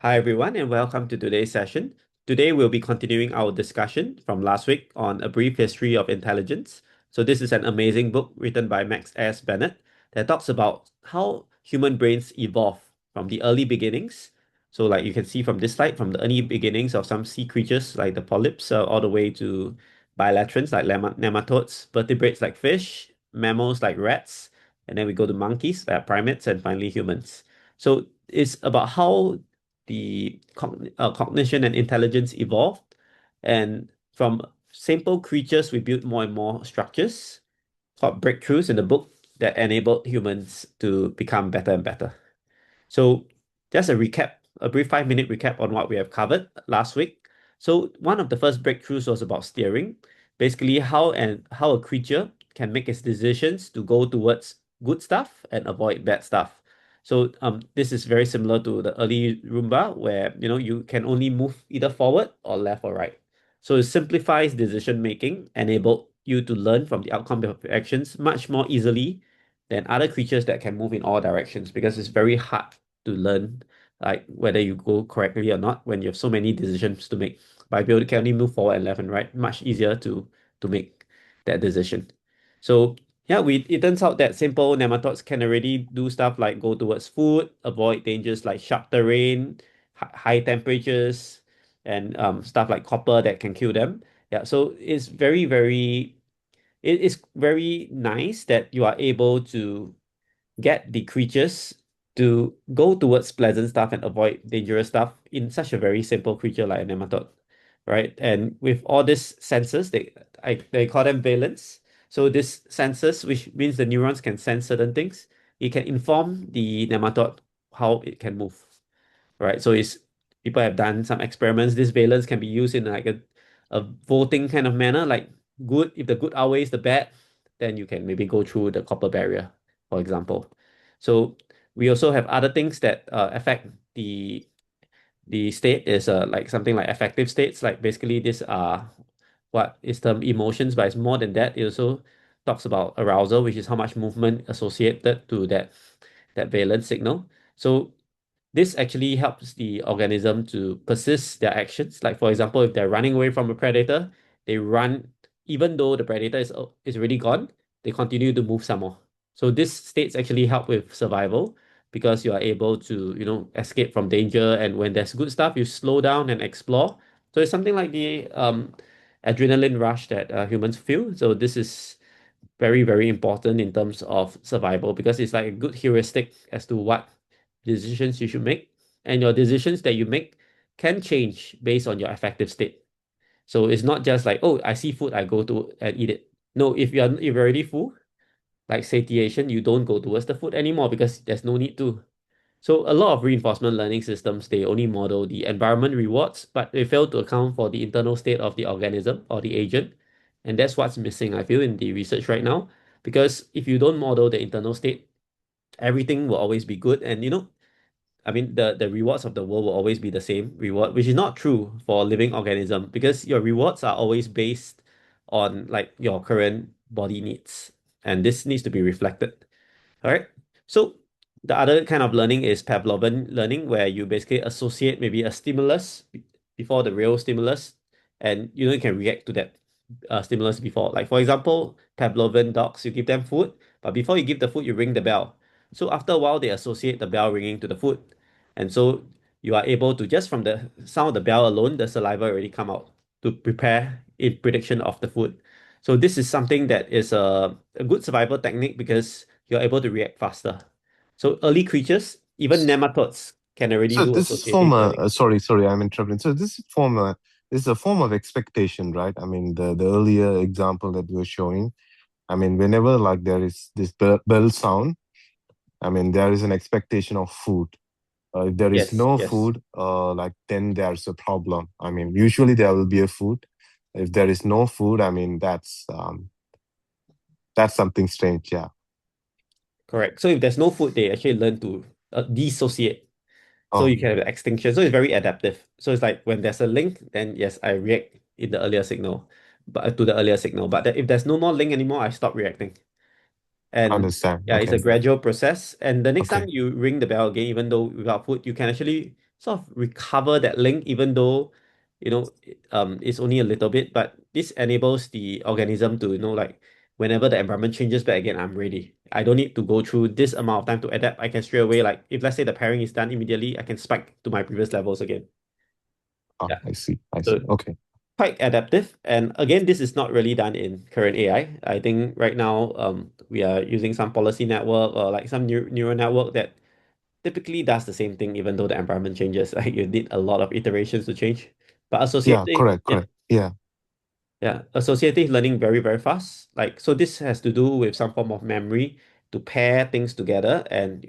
Hi, everyone, and welcome to today's session. Today, we'll be continuing our discussion from last week on A Brief History of Intelligence. So, this is an amazing book written by Max S. Bennett that talks about how human brains evolve from the early beginnings. So, like you can see from this slide, from the early beginnings of some sea creatures like the polyps, all the way to bilaterans like nematodes, vertebrates like fish, mammals like rats, and then we go to monkeys, primates, and finally humans. So, it's about how the cognition and intelligence evolved. And from simple creatures, we built more and more structures called breakthroughs in the book that enabled humans to become better and better. So, just a recap, a brief 5 minute recap on what we have covered last week. So, one of the first breakthroughs was about steering, basically how a creature can make its decisions to go towards good stuff and avoid bad stuff. So, this is very similar to the early Roomba, where you can only move either forward or left or right. So it simplifies decision making, enable you to learn from the outcome of your actions much more easily than other creatures that can move in all directions because it's very hard to learn like whether you go correctly or not when you have so many decisions to make. But if you can only move forward and left and right, much easier to make that decision. So yeah, it turns out that simple nematodes can already do stuff like go towards food, avoid dangers like sharp terrain, high temperatures, and stuff like copper that can kill them. Yeah, so it is very nice that you are able to get the creatures to go towards pleasant stuff and avoid dangerous stuff in such a very simple creature like a nematode, right? And with all these sensors, they call them valence. So this sensors, which means the neurons can sense certain things, it can inform the nematode how it can move, right? So it's people have done some experiments. This valence can be used in like a voting kind of manner, like good, if the good outweighs the bad, then you can maybe go through the copper barrier, for example. So we also have other things that affect the state is like something like affective states. Like basically these are what is termed emotions, but it's more than that. It also talks about arousal, which is how much movement associated to that valence signal. So this actually helps the organism to persist their actions. Like for example, if they're running away from a predator, they run even though the predator is already gone, they continue to move some more. So these states actually help with survival because you are able to, escape from danger. And when there's good stuff, you slow down and explore. So it's something like the adrenaline rush that humans feel. So this is very, very important in terms of survival because it's like a good heuristic as to what decisions you should make. And your decisions that you make can change based on your affective state. So it's not just like, oh, I see food, I go to and eat it. No, if you're already full, like satiation, you don't go towards the food anymore because there's no need to. So a lot of reinforcement learning systems, they only model the environment rewards, but they fail to account for the internal state of the organism or the agent. And that's what's missing, I feel, in the research right now. Because if you don't model the internal state, everything will always be good. And I mean, the rewards of the world will always be the same reward, which is not true for a living organism because your rewards are always based on like your current body needs. And this needs to be reflected. All right. So the other kind of learning is Pavlovian learning, where you basically associate maybe a stimulus before the real stimulus, and you can react to that stimulus before. Like for example, Pavlovian dogs, you give them food, but before you give the food, you ring the bell. So after a while, they associate the bell ringing to the food, and so you are able to just from the sound of the bell alone, the saliva already come out to prepare in prediction of the food. So this is something that is a good survival technique because you're able to react faster. So early creatures, even nematodes, can already So do this is form associative a learning. sorry, I'm interrupting. So this is a form of expectation, right? I mean, the earlier example that you were showing. I mean, whenever like there is this bell sound, I mean, there is an expectation of food. If there is Yes, no yes, food, like then there's a problem. I mean, usually there will be a food. If there is no food, I mean, that's something strange. Yeah. correct. So if there's no food, they actually learn to dissociate. So Oh, you can have extinction. So it's very adaptive. So it's like when there's a link, then yes, I react in the earlier signal, but to the earlier signal. But if there's no more link anymore, I stop reacting. And understand. yeah, it's a Okay. gradual process. And the next time Okay. you ring the bell again, even though without food, you can actually sort of recover that link, even though, it's only a little bit, but this enables the organism to, like whenever the environment changes back again, I'm ready. I don't need to go through this amount of time to adapt. I can straight away, like if let's say the pairing is done immediately, I can spike to my previous levels again. Ah, Yeah. I see. I see. So Okay. quite adaptive. And again, this is not really done in current AI. I think right now, we are using some policy network or like some neural network that typically does the same thing, even though the environment changes. Like you need a lot of iterations to change. But Yeah, associative, correct, yeah, correct. Yeah. yeah, associative learning very, very fast. Like, so this has to do with some form of memory to pair things together, and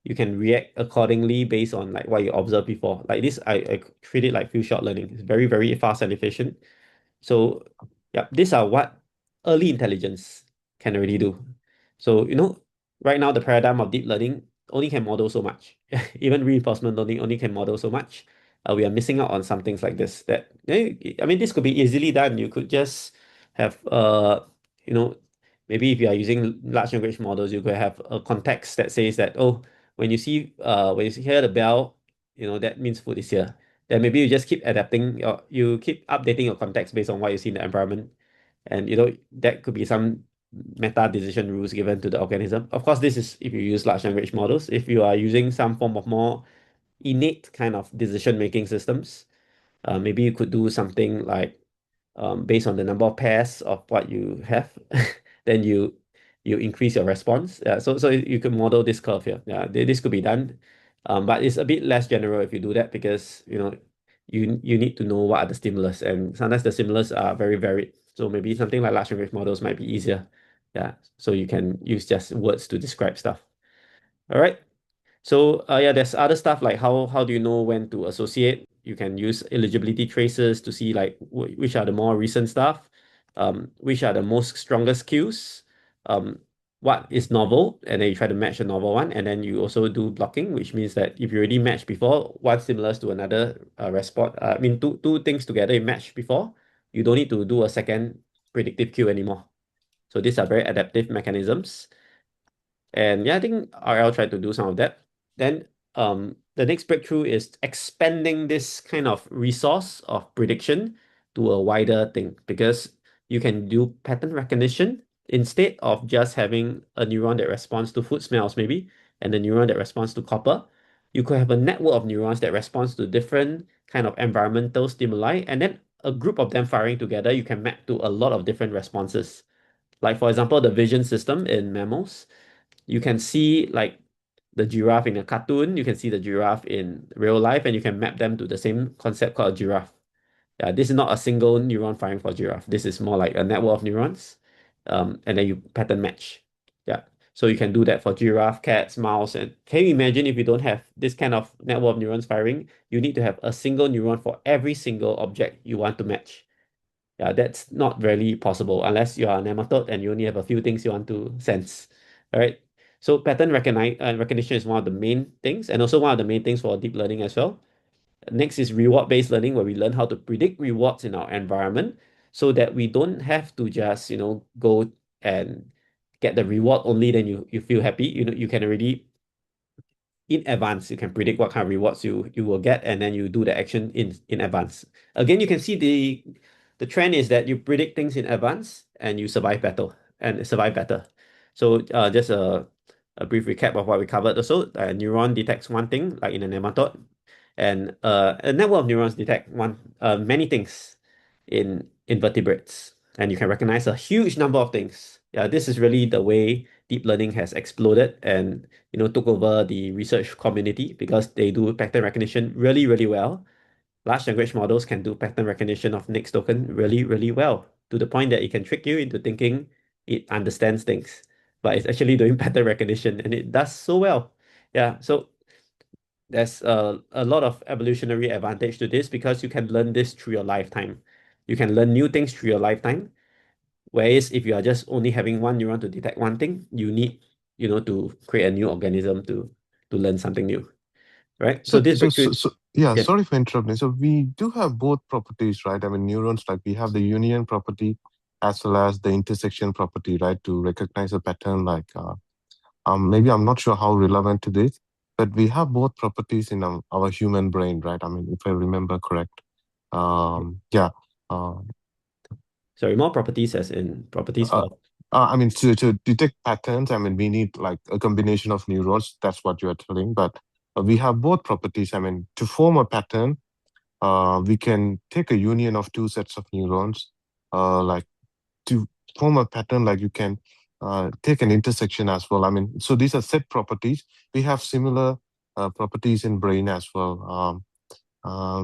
you can react accordingly based on like what you observed before. Like this, I treat it like few shot learning. It's very, very fast and efficient. So, yeah, these are what early intelligence can already do. So, right now the paradigm of deep learning only can model so much. Even reinforcement learning only can model so much. We are missing out on some things like this. I mean, this could be easily done. You could just have, you know, maybe if you are using large language models, you could have a context that says that, oh, when you hear the bell, that means food is here. Then maybe you just keep adapting, or you keep updating your context based on what you see in the environment. And that could be some meta decision rules given to the organism. Of course, this is if you use large language models. If you are using some form of more innate kind of decision making systems, maybe you could do something like, based on the number of pairs of what you have, then you increase your response. Yeah, so you could model this curve here. Yeah, this could be done, but it's a bit less general if you do that, because you need to know what are the stimulus, and sometimes the stimulus are very varied. So maybe something like large language models might be easier. Yeah, so you can use just words to describe stuff. All right. So yeah, there's other stuff like how do you know when to associate? You can use eligibility traces to see like which are the more recent stuff, which are the most strongest cues, um, what is novel, and then you try to match a novel one, and then you also do blocking, which means that if you already matched before one stimulus to another response, I mean two things together you matched before, you don't need to do a second predictive cue anymore. So these are very adaptive mechanisms. And yeah, I think RL tried to do some of that. Then the next breakthrough is expanding this kind of resource of prediction to a wider thing, because you can do pattern recognition instead of just having a neuron that responds to food smells, maybe, and a neuron that responds to copper. You could have a network of neurons that responds to different kind of environmental stimuli, and then a group of them firing together, you can map to a lot of different responses. Like for example, the vision system in mammals, you can see like the giraffe in a cartoon, you can see the giraffe in real life, and you can map them to the same concept called a giraffe. Yeah, this is not a single neuron firing for giraffe. This is more like a network of neurons, and then you pattern match. Yeah, so you can do that for giraffe, cats, mouse, and can you imagine if you don't have this kind of network of neurons firing? You need to have a single neuron for every single object you want to match. Yeah, that's not really possible unless you are a nematode and you only have a few things you want to sense. All right. So recognition is one of the main things, and also one of the main things for deep learning as well. Next is reward-based learning, where we learn how to predict rewards in our environment so that we don't have to just, go and get the reward only, then you feel happy. You can already in advance, you can predict what kind of rewards you will get, and then you do the action in advance. Again, you can see the trend is that you predict things in advance and you survive better. So just a brief recap of what we covered. Also, a neuron detects one thing, like in a nematode, and a network of neurons detect many things in vertebrates, and you can recognize a huge number of things. Yeah, this is really the way deep learning has exploded and took over the research community, because they do pattern recognition really, really well. Large language models can do pattern recognition of next token really, really well, to the point that it can trick you into thinking it understands things, but it's actually doing pattern recognition, and it does so well. Yeah, so there's a lot of evolutionary advantage to this, because you can learn this through your lifetime. You can learn new things through your lifetime. Whereas if you are just only having one neuron to detect one thing, you need, to create a new organism to learn something new, right? So So, this so, breakthrough, so, so, yeah, yeah, sorry for interrupting. So we do have both properties, right? I mean, neurons, like we have the union property as well as the intersection property, right? To recognize a pattern, like, maybe I'm not sure how relevant it is, but we have both properties in our human brain, right? I mean, if I remember correct. Yeah. Uh, Sorry, more properties as in properties uh, for. I mean, to detect patterns, I mean, we need like a combination of neurons. That's what you are telling. But we have both properties. I mean, to form a pattern, we can take a union of two sets of neurons, like to form a pattern, like you can take an intersection as well. I mean, so these are set properties. We have similar properties in brain as well.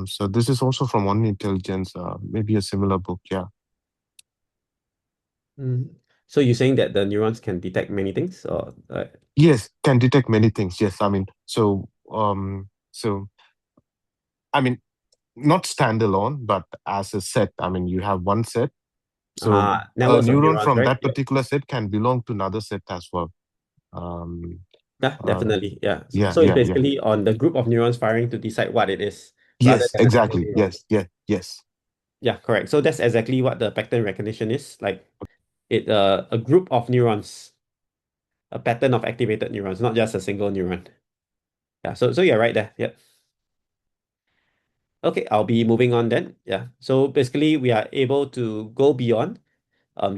So this is also from One Intelligence, maybe a similar book. Yeah. Mm. So you're saying that the neurons can detect many things, or Yes, can detect many things. Yes, I mean, so I mean, not standalone, but as a set. I mean, you have one set. So a networks of neuron neurons, from right? that particular set can belong to another set as well. Um, Yeah, um, definitely. Yeah. So, yeah, so it's yeah, yeah. basically on the group of neurons firing to decide what it is, rather Yes, than a single exactly. neuron. Yes, yes, yes. Yeah, correct. So that's exactly what the pattern recognition is. Like it a group of neurons, a pattern of activated neurons, not just a single neuron. Yeah, so you're right there. Yeah. Okay, I'll be moving on then. Yeah. So basically we are able to go beyond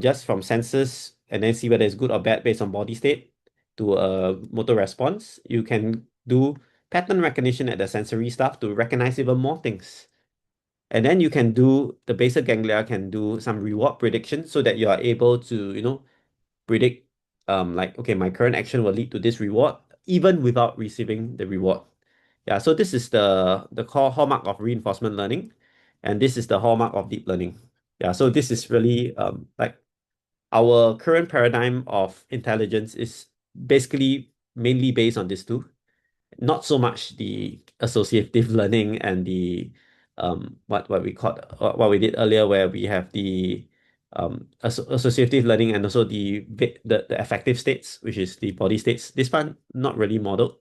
just from senses and then see whether it's good or bad based on body state to a motor response. You can do pattern recognition at the sensory stuff to recognize even more things. And then you can do the basal ganglia can do some reward prediction so that you are able to, predict like, okay, my current action will lead to this reward even without receiving the reward. Yeah, so this is the core hallmark of reinforcement learning, and this is the hallmark of deep learning. Yeah, so this is really like our current paradigm of intelligence is basically mainly based on these two, not so much the associative learning and the what we called what we did earlier, where we have the associative learning and also the affective states, which is the body states. This one not really modeled.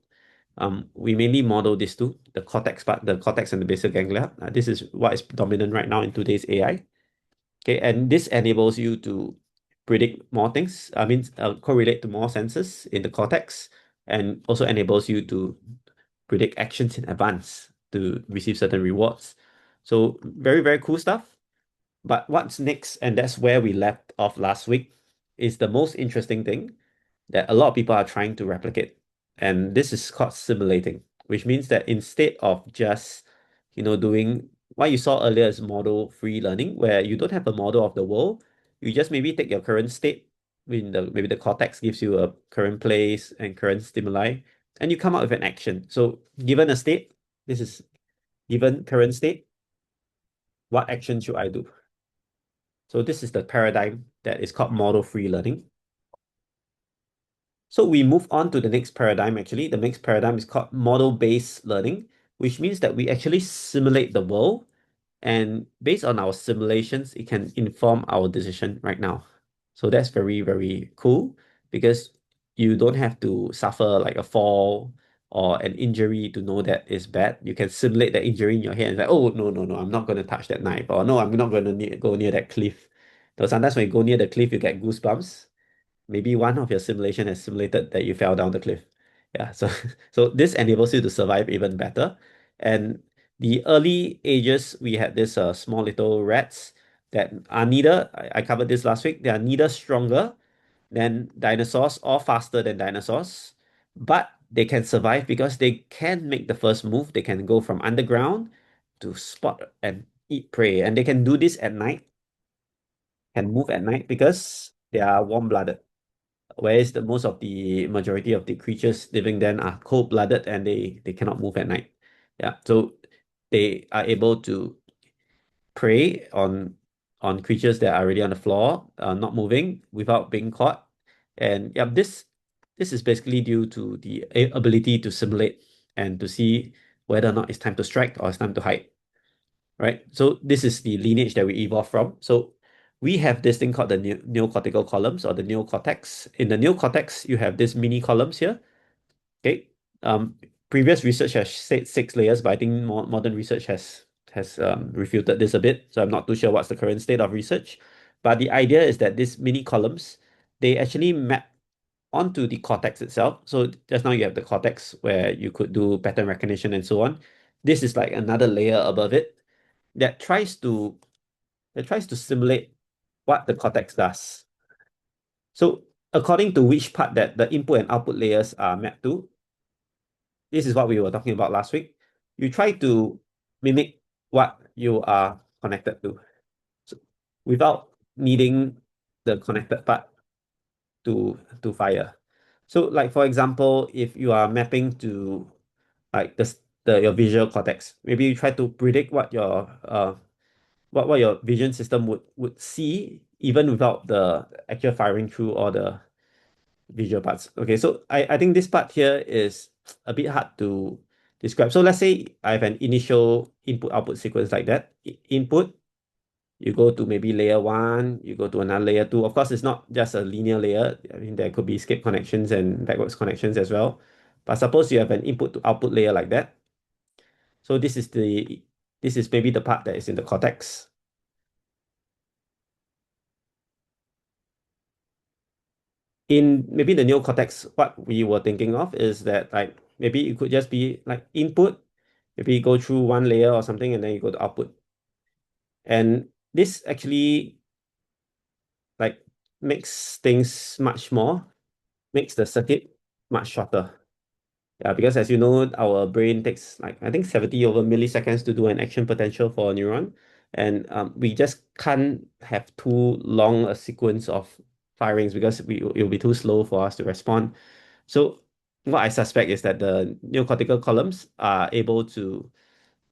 We mainly model these two, the cortex part, the cortex and the basal ganglia. This is what is dominant right now in today's AI. Okay, and this enables you to predict more things. I mean, correlate to more senses in the cortex, and also enables you to predict actions in advance to receive certain rewards. So very, very cool stuff. But what's next, and that's where we left off last week, is the most interesting thing that a lot of people are trying to replicate. And this is called simulating, which means that instead of just, doing what you saw earlier as model-free learning, where you don't have a model of the world, you just maybe take your current state, maybe the cortex gives you a current place and current stimuli, and you come up with an action. So given a state, this is given current state, what action should I do? So this is the paradigm that is called model-free learning. So we move on to the next paradigm, actually. The next paradigm is called model-based learning, which means that we actually simulate the world, and based on our simulations, it can inform our decision right now. So that's very, very cool because you don't have to suffer like a fall or an injury to know that it's bad. You can simulate the injury in your head and say, oh, no, no, no, I'm not going to touch that knife, or no, I'm not going to go near that cliff. So sometimes when you go near the cliff, you get goosebumps. Maybe one of your simulation has simulated that you fell down the cliff. Yeah, so so this enables you to survive even better. And the early ages, we had this small little rats that are neither, I covered this last week, they are neither stronger than dinosaurs or faster than dinosaurs, but they can survive because they can make the first move. They can go from underground to spot and eat prey. And they can do this at night, can move at night because they are warm-blooded, whereas the most of the majority of the creatures living then are cold-blooded and they cannot move at night. Yeah, so they are able to prey on creatures that are already on the floor, not moving without being caught. And yeah, this is basically due to the ability to simulate and to see whether or not it's time to strike or it's time to hide. Right? So this is the lineage that we evolved from. So we have this thing called the neocortical columns or the neocortex. In the neocortex, you have these mini columns here. Okay. Um, Previous research has said 6 layers, but I think modern research has refuted this a bit. So I'm not too sure what's the current state of research. But the idea is that these mini columns, they actually map onto the cortex itself. So just now you have the cortex where you could do pattern recognition and so on. This is like another layer above it that tries to simulate what the cortex does. So according to which part that the input and output layers are mapped to, this is what we were talking about last week. You try to mimic what you are connected to, so, without needing the connected part to fire. So like for example, if you are mapping to like your visual cortex, maybe you try to predict what your vision system would see even without the actual firing through all the visual parts. Okay, so I think this part here is a bit hard to describe. So let's say I have an initial input output sequence like that. Input, you go to maybe layer one, you go to another layer two. Of course, it's not just a linear layer. I mean, there could be skip connections and backwards connections as well. But suppose you have an input to output layer like that. So this is maybe the part that is in the cortex. In maybe the neocortex, what we were thinking of is that like maybe it could just be like input, maybe you go through one layer or something and then you go to output. And this actually like makes things much more, makes the circuit much shorter. Yeah, because as you know, our brain takes like I think 70 over milliseconds to do an action potential for a neuron. And we just can't have too long a sequence of firings because it'll be too slow for us to respond. So what I suspect is that the neocortical columns are able to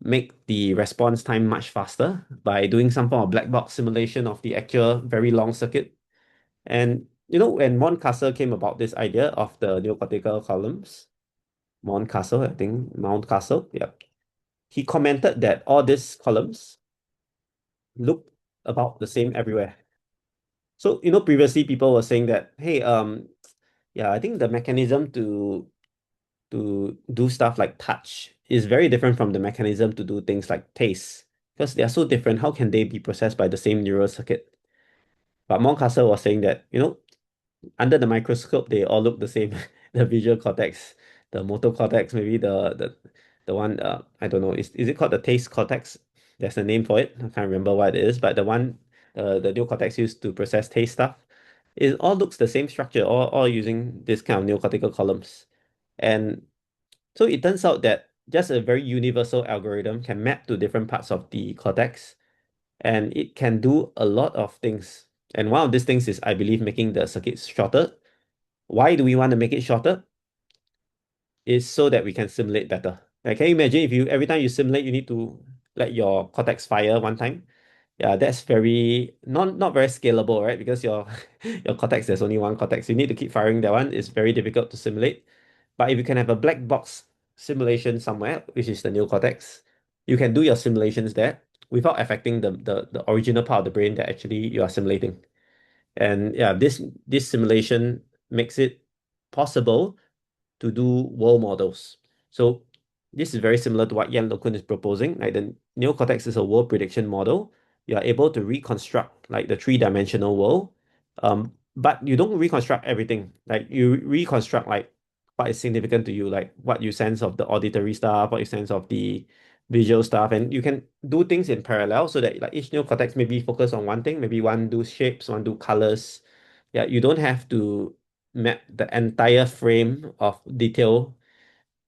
make the response time much faster by doing some form of black box simulation of the actual very long circuit. And you know, when Moncaster came about this idea of the neocortical columns, Mountcastle, I think Mountcastle, yeah. He commented that all these columns look about the same everywhere. So, you know, previously people were saying that, hey, yeah, I think the mechanism to do stuff like touch is very different from the mechanism to do things like taste. Because they are so different, how can they be processed by the same neural circuit? But Mountcastle was saying that, you know, under the microscope, they all look the same. The visual cortex, the motor cortex, maybe the one I don't know, is it called the taste cortex? There's a name for it. I can't remember what it is, but the one the neocortex used to process taste stuff, it all looks the same structure, all using this kind of neocortical columns. And so it turns out that just a very universal algorithm can map to different parts of the cortex and it can do a lot of things. And one of these things is, I believe, making the circuits shorter. Why do we want to make it shorter? Is so that we can simulate better. Like, can you imagine if you every time you simulate, you need to let your cortex fire one time? Yeah, that's very not very scalable, right? Because your your cortex, there's only one cortex. You need to keep firing that one. It's very difficult to simulate. But if you can have a black box simulation somewhere, which is the neocortex, you can do your simulations there without affecting the original part of the brain that actually you are simulating. And yeah, this simulation makes it possible to do world models. So this is very similar to what Yan LeCun is proposing. Like the neocortex is a world prediction model. You are able to reconstruct like the three-dimensional world, but you don't reconstruct everything. Like you reconstruct like what is significant to you, like what you sense of the auditory stuff, what you sense of the visual stuff, and you can do things in parallel so that like each neocortex maybe focus on one thing, maybe one do shapes, one do colors. Yeah, you don't have to map the entire frame of detail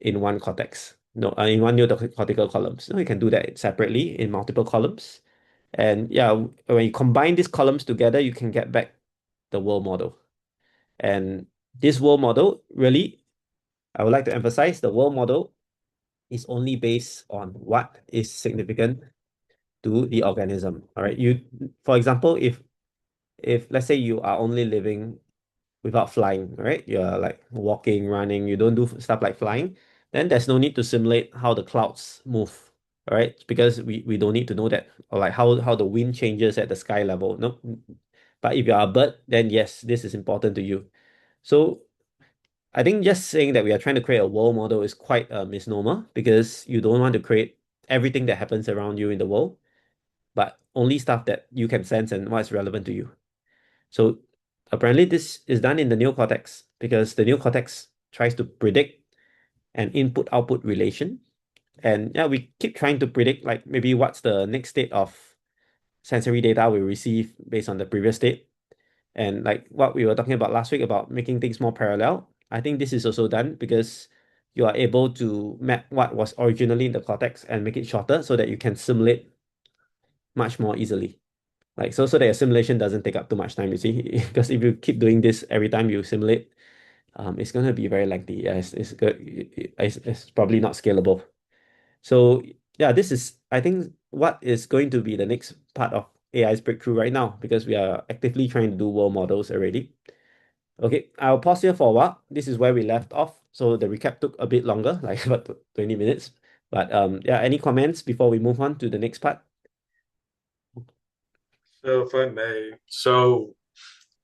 in one cortex. No, in one neocortical columns. No, you can do that separately in multiple columns. And yeah, when you combine these columns together, you can get back the world model. And this world model, really, I would like to emphasize the world model is only based on what is significant to the organism. All right. For example, if let's say you are only living without flying, right? You're like walking, running, you don't do stuff like flying, then there's no need to simulate how the clouds move, all right? Because we don't need to know that, or like how the wind changes at the sky level. No. But if you're a bird, then yes, this is important to you. So I think just saying that we are trying to create a world model is quite a misnomer because you don't want to create everything that happens around you in the world, but only stuff that you can sense and what's relevant to you. So Apparently, this is done in the neocortex because the neocortex tries to predict an input-output relation. And yeah, we keep trying to predict like maybe what's the next state of sensory data we receive based on the previous state. And like what we were talking about last week about making things more parallel, I think this is also done because you are able to map what was originally in the cortex and make it shorter so that you can simulate much more easily. Like so that your simulation doesn't take up too much time, you see. Because if you keep doing this every time you simulate, it's gonna be very lengthy. Yeah, it's good. It's probably not scalable. So yeah, this is I think what is going to be the next part of AI's breakthrough right now because we are actively trying to do world models already. Okay, I'll pause here for a while. This is where we left off. So the recap took a bit longer, like about 20 minutes. But yeah, any comments before we move on to the next part? So if I may, so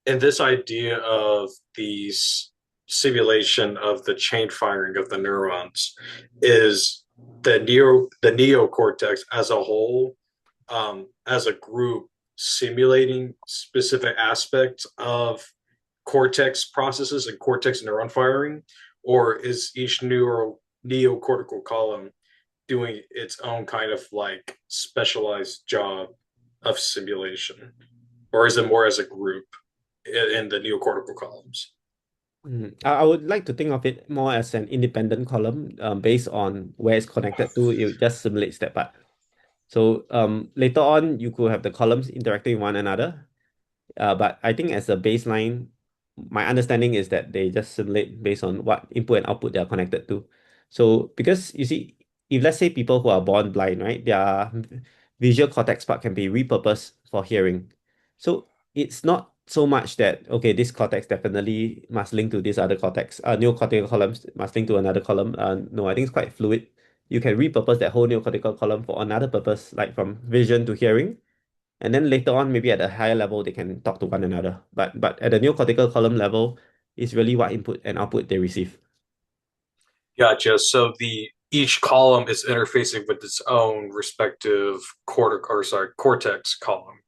in this idea of these simulation of the chain firing of the neurons, is the neocortex as a whole, as a group, simulating specific aspects of cortex processes and cortex neuron firing, or is each neocortical column doing its own kind of like specialized job of simulation, or is it more as a group in the neocortical columns? I would like to think of it more as an independent column based on where it's connected to. It just simulates that part. So later on, you could have the columns interacting with one another. But I think as a baseline, my understanding is that they just simulate based on what input and output they are connected to. So because you see, if let's say people who are born blind, right, their visual cortex part can be repurposed for hearing. So it's not so much that okay, this cortex definitely must link to this other cortex. Neocortical columns must link to another column. No, I think it's quite fluid. You can repurpose that whole neocortical column for another purpose, like from vision to hearing. And then later on, maybe at a higher level, they can talk to one another. But at the neocortical column level, it's really what input and output they receive. Gotcha. So the each column is interfacing with its own respective cortex column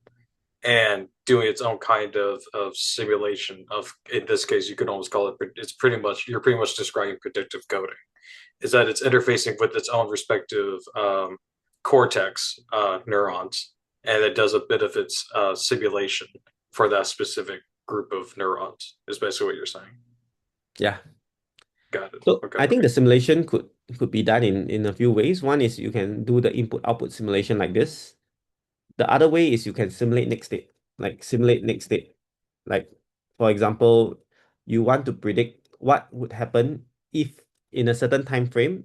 and doing its own kind of simulation of, in this case you could almost call it, it's pretty much, you're pretty much describing predictive coding, is that it's interfacing with its own respective cortex neurons, and it does a bit of its simulation for that specific group of neurons, is basically what you're saying. Yeah. Got it. So Okay, I think okay. the simulation could be done in a few ways. One is you can do the input output simulation like this. The other way is you can simulate next state, like simulate next state. Like for example, you want to predict what would happen if in a certain time frame.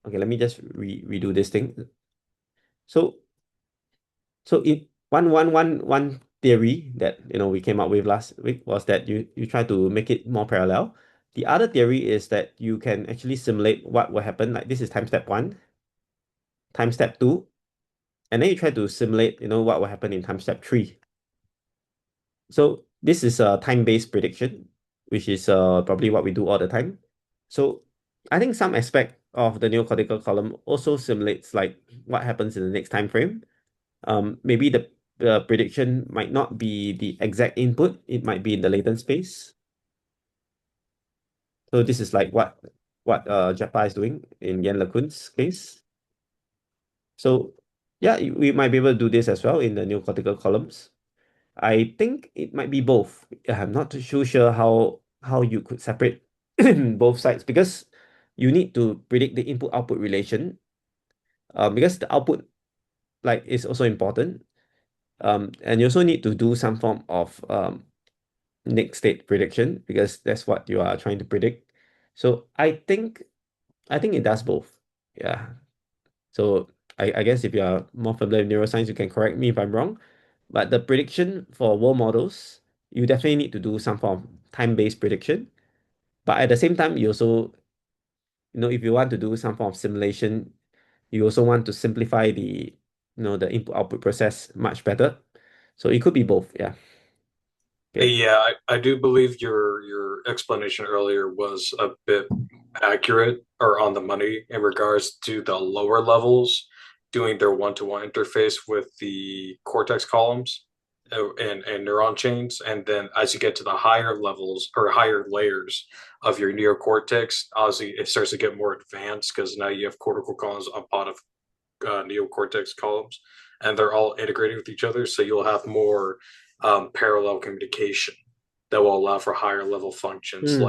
Okay, let me just redo this thing. So in one theory that we came up with last week was that you try to make it more parallel. The other theory is that you can actually simulate what will happen. Like this is time step one, time step two, and then you try to simulate, what will happen in time step three. So this is a time-based prediction, which is probably what we do all the time. So I think some aspect of the neocortical column also simulates like what happens in the next time frame. Maybe the prediction might not be the exact input, it might be in the latent space. So this is like what Japa is doing in Yan LeCun's case. So yeah, we might be able to do this as well in the neocortical columns. I think it might be both. I'm not too sure how you could separate both sides because you need to predict the input output relation. Because the output like is also important. And you also need to do some form of next state prediction because that's what you are trying to predict. So I think it does both. Yeah. So I guess if you are more familiar with neuroscience, you can correct me if I'm wrong. But the prediction for world models, you definitely need to do some form of time-based prediction. But at the same time, you also, if you want to do some form of simulation, you also want to simplify the input-output process much better. So it could be both. Yeah. Okay. Yeah, I do believe your explanation earlier was a bit accurate or on the money in regards to the lower levels doing their one-to-one interface with the cortex columns. and neuron chains. And then as you get to the higher levels or higher layers of your neocortex, obviously it starts to get more advanced because now you have cortical columns on top of neocortex columns, and they're all integrated with each other. So you'll have more parallel communication that will allow for higher level functions Hmm.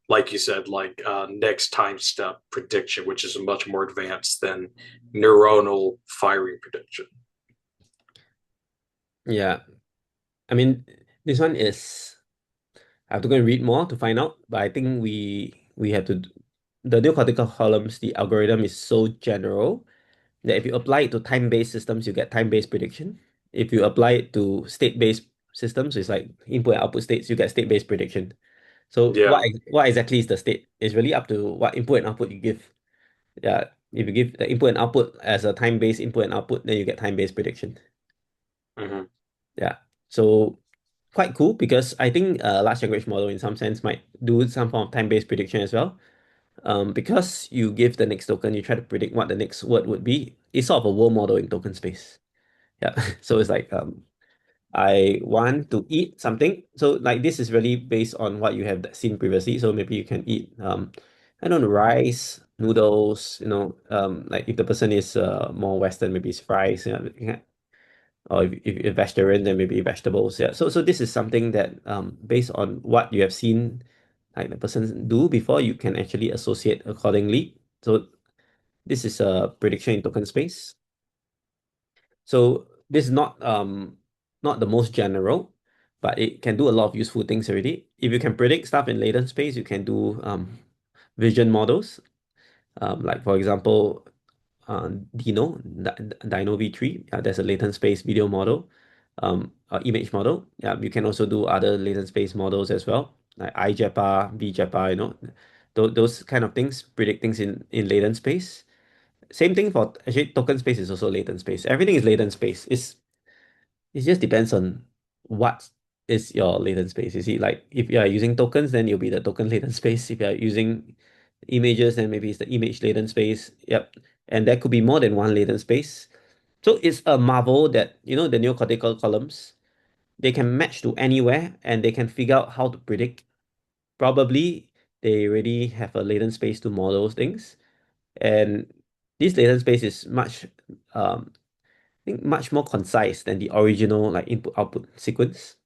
like you said, like next time step prediction, which is much more advanced than neuronal firing prediction. Yeah. I mean, this one is I have to go and read more to find out, but I think we have to the neocortical columns, the algorithm is so general that if you apply it to time-based systems, you get time-based prediction. If you apply it to state-based systems, it's like input and output states, you get state-based prediction. So Yeah. what exactly is the state? It's really up to what input and output you give. Yeah. If you give the input and output as a time-based input and output, then you get time-based prediction. Mm-hmm. Yeah. So quite cool because I think a large language model in some sense might do some form of time-based prediction as well. Because you give the next token, you try to predict what the next word would be. It's sort of a world model in token space. Yeah. So it's like I want to eat something. So like this is really based on what you have seen previously. So maybe you can eat I don't know, rice, noodles, like if the person is more Western, maybe it's fries, or if you're vegetarian, then maybe vegetables. Yeah. So this is something that based on what you have seen like the person do before, you can actually associate accordingly. So this is a prediction in token space. So this is not the most general, but it can do a lot of useful things already. If you can predict stuff in latent space, you can do vision models. Like for example, Dino V3. There's a latent space video model, image model. Yeah, you can also do other latent space models as well, like iJEPA, VJEPA, those kind of things, predict things in latent space. Same thing for actually token space is also latent space. Everything is latent space. It just depends on what is your latent space. You see, like if you are using tokens, then you'll be the token latent space. If you are using images, then maybe it's the image latent space. Yep. And there could be more than one latent space. So it's a marvel that, the neocortical columns, they can match to anywhere and they can figure out how to predict. Probably they already have a latent space to model things. And this latent space is think much more concise than the original like input output sequence.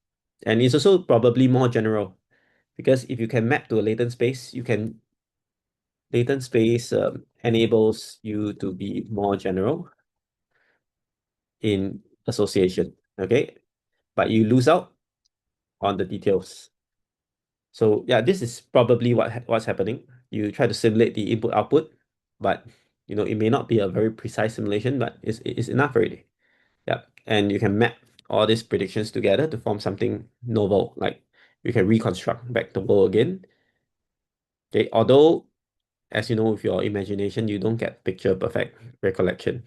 And it's also probably more general because if you can map to a latent space, latent space enables you to be more general in association. Okay. But you lose out on the details. So yeah, this is probably what's happening. You try to simulate the input output, but it may not be a very precise simulation, but it's enough already. Yeah. And you can map all these predictions together to form something novel. Like you can reconstruct back the world again. Okay. Although, as you know, with your imagination, you don't get picture perfect recollection.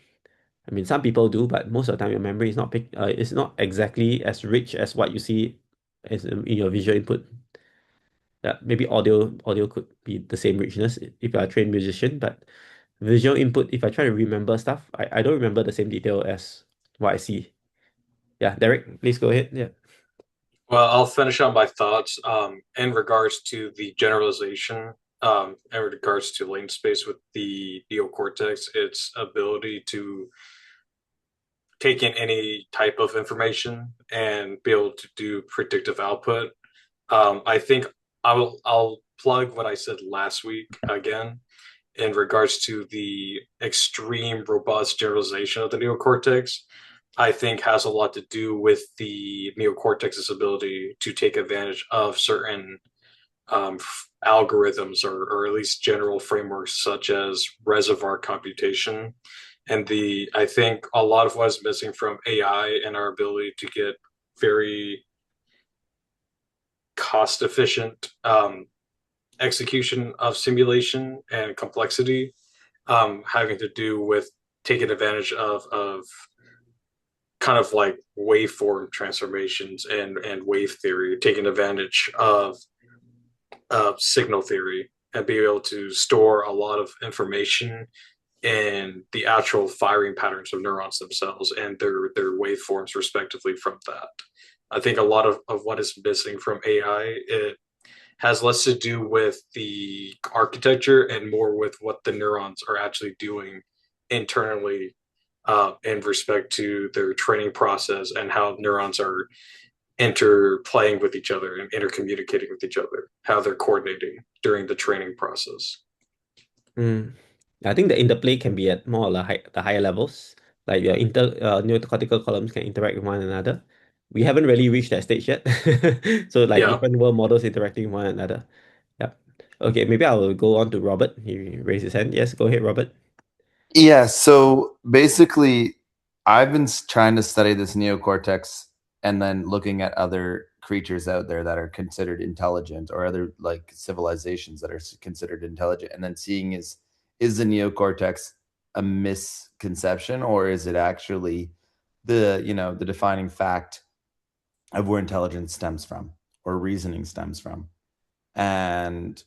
I mean, some people do, but most of the time your memory is not exactly as rich as what you see as in your visual input. Yeah, maybe audio could be the same richness if you're a trained musician, but visual input, if I try to remember stuff, I don't remember the same detail as what I see. Yeah, Derek, please go ahead. Yeah. Well, I'll finish on my thoughts in regards to the generalization, in regards to lane space with the neocortex, its ability to take in any type of information and be able to do predictive output. I think I'll plug what I said last week again in regards to the extreme robust generalization of the neocortex. I think has a lot to do with the neocortex's ability to take advantage of certain algorithms or at least general frameworks such as reservoir computation. And I think a lot of what is missing from AI and our ability to get very cost efficient execution of simulation and complexity, having to do with taking advantage of kind of like waveform transformations and wave theory, taking advantage of signal theory and be able to store a lot of information in the actual firing patterns of neurons themselves and their waveforms respectively from that. I think a lot of what is missing from AI, it has less to do with the architecture and more with what the neurons are actually doing internally in respect to their training process and how neurons are interplaying with each other and intercommunicating with each other, how they're coordinating during the training process. Mm. I think the interplay can be at more the higher levels, like your neocortical columns can interact with one another. We haven't really reached that stage yet. So like Yeah. different world models interacting with one another. Yeah. Okay, maybe I will go on to Robert. He raised his hand. Yes, go ahead, Robert. Yeah, so basically, I've been trying to study this neocortex and then looking at other creatures out there that are considered intelligent or other like civilizations that are considered intelligent, and then seeing is the neocortex a misconception or is it actually the defining fact of where intelligence stems from or reasoning stems from. And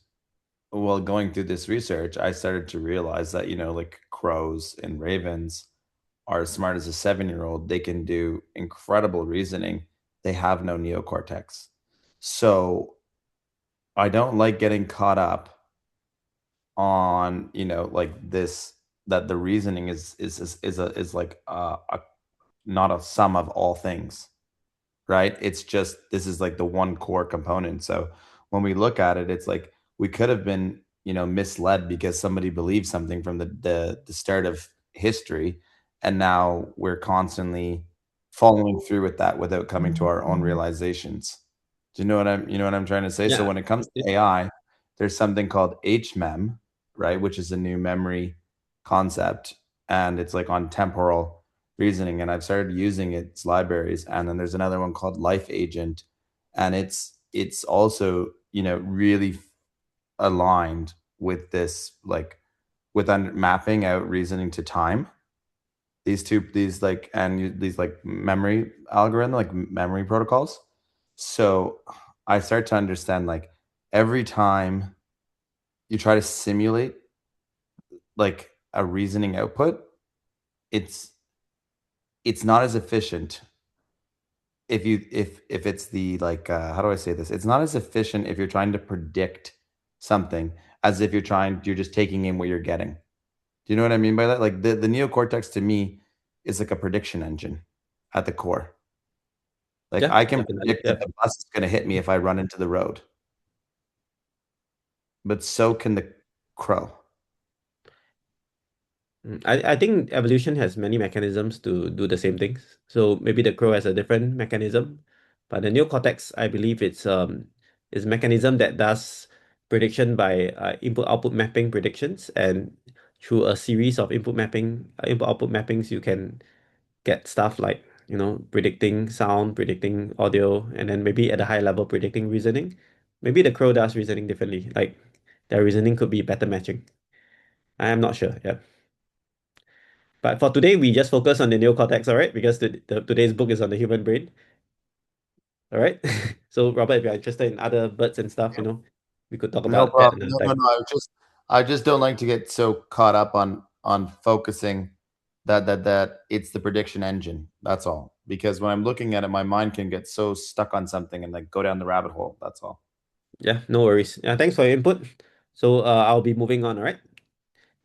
while going through this research, I started to realize that, like crows and ravens are as smart as a 7-year-old. They can do incredible reasoning. They have no neocortex. So I don't like getting caught up on, like this, that the reasoning is like not a sum of all things, right? It's just this is like the one core component. So when we look at it, it's like we could have been, misled because somebody believed something from the start of history, and now we're constantly following through with that without coming to our own realizations. Do you know what I'm trying to say? So Yeah. when it comes to AI, there's something called HMEM, right, which is a new memory concept, and it's like on temporal reasoning, and I've started using its libraries. And then there's another one called Life Agent, and it's also really aligned with this, like with mapping out reasoning to time. These like and these like memory algorithm, like memory protocols. So I start to understand, like every time you try to simulate like a reasoning output, it's it's not as efficient if it's the like how do I say this? It's not as efficient if you're trying to predict something as if you're just taking in what you're getting. Do you know what I mean by that? Like the neocortex to me is like a prediction engine at the core. Like Yeah, I can definitely. predict Yeah. that the bus is going to hit me if I run into the road, but so can the crow. I think evolution has many mechanisms to do the same things. So maybe the crow has a different mechanism, but the neocortex, I believe it's a mechanism that does prediction by input-output mapping predictions, and through a series of input-output mappings, you can get stuff like, predicting sound, predicting audio, and then maybe at a high level predicting reasoning. Maybe the crow does reasoning differently. Like their reasoning could be better matching. I am not sure. Yeah. But for today, we just focus on the neocortex, all right? Because today's book is on the human brain, all right? So, Robert, if you're interested in other birds and stuff, we could talk No about that problem. another No, no, time. no. I just don't like to get so caught up on focusing that it's the prediction engine. That's all. Because when I'm looking at it, my mind can get so stuck on something and like go down the rabbit hole. That's all. Yeah, no worries. Yeah, thanks for your input. So, I'll be moving on, all right?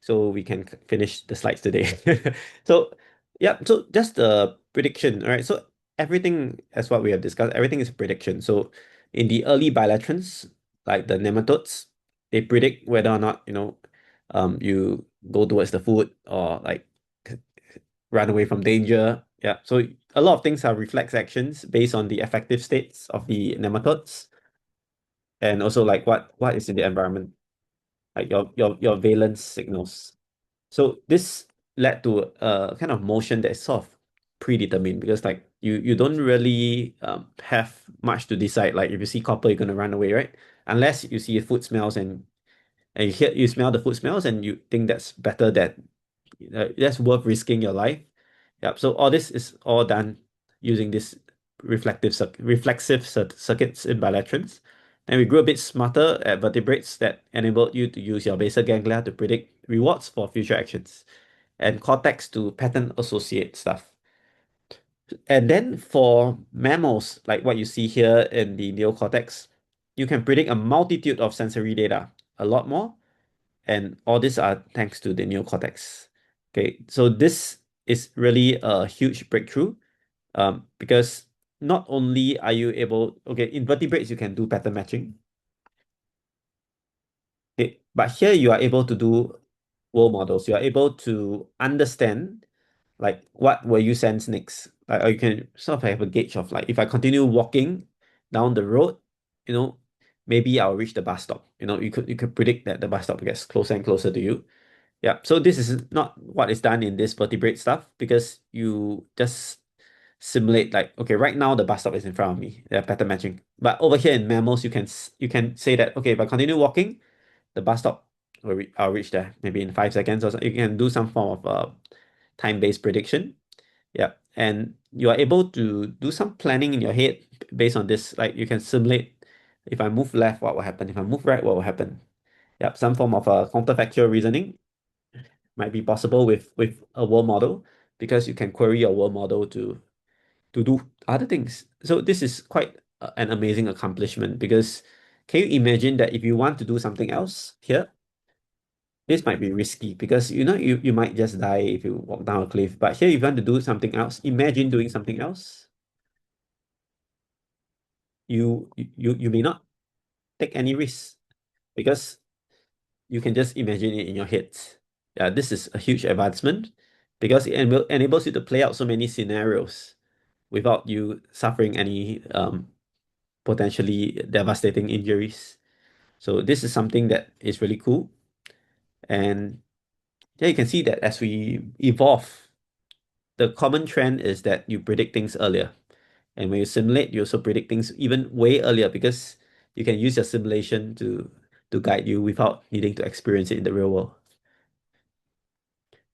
So we can finish the slides today. So, yeah, so just the prediction, all right? So everything, as what we have discussed, everything is prediction. So in the early bilaterans, like the nematodes, they predict whether or not, you go towards the food or like run away from danger. Yeah. So a lot of things are reflex actions based on the affective states of the nematodes, and also like what is in the environment, like your valence signals. So this led to a kind of motion that is sort of predetermined, because like you don't really have much to decide. Like if you see copper, you're gonna run away, right? Unless you see food smells, and you smell the food smells and you think that's better, that's worth risking your life. Yep. So all this is all done using this reflexive circuits in bilaterals. And we grew a bit smarter at vertebrates that enabled you to use your basal ganglia to predict rewards for future actions. and cortex to pattern associate stuff. And then for mammals, like what you see here in the neocortex, you can predict a multitude of sensory data, a lot more. And all these are thanks to the neocortex. Okay, so this is really a huge breakthrough, because not only are you able, okay, in vertebrates, you can do pattern matching. Okay, but here you are able to do world models. You are able to understand like what will you sense next. Like, or you can sort of have a gauge of like if I continue walking down the road, maybe I'll reach the bus stop. You could predict that the bus stop gets closer and closer to you. Yeah. So this is not what is done in this vertebrate stuff because you just simulate like, okay, right now the bus stop is in front of me. Yeah, pattern matching. But over here in mammals, you can say that, okay, if I continue walking, the bus stop I'll reach there maybe in 5 seconds or so. You can do some form of time-based prediction. Yeah. And you are able to do some planning in your head based on this. Like you can simulate if I move left, what will happen? If I move right, what will happen? Yeah, some form of counterfactual reasoning might be possible with a world model because you can query your world model to do other things. So this is quite an amazing accomplishment because can you imagine that if you want to do something else here, this might be risky because you might just die if you walk down a cliff. But here, if you want to do something else, imagine doing something else. You may not take any risks because you can just imagine it in your head. Yeah, this is a huge advancement because it enables you to play out so many scenarios without you suffering any potentially devastating injuries. So this is something that is really cool. And yeah, you can see that as we evolve, the common trend is that you predict things earlier. And when you simulate, you also predict things even way earlier because you can use your simulation to guide you without needing to experience it in the real world.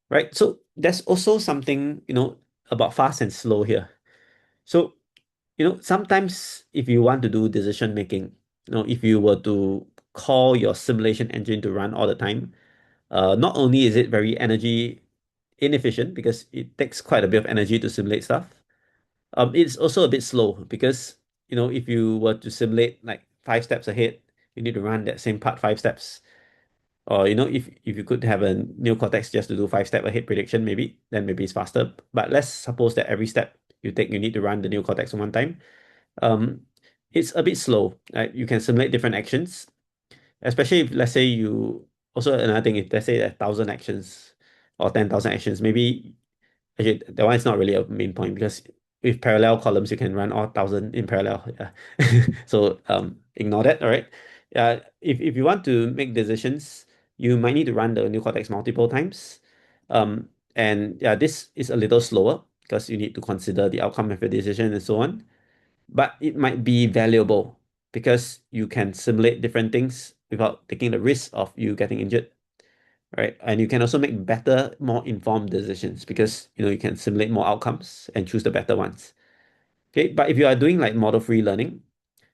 Right? So there's also something, about fast and slow here. So, sometimes if you want to do decision making, if you were to call your simulation engine to run all the time, not only is it very energy inefficient because it takes quite a bit of energy to simulate stuff, it's also a bit slow because, if you were to simulate like 5 steps ahead, you need to run that same part 5 steps. Or, if you could have a neocortex just to do 5 step ahead prediction, then maybe it's faster. But let's suppose that every step you take, you need to run the neocortex one time. Um, it's a bit slow. Right? You can simulate different actions, especially if let's say you also another thing, if let's say 1,000 actions or 10,000 actions, maybe actually that one is not really a main point because with parallel columns you can run all 1,000 in parallel. Yeah. So ignore that. All right. Yeah. If you want to make decisions, you might need to run the neocortex multiple times. And yeah, this is a little slower because you need to consider the outcome of your decision and so on. But it might be valuable because you can simulate different things without taking the risk of you getting injured, right? And you can also make better, more informed decisions because you can simulate more outcomes and choose the better ones. Okay, but if you are doing like model-free learning,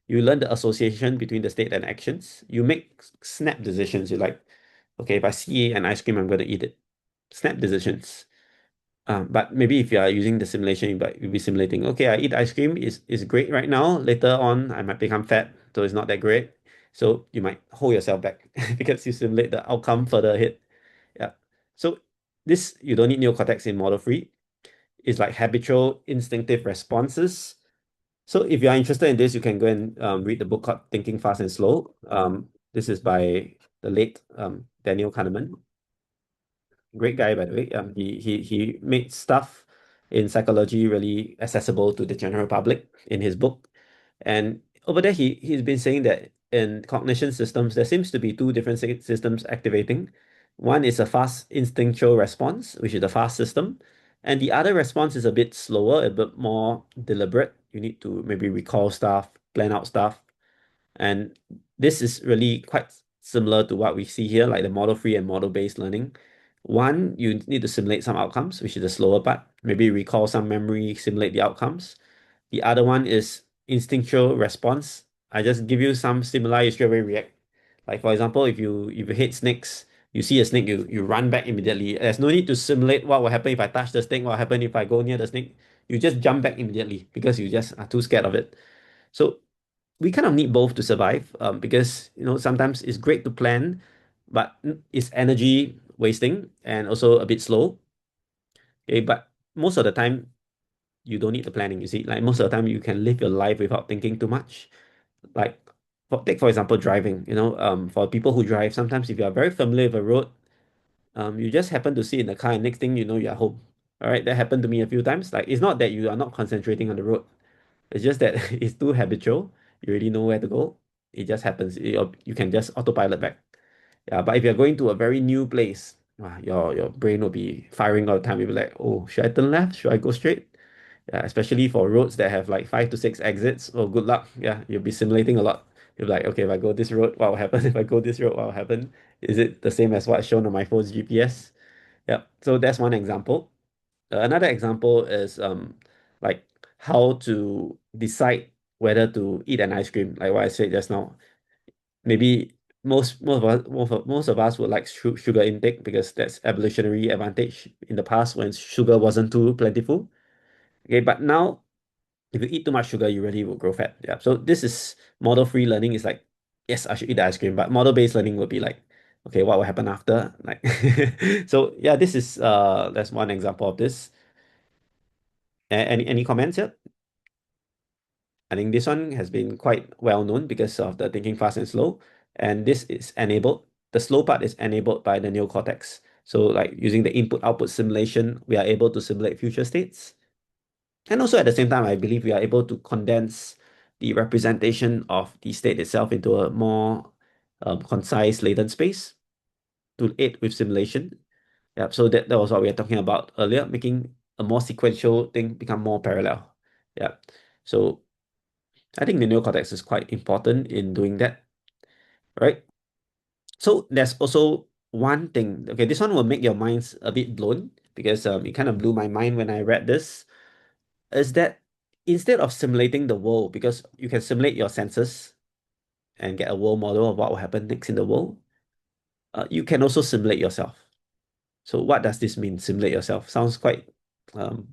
you learn the association between the state and actions. You make snap decisions. You're like, okay, if I see an ice cream, I'm going to eat it. Snap decisions. But maybe if you are using the simulation, you'll be simulating, okay, I eat ice cream, is great right now. Later on, I might become fat, so it's not that great. So you might hold yourself back because you simulate the outcome further ahead. Yeah. So this, you don't need neocortex in model free. It's like habitual instinctive responses. So if you are interested in this, you can go and read the book called Thinking Fast and Slow. This is by the late Daniel Kahneman. Great guy, by the way. He made stuff in psychology really accessible to the general public in his book. And over there, he's been saying that in cognition systems, there seems to be two different systems activating. One is a fast instinctual response, which is the fast system, and the other response is a bit slower, a bit more deliberate. You need to maybe recall stuff, plan out stuff, and this is really quite similar to what we see here, like the model-free and model-based learning. One, you need to simulate some outcomes, which is the slower part. Maybe recall some memory, simulate the outcomes. The other one is instinctual response. I just give you some stimuli, you straight away react. Like for example, if you hate snakes, You see a snake, you run back immediately. There's no need to simulate what will happen if I touch the snake, what will happen if I go near the snake. You just jump back immediately because you just are too scared of it. So we kind of need both to survive, because sometimes it's great to plan, but it's energy wasting and also a bit slow. Okay, but most of the time you don't need the planning. You see, like most of the time you can live your life without thinking too much. Like take for example driving. For people who drive, sometimes if you are very familiar with a road, you just happen to sit in the car and next thing you know you're home. All right, that happened to me a few times. Like it's not that you are not concentrating on the road. It's just that it's too habitual. You already know where to go. It just happens. You can just autopilot back. Yeah, but if you're going to a very new place, your brain will be firing all the time. You'll be like, oh, should I turn left? Should I go straight? Yeah, especially for roads that have like 5 to 6 exits. Oh, good luck. Yeah, you'll be simulating a lot. You're like, okay, if I go this road, what will happen? If I go this road, what will happen? Is it the same as what's shown on my phone's GPS? Yep. So that's one example. Another example is like how to decide whether to eat an ice cream. Like what I said just now. Maybe most of us would like sugar intake because that's evolutionary advantage in the past when sugar wasn't too plentiful. Okay, but now if you eat too much sugar, you really will grow fat. Yeah. So this is model-free learning is like, yes, I should eat the ice cream, but model-based learning would be like, okay, what will happen after? Like so yeah, this is that's one example of this. Any comments here? I think this one has been quite well known because of the thinking fast and slow. And this is enabled. The slow part is enabled by the neocortex. So like using the input-output simulation, we are able to simulate future states. And also at the same time, I believe we are able to condense the representation of the state itself into a more concise latent space to aid with simulation. Yeah, so that was what we were talking about earlier, making a more sequential thing become more parallel. Yeah. So I think the neocortex is quite important in doing that, right? So there's also one thing. Okay, this one will make your minds a bit blown because it kind of blew my mind when I read this. Is that instead of simulating the world, because you can simulate your senses and get a world model of what will happen next in the world, you can also simulate yourself. So what does this mean? Simulate yourself sounds quite um,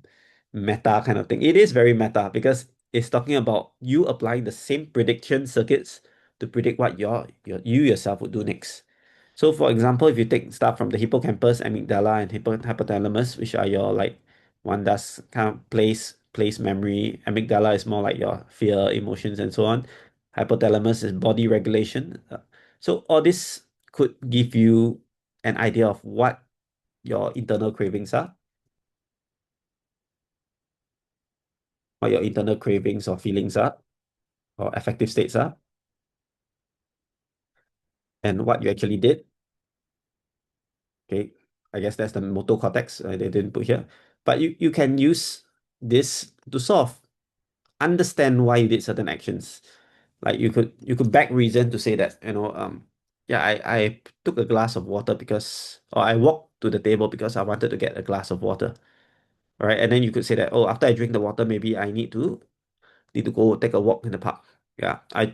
meta kind of thing. It is very meta because it's talking about you applying the same prediction circuits to predict what you yourself would do next. So for example, if you take stuff from the hippocampus, amygdala, and hypothalamus, which are your like one does kind of place memory. Amygdala is more like your fear, emotions, and so on. Hypothalamus is body regulation. So all this could give you an idea of what your internal cravings are, what your internal cravings or feelings are, or affective states are, and what you actually did. Okay, I guess that's the motor cortex they didn't put here. But you can use this to sort of understand why you did certain actions. Like you could back reason to say that, yeah, I took a glass of water because, or I walked to the table because I wanted to get a glass of water. All right. And then you could say that, oh, after I drink the water, maybe I need to go take a walk in the park. Yeah. I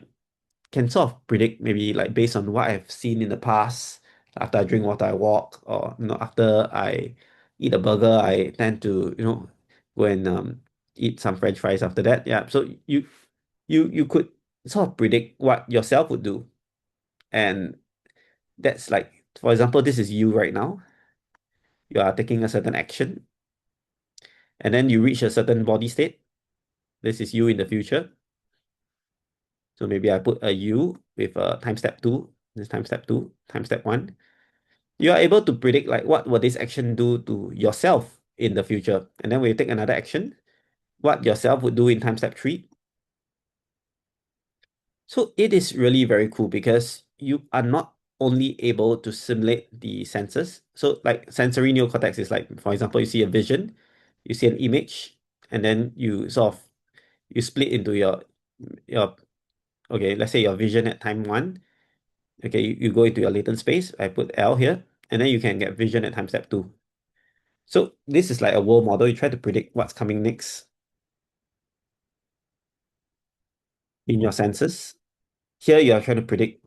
can sort of predict maybe like based on what I've seen in the past. After I drink water, I walk, or after I eat a burger, I tend to go and eat some French fries after that. Yeah, so you could sort of predict what yourself would do, and that's like, for example, this is you right now. You are taking a certain action, and then you reach a certain body state. This is you in the future. So maybe I put a U with a time step 2, this time step 2, time step 1. You are able to predict like what will this action do to yourself in the future. And then when you take another action, what yourself would do in time step 3. So it is really very cool because you are not only able to simulate the senses. So like sensory neocortex is like, for example, you see a vision, you see an image, and then you split into your okay, let's say your vision at time 1. Okay, you go into your latent space. I put L here, and then you can get vision at time step 2. So this is like a world model. You try to predict what's coming next in your senses. Here you are trying to predict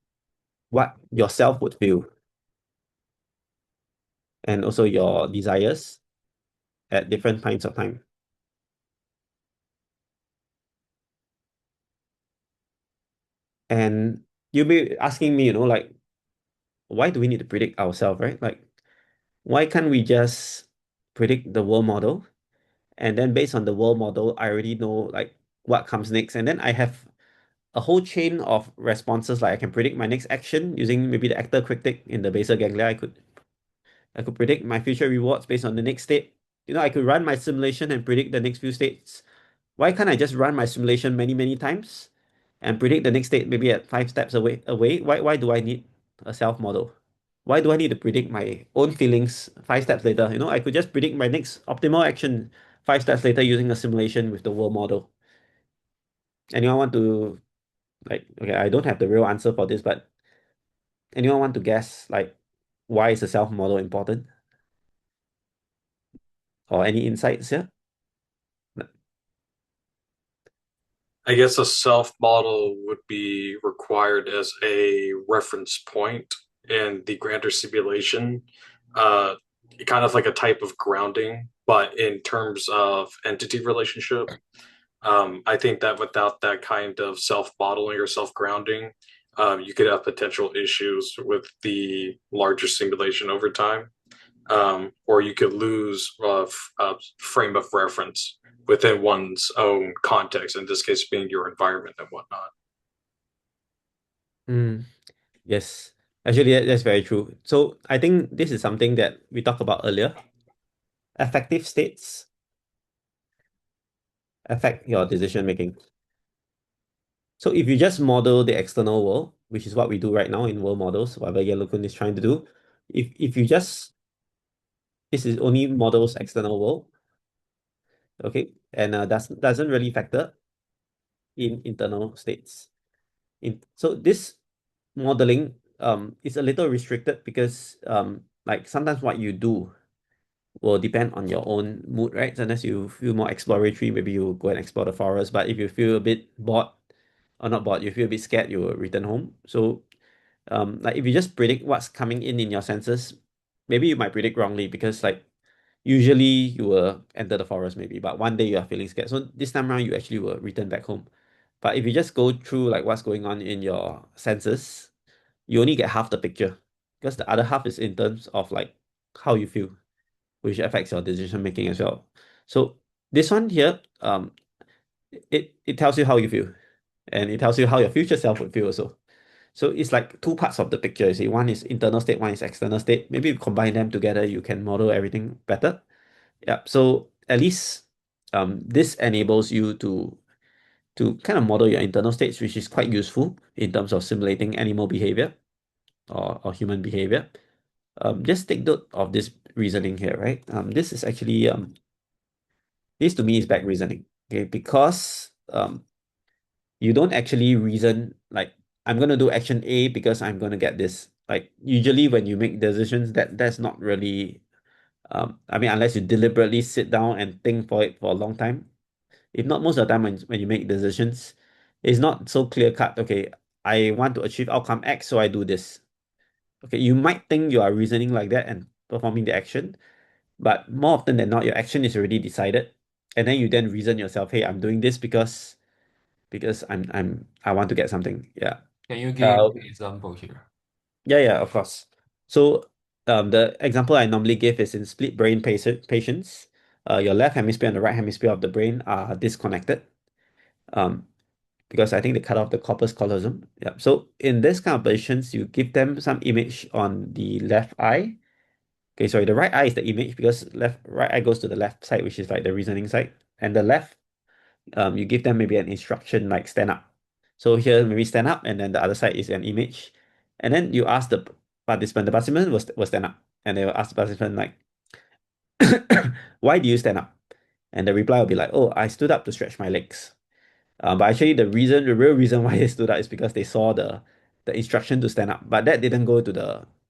what yourself would feel. and also your desires at different points of time. And you'll be asking me, like, why do we need to predict ourselves, right? Like, why can't we just predict the world model? And then based on the world model, I already know like what comes next. And then I have a whole chain of responses. Like I can predict my next action using maybe the actor cryptic in the basal ganglia. I could predict my future rewards based on the next state. I could run my simulation and predict the next few states. Why can't I just run my simulation many, many times and predict the next state maybe at 5 steps away? Why do I need a self model? Why do I need to predict my own feelings 5 steps later? I could just predict my next optimal action 5 steps later using a simulation with the world model. Anyone want to okay, I don't have the real answer for this, but anyone want to guess like why is a self model important? Or any insights here? I guess a self model would be required as a reference point in the grander simulation, uh, kind of like a type of grounding, but in terms of entity relationship. I think that without that kind of self modeling or self grounding, you could have potential issues with the larger simulation over time, or you could lose a frame of reference within one's own context, in this case being your environment and whatnot. Yes, actually, that's very true. So I think this is something that we talked about earlier. Affective states affect your decision making. So if you just model the external world, which is what we do right now in world models, whatever Yellowkun is trying to do, if you just this is only models external world, okay, and doesn't really factor in internal states. So this modeling is a little restricted because like sometimes what you do will depend on your own mood, right? Sometimes you feel more exploratory, maybe you go and explore the forest, but if you feel a bit bored, or not bored, you feel a bit scared, you will return home. So like if you just predict what's coming in your senses, maybe you might predict wrongly because like usually you will enter the forest maybe, but one day you are feeling scared. So this time around you actually will return back home. But if you just go through like what's going on in your senses, you only get half the picture because the other half is in terms of like how you feel, which affects your decision making as well. So this one here, it tells you how you feel, and it tells you how your future self would feel also. So it's like two parts of the picture. You see, one is internal state, one is external state. Maybe you combine them together, you can model everything better. Yeah. So at least this enables you to kind of model your internal states, which is quite useful in terms of simulating animal behavior or human behavior. Just take note of this reasoning here, right? This is actually this to me is back reasoning. Okay, because you don't actually reason like I'm gonna do action A because I'm gonna get this. Like usually when you make decisions, that's not really I mean unless you deliberately sit down and think for it for a long time. If not, most of the time when you make decisions, it's not so clear cut. Okay, I want to achieve outcome X, so I do this. Okay, you might think you are reasoning like that and performing the action, but more often than not, your action is already decided, and then you then reason yourself, "Hey, I'm doing this because I want to get something." Yeah. Can you give an example here? Yeah, of course. So, the example I normally give is in split brain patients. Your left hemisphere and the right hemisphere of the brain are disconnected. Because I think they cut off the corpus callosum. Yeah. So in this kind of patients, you give them some image on the left eye. Okay, sorry, the right eye is the image because right eye goes to the left side, which is like the reasoning side. And the left, you give them maybe an instruction like stand up. So here maybe stand up, and then the other side is an image. And then you ask the participant will stand up. And they will ask the participant like, why do you stand up? And the reply will be like, oh, I stood up to stretch my legs. But actually, the real reason why they stood up is because they saw the instruction to stand up. But that didn't go to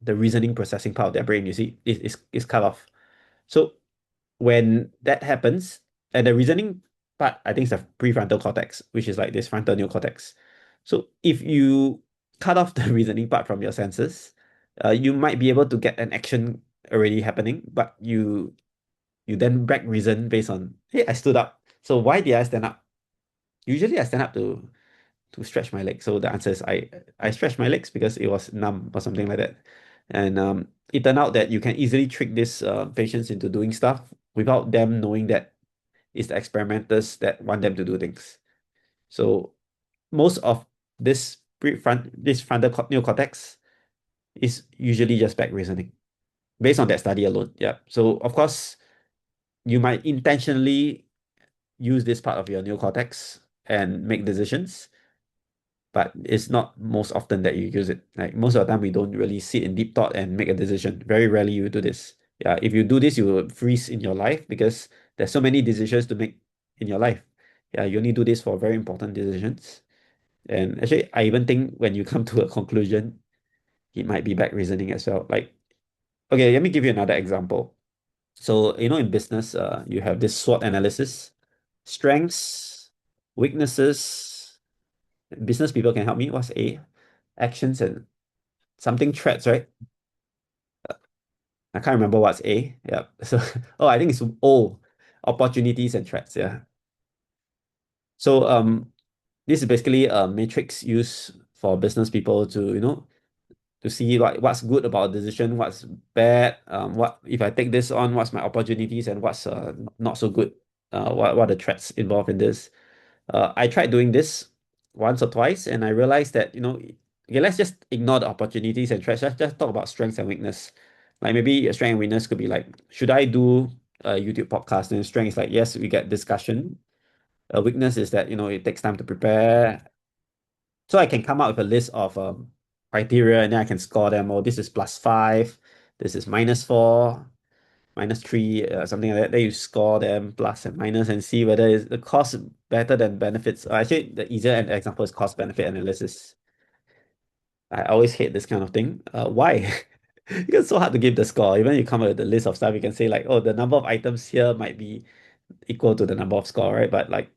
the reasoning processing part of their brain. You see, it's cut off. So when that happens, and the reasoning part, I think, is the prefrontal cortex, which is like this frontal neocortex. So if you cut off the reasoning part from your senses, you might be able to get an action already happening, but you then back reason based on, hey, I stood up. So why did I stand up? Usually I stand up to stretch my legs. So the answer is I stretched my legs because it was numb or something like that. And it turned out that you can easily trick these patients into doing stuff without them knowing that it's the experimenters that want them to do things. So most of this frontal neocortex is usually just back reasoning based on that study alone. Yeah. So of course you might intentionally use this part of your neocortex and make decisions, but it's not most often that you use it. Like most of the time, we don't really sit in deep thought and make a decision. Very rarely you do this. Yeah, if you do this, you will freeze in your life because there's so many decisions to make in your life. Yeah, you only do this for very important decisions. And actually, I even think when you come to a conclusion, it might be back reasoning as well. Like, okay, let me give you another example. So, in business, you have this SWOT analysis, strengths, weaknesses. Business people can help me. What's A? Actions and something threats, right? I can't remember what's A. Yeah. So, oh, I think it's O, opportunities and threats. Yeah. So, this is basically a matrix used for business people to, to see what's good about a decision, what's bad, what if I take this on, what's my opportunities and what's not so good, what are the threats involved in this. I tried doing this once or twice, and I realized that, okay, let's just ignore the opportunities and threats. Let's just talk about strengths and weakness. Like maybe a strength and weakness could be like, should I do a YouTube podcast? And strength is like, yes, we get discussion. A weakness is that, it takes time to prepare. So I can come up with a list of criteria and then I can score them. Oh, this is +5, this is -4, -3, something like that. Then you score them plus and minus and see whether it's the cost better than benefits. Actually, the easier example is cost benefit analysis. I always hate this kind of thing. Why? Because it's so hard to give the score. Even you come up with a list of stuff, you can say like, oh, the number of items here might be equal to the number of score, right? But like,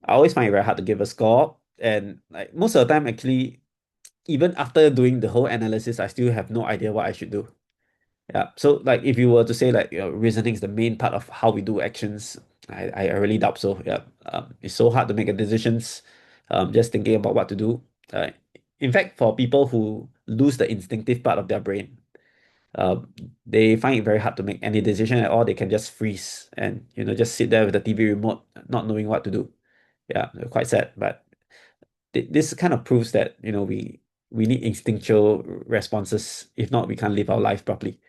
I always find it very hard to give a score. And like most of the time, actually, even after doing the whole analysis, I still have no idea what I should do. Yeah. So like if you were to say like reasoning is the main part of how we do actions, I really doubt so. Yeah. It's so hard to make a decisions, just thinking about what to do. Uh, in fact, for people who lose the instinctive part of their brain, they find it very hard to make any decision at all. They can just freeze and just sit there with the TV remote, not knowing what to do. Yeah, quite sad. But this kind of proves that we need instinctual responses. If not, we can't live our life properly.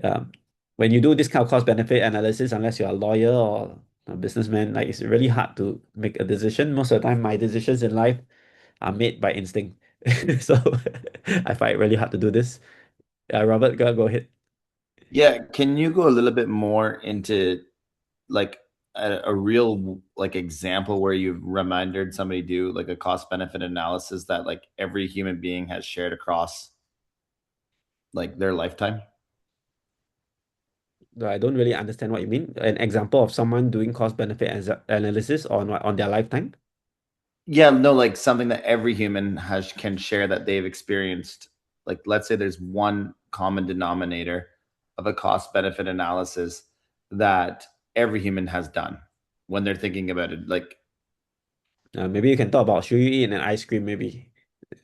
Um, when you do this kind of cost benefit analysis, unless you're a lawyer or a businessman, like it's really hard to make a decision. Most of the time, my decisions in life are made by instinct. So I find it really hard to do this. Robert, go ahead. Yeah, can you go a little bit more into like a real like example where you've reminded somebody do like a cost benefit analysis that like every human being has shared across like their lifetime? I don't really understand what you mean. An example of someone doing cost benefit analysis on their lifetime. Yeah, no, like something that every human has can share that they've experienced. Like let's say there's one common denominator of a cost benefit analysis that every human has done when they're thinking about it. Like Maybe you can talk about, should you eat an ice cream? Maybe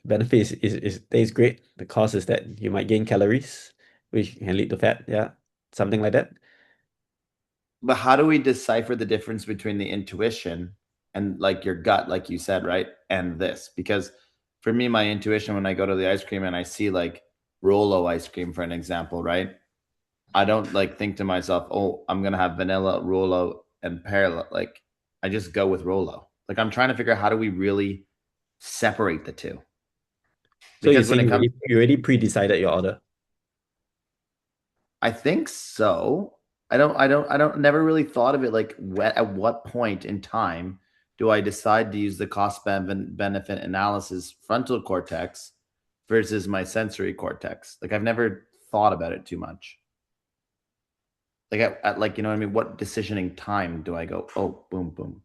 benefit is tastes great. The cost is that you might gain calories, which can lead to fat. Yeah, something like that. but how do we decipher the difference between the intuition and like your gut, like you said, right? And this, because for me, my intuition when I go to the ice cream and I see like Rolo ice cream, for an example, right? I don't like think to myself, oh, I'm gonna have vanilla Rolo and pear. Like I just go with Rolo. Like I'm trying to figure out how do we really separate the two? So you're Because when saying it comes, you already pre-decided your order. I think so. I don't never really thought of it like at what point in time do I decide to use the cost benefit analysis frontal cortex versus my sensory cortex? Like I've never thought about it too much. Like at like, you know what I mean? What decisioning time do I go, oh, boom, boom?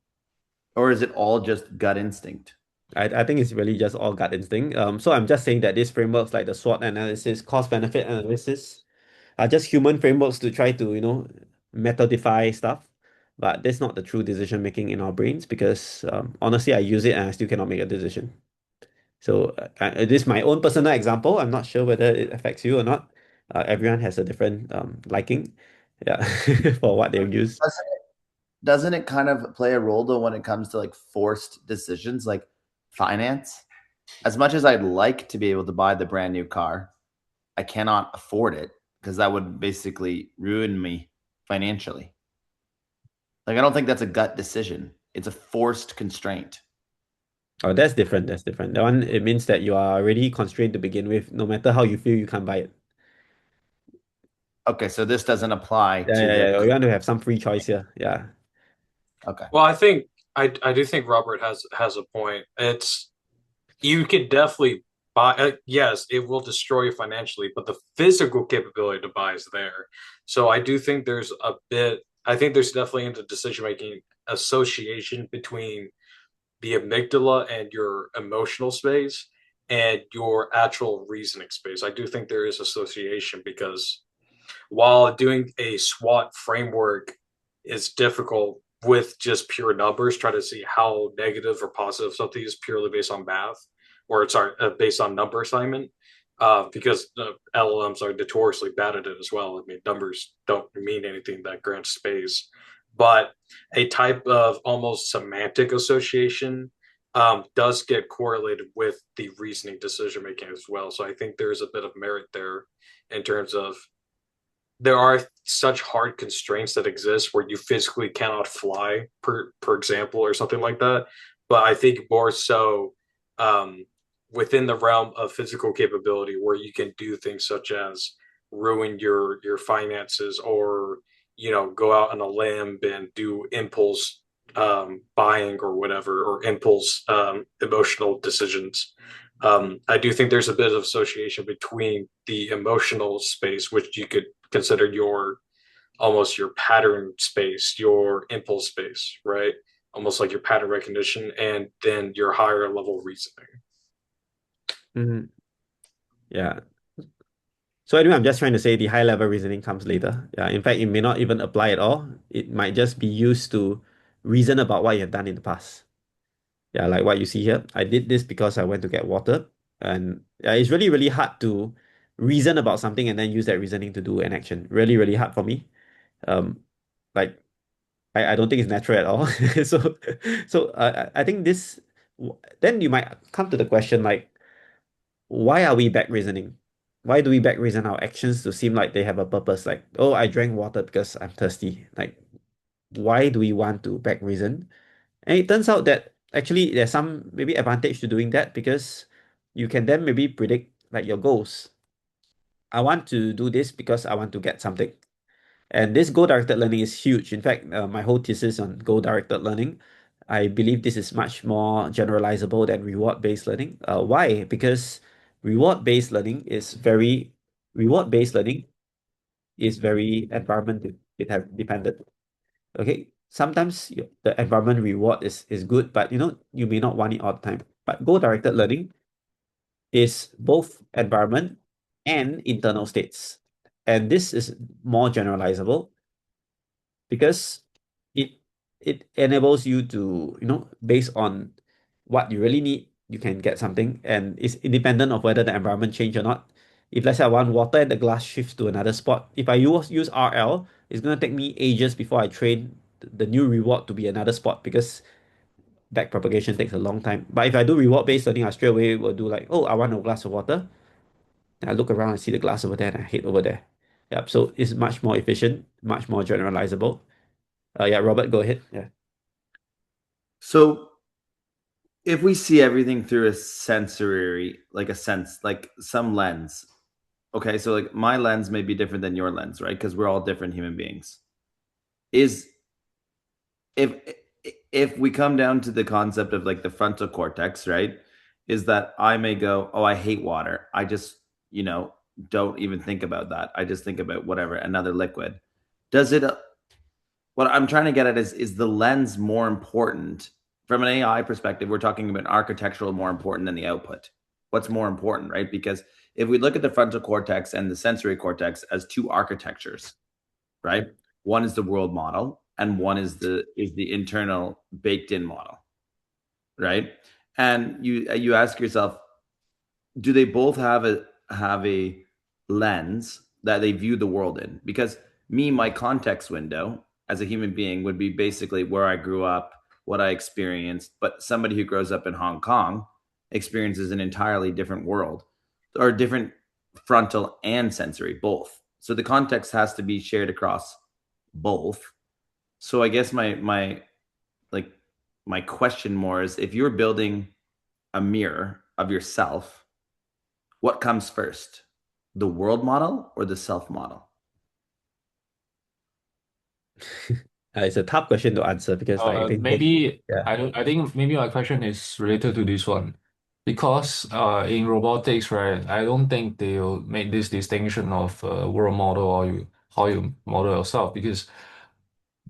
Or is it all just gut instinct? I think it's really just all gut instinct. So I'm just saying that these frameworks like the SWOT analysis, cost benefit analysis, are just human frameworks to try to, methodify stuff. But that's not the true decision making in our brains because honestly, I use it and I still cannot make a decision. So this is my own personal example. I'm not sure whether it affects you or not. Everyone has a different liking, yeah, for what they use. Doesn't it kind of play a role though when it comes to like forced decisions like finance? As much as I'd like to be able to buy the brand new car, I cannot afford it because that would basically ruin me financially. Like, I don't think that's a gut decision. It's a forced constraint. Oh, that's different. That's different. That one, it means that you are already constrained to begin with. No matter how you feel, you can't buy it. Okay, so this doesn't apply Yeah, to yeah, yeah. the. You want to have some free choice here. Yeah. Okay. Well, I do think Robert has a point. It's you could definitely buy. Yes, it will destroy you financially, but the physical capability to buy is there. So I do think there's a bit. I think there's definitely in the decision making association between the amygdala and your emotional space and your actual reasoning space. I do think there is association because while doing a SWOT framework is difficult with just pure numbers, try to see how negative or positive something is purely based on math or it's based on number assignment. Because the LLMs are notoriously bad at it as well. I mean, numbers don't mean anything that grant space, but a type of almost semantic association does get correlated with the reasoning decision making as well. So I think there is a bit of merit there in terms of there are such hard constraints that exist where you physically cannot fly, per example, or something like that. But I think more so um, within the realm of physical capability, where you can do things such as ruin your finances, or go out on a limb and do impulse buying or whatever, or impulse emotional decisions. I do think there's a bit of association between the emotional space, which you could consider your almost your pattern space, your impulse space, right? Almost like your pattern recognition, and then your higher level reasoning. Mhm. Yeah. So anyway, I'm just trying to say the high level reasoning comes later. Yeah. In fact, it may not even apply at all. It might just be used to reason about what you have done in the past. Yeah, like what you see here. I did this because I went to get water. And yeah, it's really, really hard to reason about something and then use that reasoning to do an action. Really, really hard for me. Um, like I don't think it's natural at all. So I think this then you might come to the question like, why are we back reasoning? Why do we back reason our actions to seem like they have a purpose? Like, oh, I drank water because I'm thirsty. Like, why do we want to back reason? And it turns out that actually there's some maybe advantage to doing that because you can then maybe predict like your goals. I want to do this because I want to get something. And this goal-directed learning is huge. In fact, my whole thesis on goal-directed learning, I believe this is much more generalizable than reward-based learning. Why? Because reward-based learning is very reward-based learning is very environment dependent. Okay, sometimes the environment reward is good, but you may not want it all the time. But goal-directed learning is both environment and internal states, and this is more generalizable because it it enables you to based on what you really need, you can get something, and it's independent of whether the environment change or not. If let's say I want water and the glass shifts to another spot, if I use RL, it's going to take me ages before I train the new reward to be another spot because back propagation takes a long time. But if I do reward based learning, I straight away will do like, oh, I want a glass of water, and I look around and see the glass over there and I head over there. Yep, so it's much more efficient, much more generalizable. Yeah, Robert, go ahead. Yeah. So if we see everything through a sensory, like a sense, like some lens, okay, so like my lens may be different than your lens, right? Because we're all different human beings. Is if if we come down to the concept of like the frontal cortex, right? Is that I may go, oh, I hate water. I just, don't even think about that. I just think about whatever, another liquid. Does it what I'm trying to get at is the lens more important from an AI perspective? We're talking about architectural more important than the output. what's more important, right? Because if we look at the frontal cortex and the sensory cortex as two architectures, right? One is the world model, and one is the internal baked in model, right? And you ask yourself, do they both have a lens that they view the world in? Because my context window as a human being would be basically where I grew up, what I experienced. But somebody who grows up in Hong Kong experiences an entirely different world, or different frontal and sensory, both. So the context has to be shared across both. So I guess my question more is, if you're building a mirror of yourself, what comes first, the world model or the self model? It's a tough question to answer because like I think both, Maybe yeah. I think maybe my question is related to this one. Because in robotics, right, I don't think they'll make this distinction of world model or how you model yourself. Because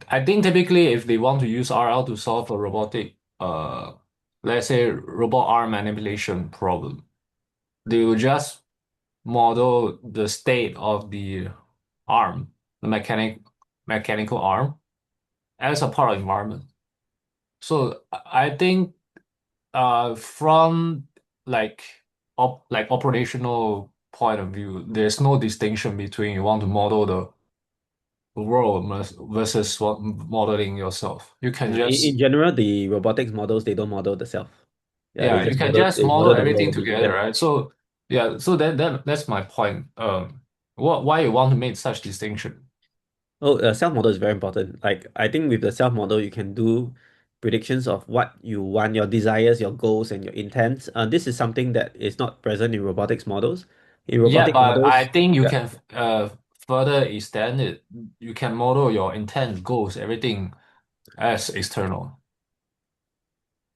I think typically if they want to use RL to solve a robotic, let's say robot arm manipulation problem, they will just model the state of the arm, the mechanical arm, as a part of environment. So I think from like operational point of view, there's no distinction between you want to model the world versus what modeling yourself. You can In just general, the robotics models, they don't model the self. Yeah, yeah, you can just they model model the everything world only. together, Yeah. right? So yeah, so that's my point. Why you want to make such distinction? Oh, self-model is very important. Like I think with the self-model, you can do predictions of what you want, your desires, your goals, and your intents. This is something that is not present in robotics models. In Yeah, robotic but I models, think you yeah, can further extend it. You can model your intent, goals, everything as external.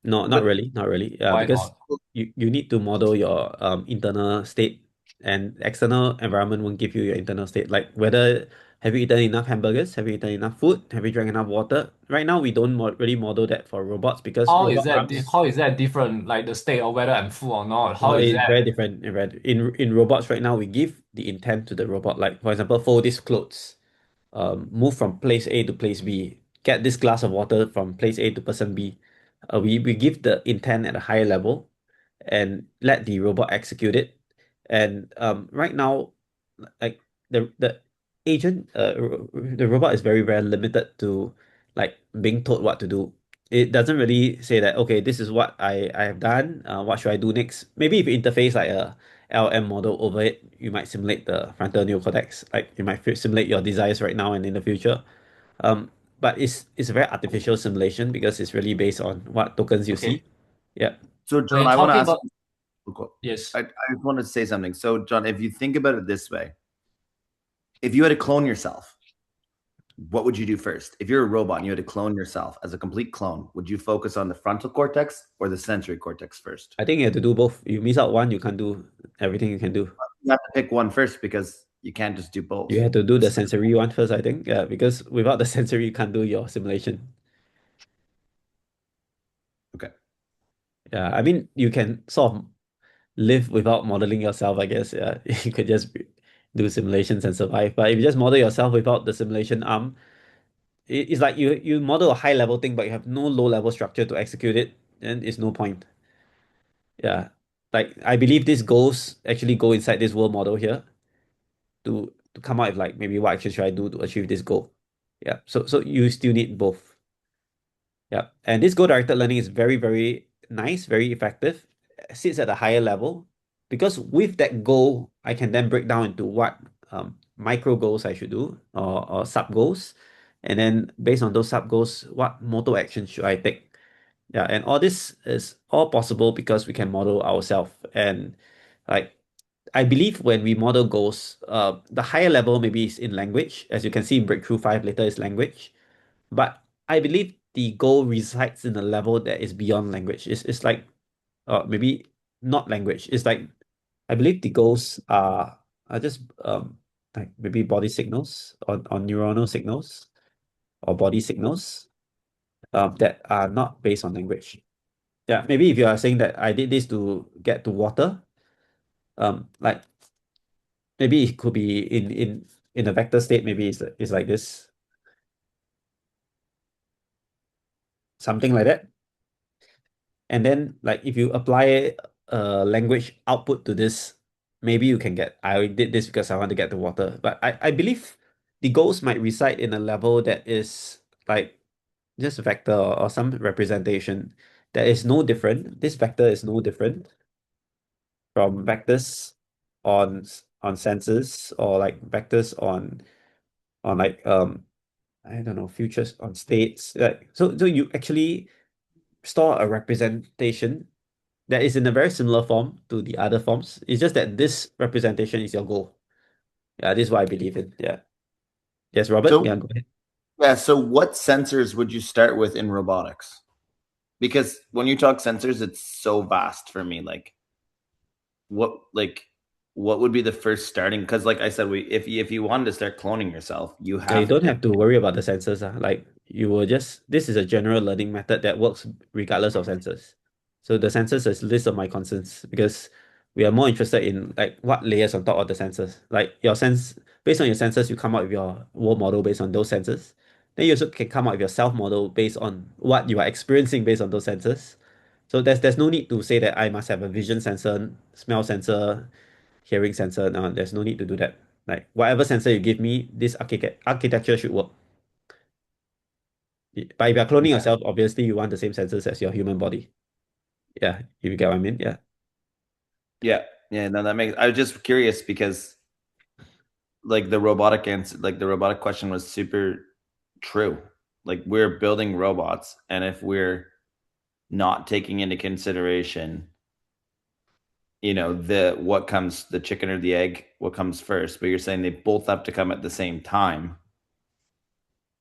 no, not But really, not really. Why Because not? you need to model your internal state, and external environment won't give you your internal state. Like whether have you eaten enough hamburgers, have you eaten enough food, have you drank enough water? Right now, we don't really model that for robots because robot arms. How is that different? Like the state of whether I'm full or not. No, How is it's very that? different. In robots right now, we give the intent to the robot. Like for example, fold these clothes, move from place A to place B, get this glass of water from place A to person B. We give the intent at a higher level and let the robot execute it. And right now, like the agent, the robot is very limited to like being told what to do. It doesn't really say that, okay, this is what I have done. What should I do next? Maybe if you interface like a LM model over it, you might simulate the frontal neocortex. Like you might simulate your desires right now and in the future. But it's a very artificial simulation because it's really based on what tokens you see. Okay. Yeah. so, So John, you're I want to talking ask. about yes. I just wanted to say something. So, John, if you think about it this way, if you had to clone yourself, what would you do first? If you're a robot and you had to clone yourself as a complete clone, would you focus on the frontal cortex or the sensory cortex first? I think you have to do both. You miss out one, you can't do everything you can do. You have to pick one first because you can't just do both. You have to do the sensory one first, I think. Yeah, because without the sensory, you can't do your simulation. Okay. Yeah, I mean, you can sort of live without modeling yourself, I guess. Yeah, you could just do simulations and survive. But if you just model yourself without the simulation arm, it's like you model a high level thing, but you have no low level structure to execute it, then it's no point. Yeah, like I believe these goals actually go inside this world model here to come out with like maybe what action should I do to achieve this goal. Yeah, so you still need both. Yeah, and this goal-directed learning is very nice, very effective, sits at a higher level because with that goal, I can then break down into what micro goals I should do or sub goals, and then based on those sub goals, what motor action should I take? Yeah, and all this is all possible because we can model ourselves. And like I believe when we model goals, the higher level maybe is in language, as you can see in Breakthrough 5 later is language. But I believe the goal resides in a level that is beyond language. It's like maybe not language. It's like I believe the goals are just like maybe body signals or neuronal signals or body signals that are not based on language. Yeah, maybe if you are saying that I did this to get to water, Like maybe it could be in a vector state, maybe it's like this, something like that. And then like if you apply a language output to this, maybe you can get, I did this because I want to get the water. But I believe the goals might reside in a level that is like just vector or some representation that is no different. This vector is no different from vectors on sensors, or like vectors on like I don't know, futures on states. Like so you actually store a representation that is in a very similar form to the other forms. It's just that this representation is your goal. Yeah, this is what I believe in. Yeah. Yes, Robert? So Yeah, go ahead. yeah, so what sensors would you start with in robotics? Because when you talk sensors, it's so vast for me. Like what would be the first starting? Because like I said, if you wanted to start cloning yourself, you Yeah, you have don't to. have to worry about the sensors. Like you will just, this is a general learning method that works regardless of sensors. So the sensors is list of my concerns because we are more interested in like what layers on top of the sensors. Like your sense, based on your sensors, you come up with your world model based on those sensors. Then you also can come up with your self model based on what you are experiencing based on those sensors. So there's no need to say that I must have a vision sensor, smell sensor, hearing sensor. No, there's no need to do that. Like whatever sensor you give me, this architecture should work. But if you're cloning Yeah, yourself, obviously you want the same sensors as your human body. Yeah, if you get what I mean. Yeah. yeah, yeah. No, that makes. I was just curious because like the robotic answer, like the robotic question was super true. Like we're building robots, and if we're not taking into consideration, the what comes, the chicken or the egg, what comes first, but you're saying they both have to come at the same time.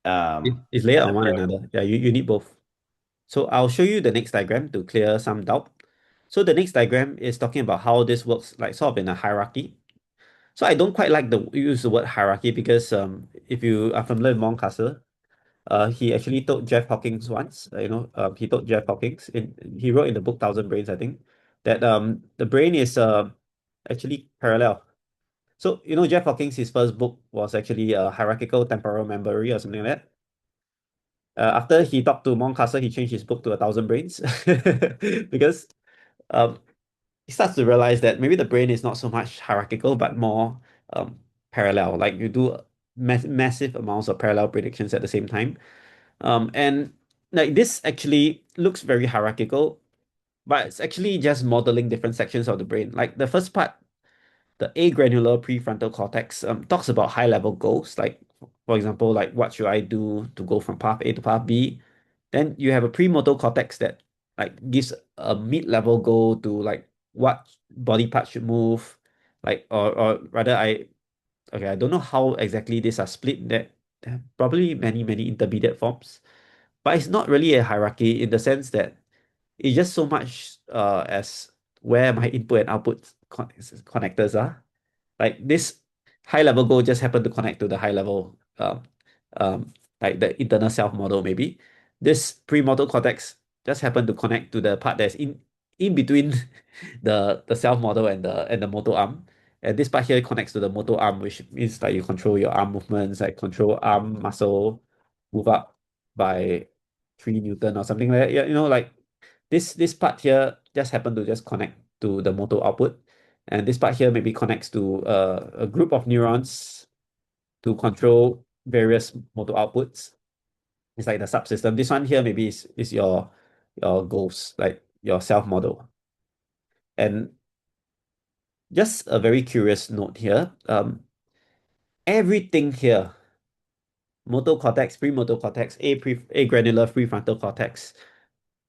It's layered And on if one we're another. Yeah, you need both. So I'll show you the next diagram to clear some doubt. So the next diagram is talking about how this works, like sort of in a hierarchy. So I don't quite like the use the word hierarchy because if you are familiar with Moncaster, he actually told Jeff Hawkins once, he told Jeff Hawkins he wrote in the book Thousand Brains, I think, that the brain is actually parallel. So Jeff Hawkins, his first book was actually a hierarchical temporal memory or something like that. After he talked to Moncaster, he changed his book to A Thousand Brains because um, he starts to realize that maybe the brain is not so much hierarchical, but more parallel. Like you do massive amounts of parallel predictions at the same time. And like this actually looks very hierarchical, but it's actually just modeling different sections of the brain. Like the first part, the agranular prefrontal cortex talks about high level goals, like for example, like what should I do to go from path A to path B. Then you have a premotor cortex that like gives a mid-level goal to like what body part should move, like or rather I don't know how exactly these are split. That probably many intermediate forms, but it's not really a hierarchy in the sense that it's just so much as where my input and output connectors are. Like this high level goal just happened to connect to the high level like the internal self model maybe. This premortal cortex just happened to connect to the part that's in between the self model and the motor arm. And this part here connects to the motor arm, which means like you control your arm movements, like control arm muscle move up by 3 Newton or something like that. Yeah, like this part here just happened to just connect to the motor output. And this part here maybe connects to a group of neurons to control various motor outputs. It's like the subsystem. This one here maybe is your goals, like your self model. And just a very curious note here. Everything here, motor cortex, premotor cortex, a granular prefrontal cortex,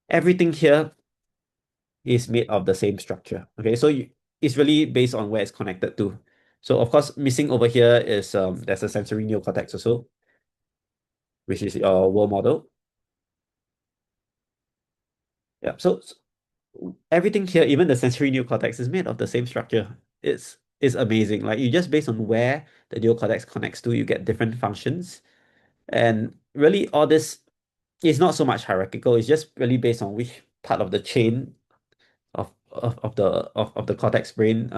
everything here is made of the same structure. Okay, so it's really based on where it's connected to. So of course, missing over here is there's a sensory neocortex also, which is your world model. Yeah, so everything here, even the sensory neocortex, is made of the same structure. It's amazing. Like you just based on where the neocortex connects to, you get different functions. And really all this is not so much hierarchical, it's just really based on which part of the chain of the cortex brain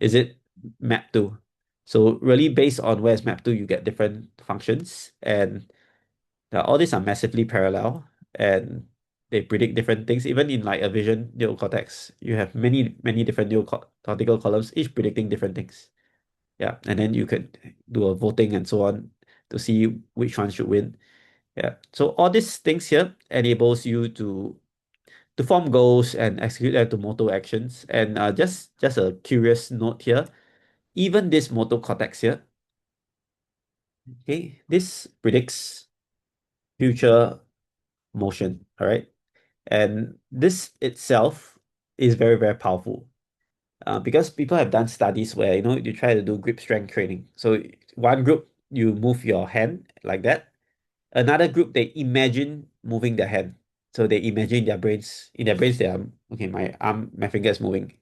is it mapped to? So really based on where it's mapped to, you get different functions, and all these are massively parallel, and they predict different things. Even in like a vision neocortex, you have many different neocortical columns, each predicting different things. Yeah, and then you could do a voting and so on to see which one should win. Yeah, so all these things here enables you to form goals and execute them to motor actions. And just a curious note here, even this motor cortex here, okay, this predicts future motion. All right, and this itself is very powerful. Because people have done studies where you try to do grip strength training. So one group you move your hand like that. Another group they imagine moving their hand. So they imagine in their brains they are okay. My finger is moving.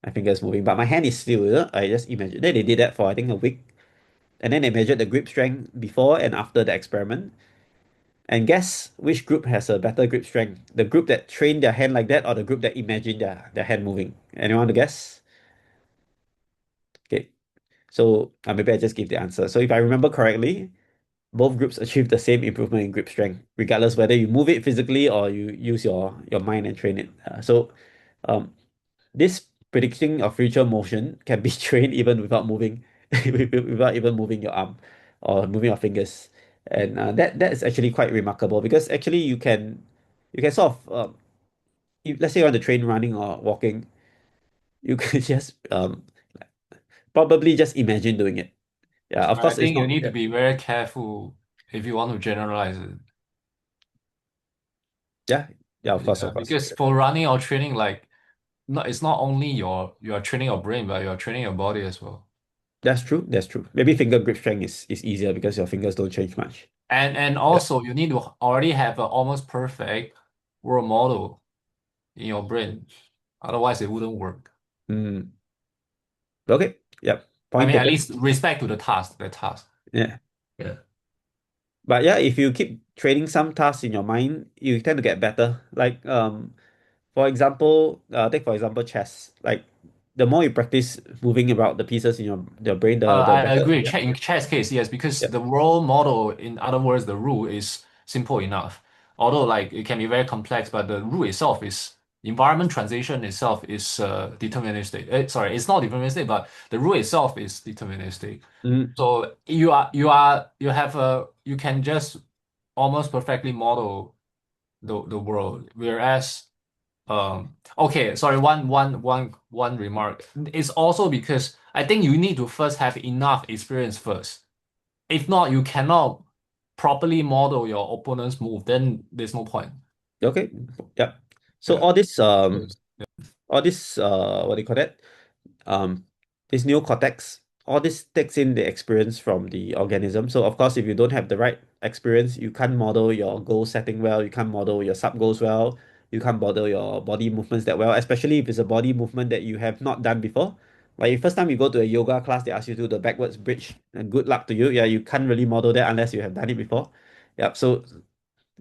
My finger is moving, but my hand is still. I just imagine. Then they did that for I think a week, and then they measured the grip strength before and after the experiment. And guess which group has a better grip strength? The group that trained their hand like that, or the group that imagined their hand moving? Anyone want to guess? Okay, so maybe I just give the answer. So if I remember correctly, both groups achieve the same improvement in grip strength, regardless whether you move it physically or you use your mind and train it. Um, this predicting of future motion can be trained even without moving, without even moving your arm or moving your fingers, and that is actually quite remarkable because actually you can sort of if, let's say you want to train running or walking, you can just probably just imagine doing it. Yeah, of I course it's think you not. need to Yeah, be very careful if you want to generalize it. yeah, yeah, of course, Yeah, of course. because for running or training, like, it's not only you are training your brain, but you are training your body as well. That's true. That's true. Maybe finger grip strength is easier because your fingers don't change much. And Yeah. also you need to already have an almost perfect role model in your brain. Otherwise it wouldn't work. Mm. Okay. Yep. I Point mean, at taken. least respect to the task. Yeah. Yeah. But yeah, if you keep training some tasks in your mind, you tend to get better. Like for example, take for example chess. Like the more you practice moving about the pieces in your brain, the I better. agree. Yeah. In chess case, yes, because Yep. the role model, in other words, the rule is simple enough. Although like it can be very complex, but the rule itself is environment transition itself is deterministic. Sorry, it's not deterministic, but the rule itself is deterministic. Mm. So you can just almost perfectly model the world. Whereas okay, sorry, one remark. It's also because I think you need to first have enough experience first. If not, you cannot properly model your opponent's move, then there's no point. Okay. Yep. So Yeah. all this what do you call that? um this neocortex, all this takes in the experience from the organism. So of course, if you don't have the right experience, you can't model your goal setting well, you can't model your sub goals well, you can't model your body movements that well, especially if it's a body movement that you have not done before. Like the first time you go to a yoga class, they ask you to do the backwards bridge, and good luck to you. Yeah, you can't really model that unless you have done it before. Yep. So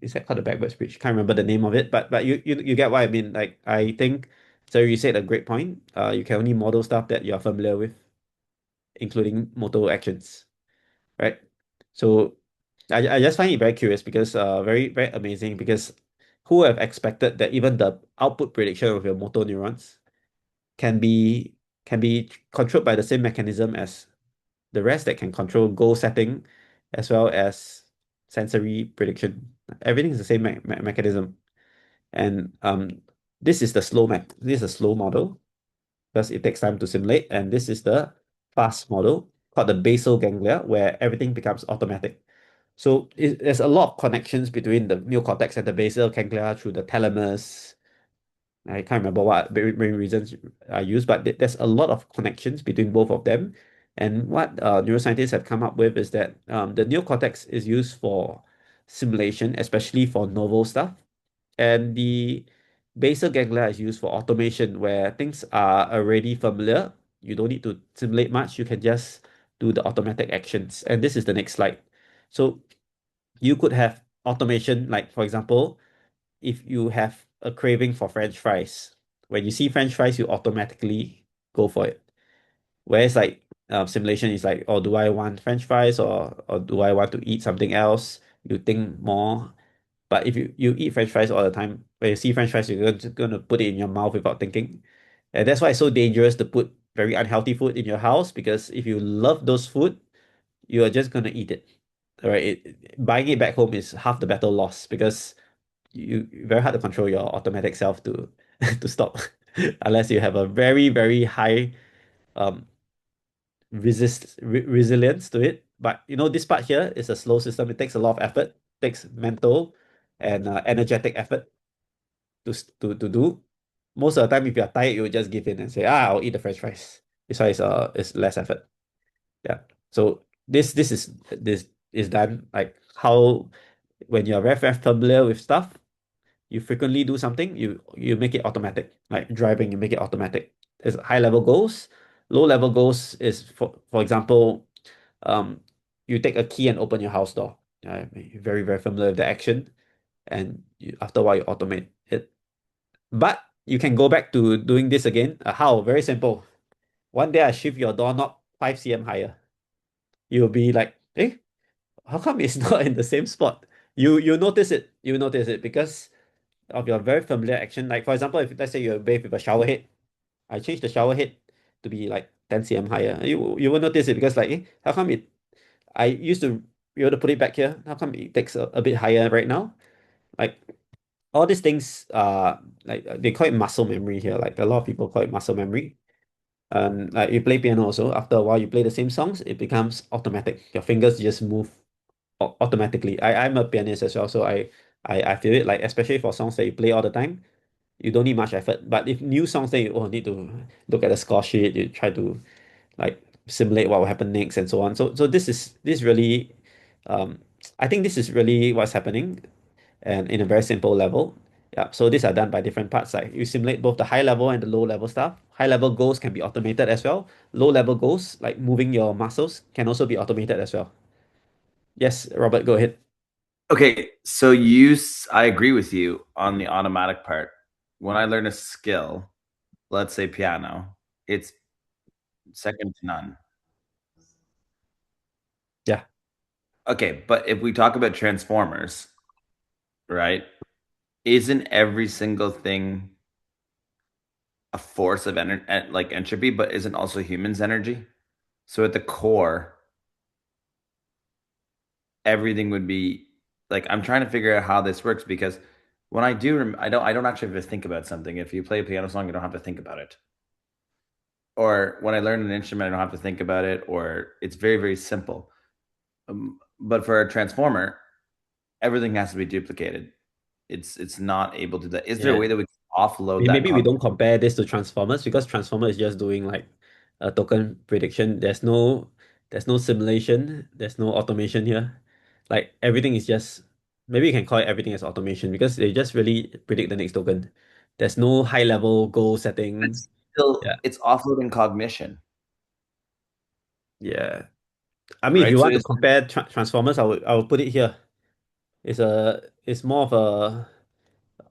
is that called the backwards bridge? Can't remember the name of it, but you get what I mean. Like I think so. You said a great point. You can only model stuff that you're familiar with, including motor actions, right? So I just find it very curious because very amazing because who have expected that even the output prediction of your motor neurons can be controlled by the same mechanism as the rest that can control goal setting as well as sensory prediction. Everything is the same mechanism. And this is a slow model because it takes time to simulate. And this is the fast model called the basal ganglia, where everything becomes automatic. So there's a lot of connections between the neocortex and the basal ganglia through the thalamus. I can't remember what brain regions are used, but there's a lot of connections between both of them. And what neuroscientists have come up with is that the neocortex is used for simulation, especially for novel stuff. And the basal ganglia is used for automation, where things are already familiar. You don't need to simulate much. You can just do the automatic actions. And this is the next slide. So you could have automation, like for example, if you have a craving for French fries, when you see French fries, you automatically go for it. Whereas like simulation is like, oh, do I want French fries or do I want to eat something else? You think more. But if you eat French fries all the time, when you see French fries, you're just gonna put it in your mouth without thinking. And that's why it's so dangerous to put very unhealthy food in your house, because if you love those food, you are just gonna eat it. All right. Buying it back home is half the battle lost, because you very hard to control your automatic self to to stop unless you have a very, very high um resilience to it. But this part here is a slow system. It takes a lot of effort, takes mental and energetic effort to do. Most of the time, if you're tired, you will just give in and say, I'll eat the French fries. This why it's less effort. Yeah. So this is done like how, when you're very, very familiar with stuff, you frequently do something, you make it automatic. Like driving, you make it automatic. There's high level goals. Low level goals is, for example, um, you take a key and open your house door. You're very, very familiar with the action, and after a while you automate it. But you can go back to doing this again. How? Very simple. One day I shift your doorknob 5 cm higher. You'll be like, how come it's not in the same spot? You notice it. You notice it because of your very familiar action. Like for example, if let's say you bathe with a shower head, I change the shower head to be like 10 cm higher. You will notice it because like, how come it? I used to be able to put it back here. How come it takes a bit higher right now? Like all these things, like they call it muscle memory here. Like a lot of people call it muscle memory. Like you play piano also. After a while, you play the same songs, it becomes automatic. Your fingers just move automatically. I'm a pianist as well, so I feel it. Like especially for songs that you play all the time, you don't need much effort. But if new songs, then you need to look at the score sheet. You try to like simulate what will happen next and so on. So this really, um, I think this is really what's happening, and in a very simple level. Yeah. So these are done by different parts. Like you simulate both the high level and the low level stuff. High level goals can be automated as well. Low level goals, like moving your muscles, can also be automated as well. Yes, Robert, go ahead. Okay, so I agree with you on the automatic part. When I learn a skill, let's say piano, it's second to none. Yeah. Okay, but if we talk about transformers, right? Isn't every single thing a force of energy, like entropy, but isn't also humans' energy? So at the core, everything would be like, I'm trying to figure out how this works, because when I do, I don't actually have to think about something. If you play a piano song, you don't have to think about it. Or when I learn an instrument, I don't have to think about it, or it's very, very simple. But for a transformer, everything has to be duplicated. It's not able to do that. Is there a way that we can offload that Maybe we don't compare this to Transformers, because Transformers is just doing like a token prediction. There's no simulation, there's no automation here. Like everything is just, maybe you can call it everything as automation, because they just really predict the next token. There's no high level goal setting. It's still, Yeah. it's offloading cognition, Yeah. I mean, if right? you So want to compare Transformers, I would put it here. It's more of a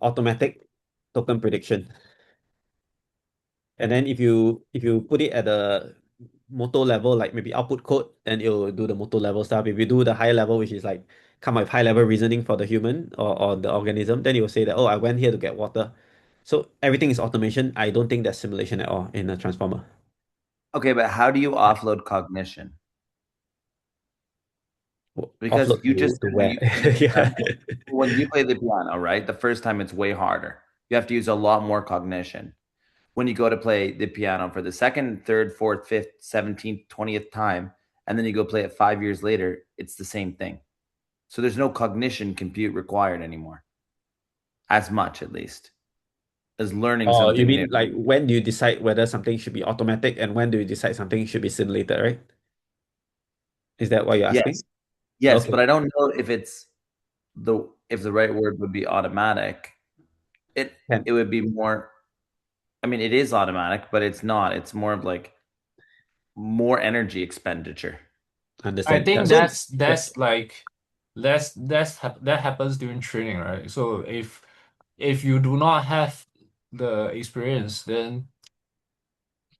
automatic token prediction. And then if you put it at the motor level, like maybe output code, then it'll do the motor level stuff. If you do the high level, which is like come up with high level reasoning for the human or the organism, then it will say that, oh, I went here to get water. So everything is automation. I don't think there's simulation at all in a transformer. okay, but how do you offload cognition? Because Offload you just to said when where? you play the Yeah. piano, when you play the piano, right? The first time it's way harder. You have to use a lot more cognition. When you go to play the piano for the second, third, fourth, fifth, 17th, 20th time, and then you go play it 5 years later, it's the same thing. So there's no cognition compute required anymore, as much at least, as learning Oh, you something new. mean like when do you decide whether something should be automatic and when do you decide something should be simulated, right? Is that what you're asking? Yes, yes, Okay. but I don't know if it's if the right word would be automatic. It Can it would be more. I mean, it is automatic, but it's not. It's more of like more energy expenditure. I understand. Yeah. think So that's yeah. that's like that happens during training, right? So if you do not have the experience, then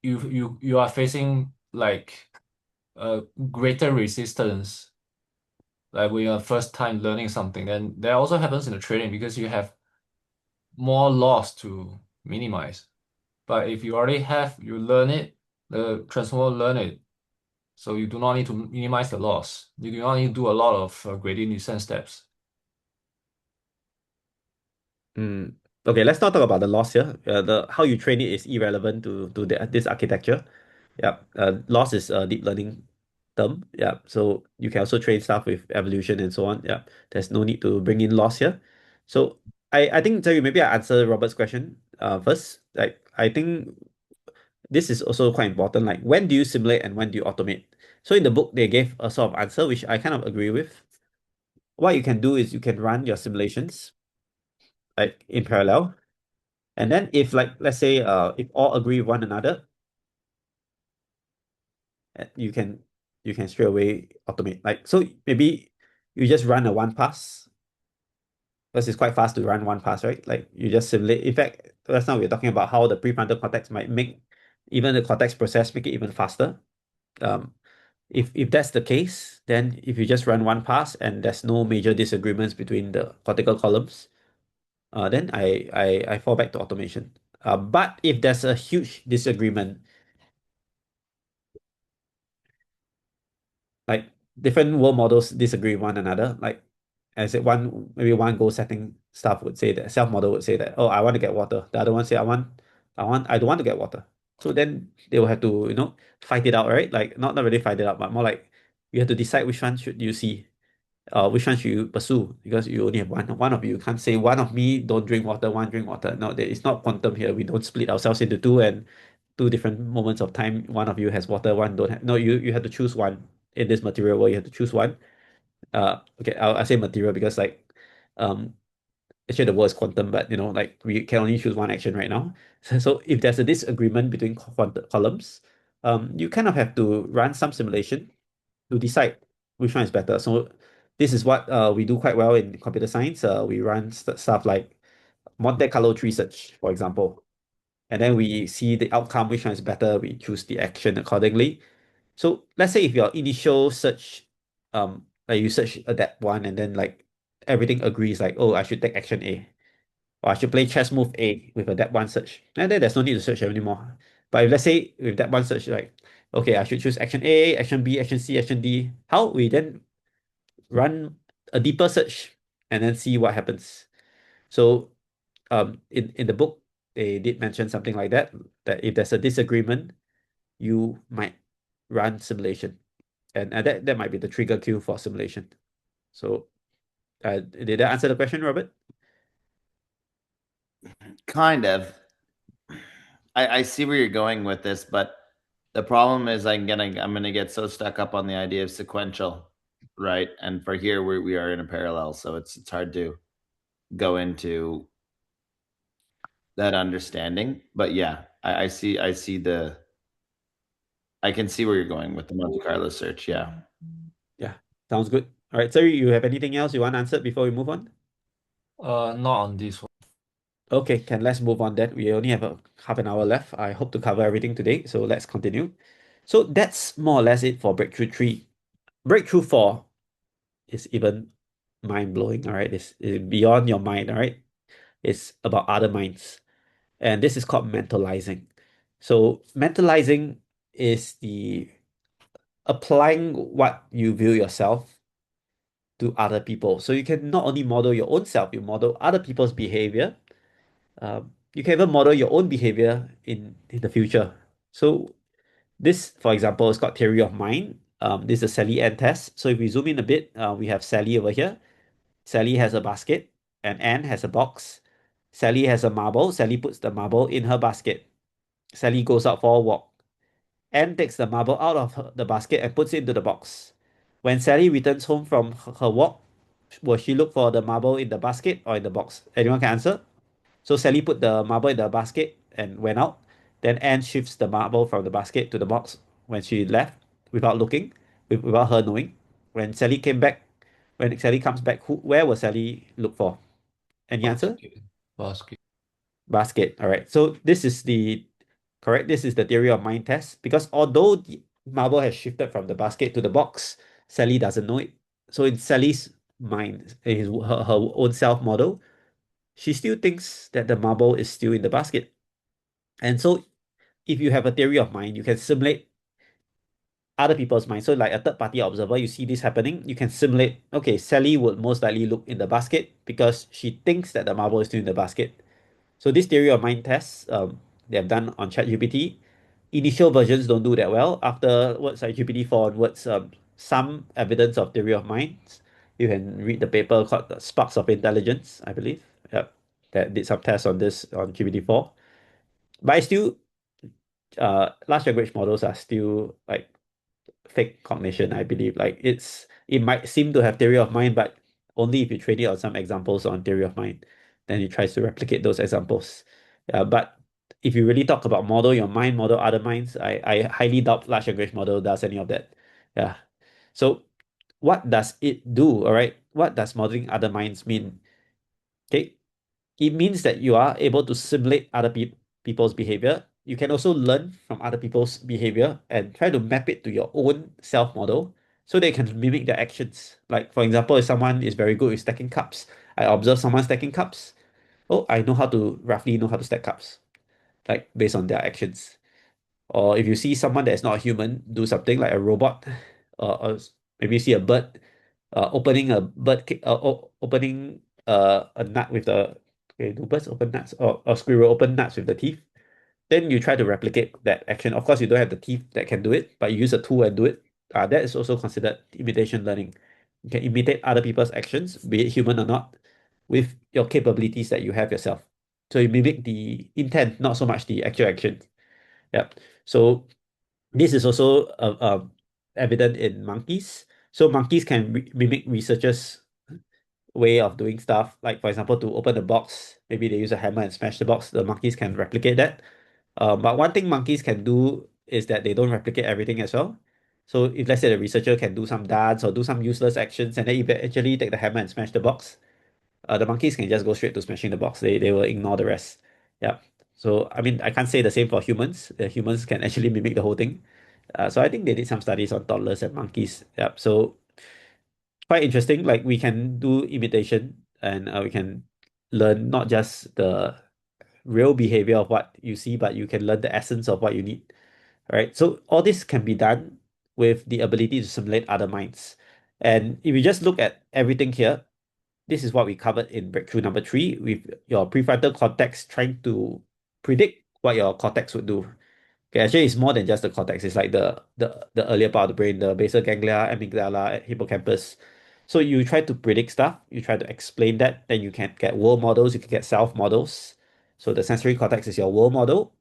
you are facing like a greater resistance, like when you're first time learning something. Then that also happens in the training because you have more loss to minimize. But if you already have, you learn it, the transformer learn it, so you do not need to minimize the loss. You do not need to do a lot of gradient descent steps. Mm. Okay, let's not talk about the loss here. The how you train it is irrelevant to this architecture. Yeah, loss is a deep learning term. Yeah, so you can also train stuff with evolution and so on. Yeah, there's no need to bring in loss here. So I think, Terry, maybe I answer Robert's question first. Like I think this is also quite important. Like when do you simulate and when do you automate? So in the book they gave a sort of answer which I kind of agree with. What you can do is you can run your simulations like in parallel. And then if like let's say if all agree with one another, you can straight away automate. Like so maybe you just run a one pass because it's quite fast to run one pass, right? Like you just simulate. In fact, last time we were talking about how the prefrontal cortex might make even the cortex process make it even faster. Um, if that's the case, then if you just run one pass and there's no major disagreements between the cortical columns, then I fall back to automation. But if there's a huge disagreement, like different world models disagree with one another. Like I said, maybe one goal setting stuff would say that self model would say that, oh, I want to get water. The other one say I don't want to get water. So then they will have to, fight it out, right? Like not really fight it out, but more like you have to decide which one should you see, which one should you pursue, because you only have one. One of you can't say one of me don't drink water, one drink water. No, it's not quantum here. We don't split ourselves into two and two different moments of time. One of you has water, one don't have. No, you have to choose one in this material world. You have to choose one. Okay, I say material because like, um, actually the word is quantum, but like we can only choose one action right now. So if there's a disagreement between columns, you kind of have to run some simulation to decide which one is better. So this is what we do quite well in computer science. We run stuff like Monte Carlo tree search, for example, and then we see the outcome, which one is better. We choose the action accordingly. So let's say if your initial search, like you search adapt one, and then like everything agrees, like, oh, I should take action A, or I should play chess move A with adapt one search, and then there's no need to search anymore. But if let's say with that one search, like, okay, I should choose action A, action B, action C, action D, how we then run a deeper search and then see what happens. So in the book they did mention something like that, that if there's a disagreement, you might run simulation, and that might be the trigger cue for simulation. So did that answer the question, Robert? Kind of. I see where you're going with this, but the problem is I'm gonna get so stuck up on the idea of sequential, right? And for here we are in a parallel, so it's hard to go into that understanding. But yeah, I see I can see where you're going with the Monte Carlo search. Yeah. Yeah, sounds good. All right, sorry, you have anything else you want answered before we move on? Not on this one. Okay, let's move on then. We only have a half an hour left. I hope to cover everything today, so let's continue. So that's more or less it for breakthrough 3. Breakthrough 4 is even mind-blowing, all right? It's beyond your mind, all right? It's about other minds. And this is called mentalizing. So mentalizing is the applying what you view yourself to other people. So you can not only model your own self, you model other people's behavior. You can even model your own behavior in the future. So this, for example, is called theory of mind. This is a Sally Ann test. So if we zoom in a bit, we have Sally over here. Sally has a basket and Anne has a box. Sally has a marble. Sally puts the marble in her basket. Sally goes out for a walk. Anne takes the marble out of the basket and puts it into the box. When Sally returns home from her walk, will she look for the marble in the basket or in the box? Anyone can answer? So Sally put the marble in the basket and went out. Then Anne shifts the marble from the basket to the box when she left without looking, without her knowing. When Sally came back, when Sally comes back, where will Sally look for? Any answer? Basket. Basket. basket. All right. So this is the correct. This is the theory of mind test, because although the marble has shifted from the basket to the box, Sally doesn't know it. So in Sally's mind, her own self model, she still thinks that the marble is still in the basket. And so if you have a theory of mind, you can simulate other people's mind. So like a third party observer, you see this happening, you can simulate, okay, Sally would most likely look in the basket because she thinks that the marble is still in the basket. So this theory of mind tests, they have done on ChatGPT. Initial versions don't do that well. Afterwards, like GPT-4 onwards, some evidence of theory of minds. You can read the paper called Sparks of Intelligence, I believe. Yep. That did some tests on this on GPT-4. But I still, large language models are still like fake cognition, I believe. Like it might seem to have theory of mind, but only if you train it on some examples on theory of mind, then it tries to replicate those examples. But if you really talk about model your mind, model other minds, I highly doubt large language model does any of that. Yeah. So what does it do? All right. What does modeling other minds mean? Okay. It means that you are able to simulate other people's behavior. You can also learn from other people's behavior and try to map it to your own self model so they can mimic their actions. Like, for example, if someone is very good with stacking cups, I observe someone stacking cups. Oh, I know how to roughly know how to stack cups, like based on their actions. Or if you see someone that is not a human do something like a robot, or maybe you see a bird opening a opening a nut with the, okay, do birds open nuts, or squirrel open nuts with the teeth? Then you try to replicate that action. Of course, you don't have the teeth that can do it, but you use a tool and do it. That is also considered imitation learning. You can imitate other people's actions, be it human or not, with your capabilities that you have yourself. So you mimic the intent, not so much the actual action. Yep. So this is also evident in monkeys. So monkeys can mimic researchers' way of doing stuff. Like, for example, to open the box, maybe they use a hammer and smash the box. The monkeys can replicate that. But one thing monkeys can do is that they don't replicate everything as well. So if, let's say, the researcher can do some dance or do some useless actions and then eventually take the hammer and smash the box, the monkeys can just go straight to smashing the box. They will ignore the rest. Yeah. So I mean, I can't say the same for humans. Humans can actually mimic the whole thing. So I think they did some studies on toddlers and monkeys. Yeah. So quite interesting. Like we can do imitation and we can learn not just the real behavior of what you see, but you can learn the essence of what you need. All right. So all this can be done with the ability to simulate other minds. And if you just look at everything here, this is what we covered in breakthrough number 3 with your prefrontal cortex trying to predict what your cortex would do. Okay, actually, it's more than just the cortex. It's like the earlier part of the brain, the basal ganglia, amygdala, hippocampus. So you try to predict stuff, you try to explain that, then you can get world models, you can get self models. So the sensory cortex is your world model,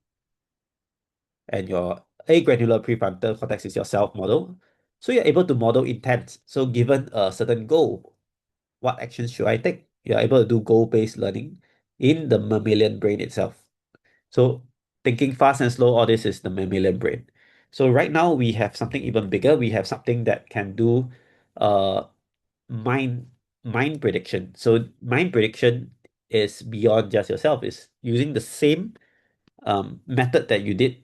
and your agranular prefrontal cortex is your self model. So you're able to model intent. So given a certain goal, what actions should I take? You're able to do goal-based learning in the mammalian brain itself. So thinking fast and slow, all this is the mammalian brain. So right now we have something even bigger. We have something that can do uh mind mind prediction. So mind prediction is beyond just yourself. It's using the same method that you did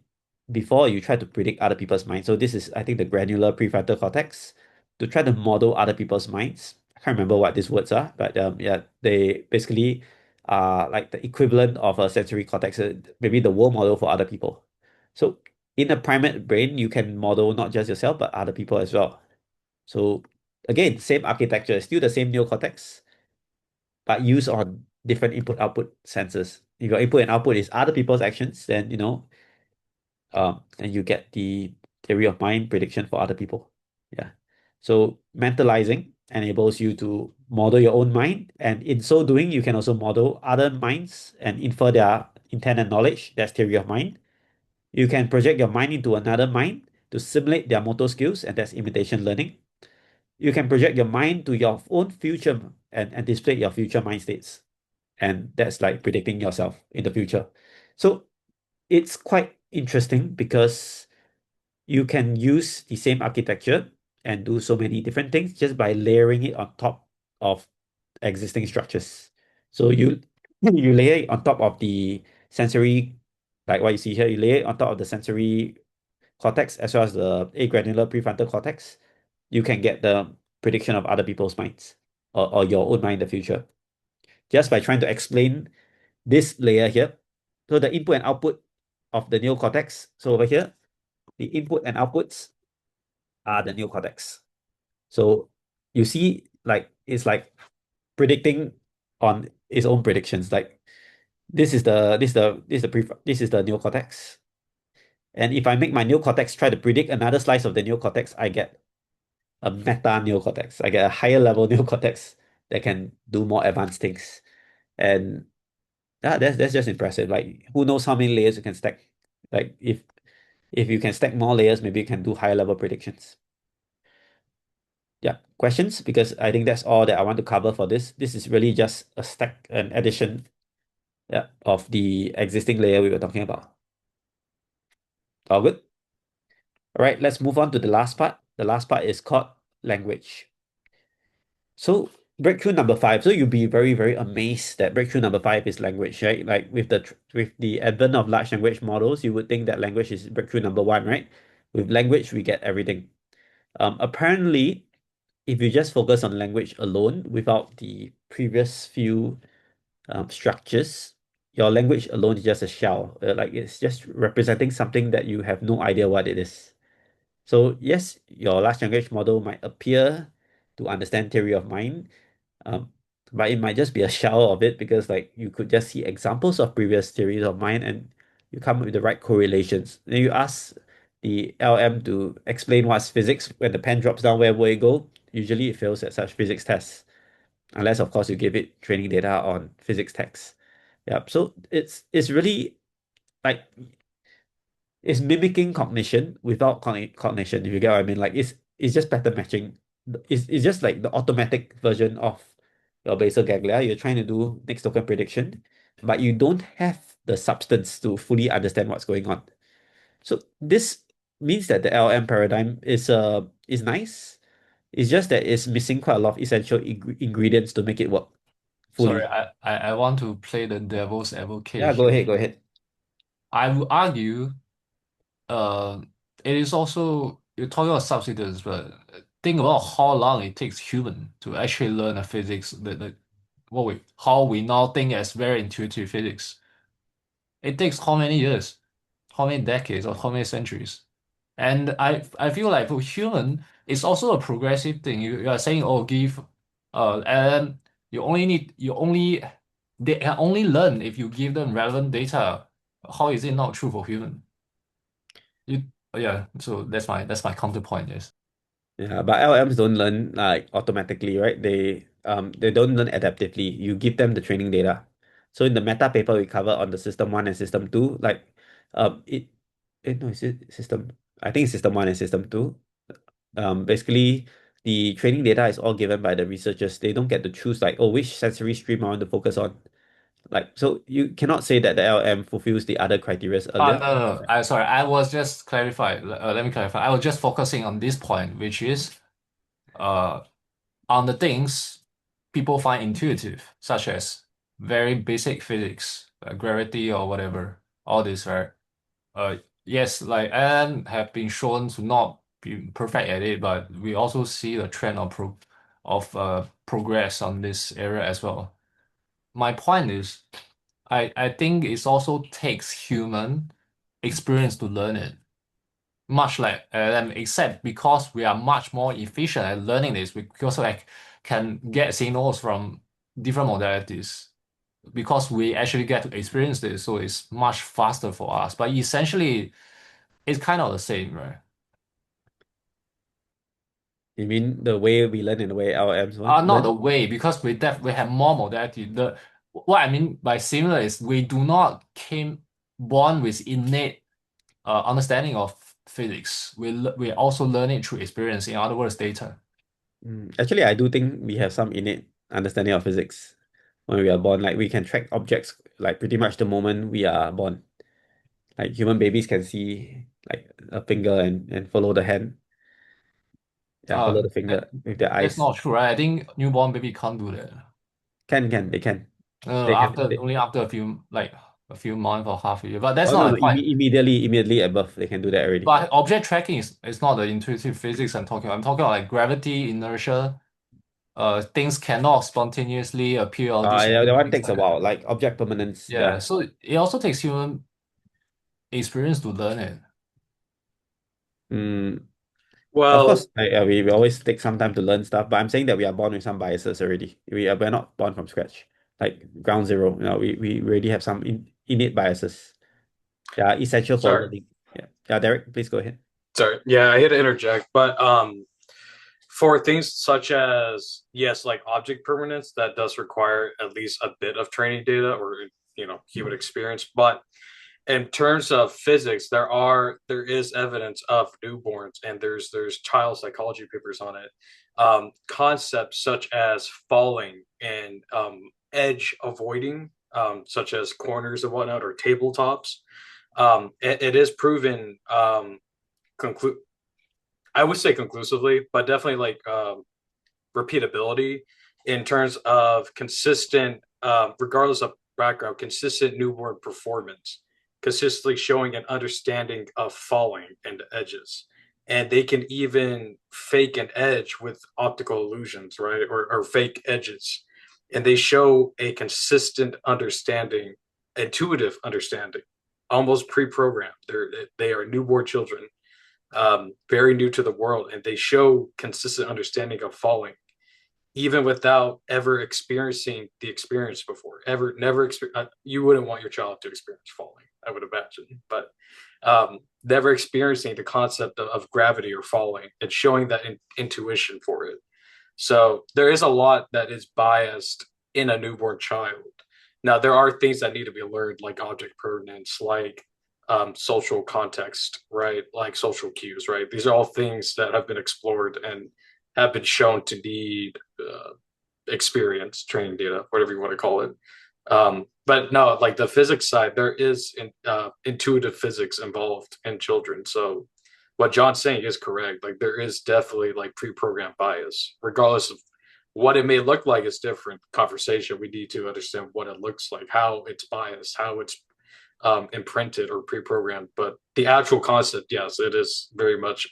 before you try to predict other people's minds. So this is, I think, the granular prefrontal cortex to try to model other people's minds. I can't remember what these words are, but yeah, they basically are like the equivalent of a sensory cortex, maybe the world model for other people. So in a primate brain, you can model not just yourself, but other people as well. So again, same architecture, still the same neocortex, but used on different input output sensors. If your input and output is other people's actions, then and you get the theory of mind prediction for other people. Yeah. So mentalizing enables you to model your own mind, and in so doing, you can also model other minds and infer their intent and knowledge. That's theory of mind. You can project your mind into another mind to simulate their motor skills, and that's imitation learning. You can project your mind to your own future and anticipate your future mind states. And that's like predicting yourself in the future. So it's quite interesting because you can use the same architecture and do so many different things just by layering it on top of existing structures. So you lay it on top of the sensory, like what you see here, you lay it on top of the sensory cortex as well as the agranular prefrontal cortex, you can get the prediction of other people's minds or your own mind in the future. Just by trying to explain this layer here. So the input and output of the neocortex. So over here, the input and outputs are the neocortex. So you see, like it's like predicting on its own predictions. Like this is the neocortex. And if I make my neocortex try to predict another slice of the neocortex, I get a meta neocortex. I get a higher level neocortex that can do more advanced things. And that's just impressive. Like who knows how many layers you can stack. Like if you can stack more layers, maybe you can do higher level predictions. Yeah, questions? Because I think that's all that I want to cover for this. This is really just a stack, an addition, yeah, of the existing layer we were talking about. All good? All right, let's move on to the last part. The last part is called language. So breakthrough number 5. So you'll be very, very amazed that breakthrough number 5 is language, right? Like with the advent of large language models, you would think that language is breakthrough number 1, right? With language, we get everything. Apparently, if you just focus on language alone without the previous few structures, your language alone is just a shell. Like it's just representing something that you have no idea what it is. So yes, your large language model might appear to understand theory of mind, um, but it might just be a shell of it because like you could just see examples of previous theories of mind and you come up with the right correlations. Then you ask the LM to explain what's physics. When the pen drops down, where will it go? Usually it fails at such physics tests, unless of course you give it training data on physics text. Yeah, so it's really like it's mimicking cognition without cognition, if you get what I mean. Like it's just pattern matching. It's just like the automatic version of your basal ganglia. You're trying to do next token prediction, but you don't have the substance to fully understand what's going on. So this means that the LM paradigm is nice. It's just that it's missing quite a lot of essential ingredients to make it work Sorry, fully. I want to play the devil's advocate Yeah, go here. ahead, go ahead. I would argue, uh, it is also you're talking about substance, but think about how long it takes human to actually learn a physics that how we now think as very intuitive physics. It takes how many years, how many decades, or how many centuries? And I feel like for human, it's also a progressive thing. You are saying, oh, give and you only they can only learn if you give them relevant data. How is it not true for human? You yeah, so that's my counterpoint, yes. Yeah, but LMs don't learn like automatically, right? They don't learn adaptively. You give them the training data. So in the meta paper we cover on the system 1 and system 2, like it no, is it system I think it's system 1 and system 2. Basically the training data is all given by the researchers. They don't get to choose like, oh, which sensory stream I want to focus on. Like so you cannot say that the LM fulfills the other criteria earlier. No, no, no. Sorry. I was just clarify. Let me clarify. I was just focusing on this point, which is uh on the things people find intuitive, such as very basic physics, gravity or whatever. All this, right? Yes, like and have been shown to not be perfect at it, but we also see the trend of progress on this area as well. My point is, I think it also takes human experience to learn it. Much like except because we are much more efficient at learning this, we also like can get signals from different modalities because we actually get to experience this, so it's much faster for us. But essentially, it's kind of the same, right? You mean the way we learn and the way LMs Not the learn? way because we have more modality. The what I mean by similar is we do not came born with innate understanding of physics. We also learn it through experience. In other words, data. Actually, I do think we have some innate understanding of physics when we are born. Like we can track objects like pretty much the moment we are born. Like human babies can see like a finger and follow the hand. Yeah, follow the That, finger with their that's eyes. not true, right? I think newborn baby can't do that. Can they can. They can. Only after a few months or half a year. But that's Oh no, not no, a quite. immediately above, they can do that already. But object tracking is not the intuitive physics I'm talking about. I'm talking about like gravity, inertia. Things cannot spontaneously appear or Yeah, disappear, that one things takes a like that. while, like object permanence. Yeah, Yeah. so it also takes human experience to learn it. Mm, of Well, course, we always take some time to learn stuff, but I'm saying that we are born with some biases already. We're not born from scratch, like ground zero. We already have some innate biases. They are essential for sorry, learning. Yeah, yeah, Derek, please go ahead. sorry. Yeah, I had to interject, but for things such as yes, like object permanence, that does require at least a bit of training data or human experience. But in terms of physics, there is evidence of newborns, and there's child psychology papers on it. Concepts such as falling and edge avoiding, such as corners and whatnot, or tabletops. It is proven conclude. I would say conclusively, but definitely like repeatability in terms of consistent, regardless of background, consistent newborn performance, consistently showing an understanding of falling and edges. And they can even fake an edge with optical illusions, right? Or fake edges. And they show a consistent understanding, intuitive understanding, almost pre-programmed. They are newborn children, very new to the world, and they show consistent understanding of falling even without ever experiencing the experience before. Ever, never you wouldn't want your child to experience falling, I would imagine, but never experiencing the concept of gravity or falling and showing that intuition for it. So there is a lot that is biased in a newborn child. Now there are things that need to be learned, like object permanence, like social context, right? Like social cues, right? These are all things that have been explored and have been shown to need experience, training data, whatever you want to call it. But no, like the physics side, there is intuitive physics involved in children. So what John's saying is correct. Like there is definitely like pre-programmed bias, regardless of what it may look like. Is different conversation. We need to understand what it looks like, how it's biased, how it's imprinted or pre-programmed. But the actual concept, yes, it is very much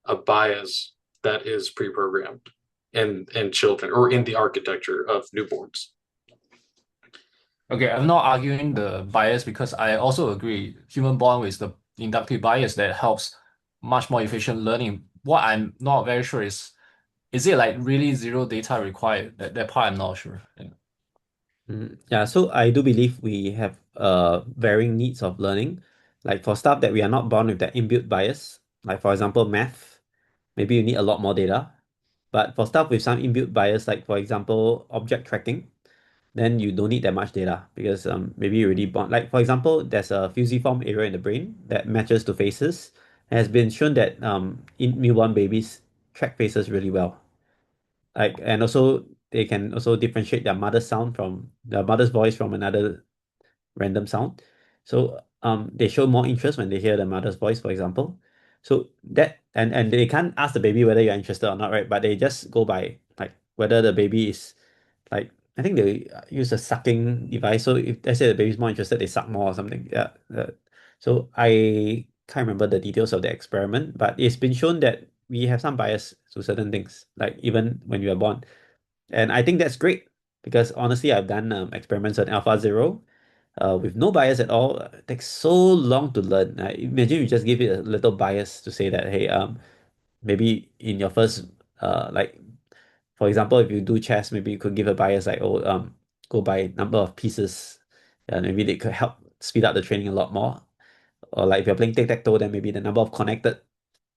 a bias that is pre-programmed in children or in the architecture of newborns. Okay, I'm not arguing the bias because I also agree human born with the inductive bias that helps much more efficient learning. What I'm not very sure is it like really zero data required? That part I'm not sure. Yeah. Yeah, so I do believe we have varying needs of learning. Like for stuff that we are not born with that inbuilt bias, like for example, math, maybe you need a lot more data. But for stuff with some inbuilt bias, like for example, object tracking, then you don't need that much data because maybe you already born. Like for example, there's a fusiform area in the brain that matches to faces. It has been shown that in newborn babies track faces really well. Like and also they can also differentiate their mother's sound from their mother's voice from another random sound. So they show more interest when they hear the mother's voice, for example. So that and they can't ask the baby whether you're interested or not, right? But they just go by like whether the baby is like I think they use a sucking device. So if let's say the baby's more interested, they suck more or something. Yeah. So I can't remember the details of the experiment, but it's been shown that we have some bias to certain things, like even when you are born. And I think that's great because honestly, I've done experiments on AlphaZero with no bias at all. It takes so long to learn. Imagine you just give it a little bias to say that, hey, maybe in your first, like, for example, if you do chess, maybe you could give a bias like, oh, go by number of pieces. Maybe they could help speed up the training a lot more. Or like if you're playing tic-tac-toe, then maybe the number of connected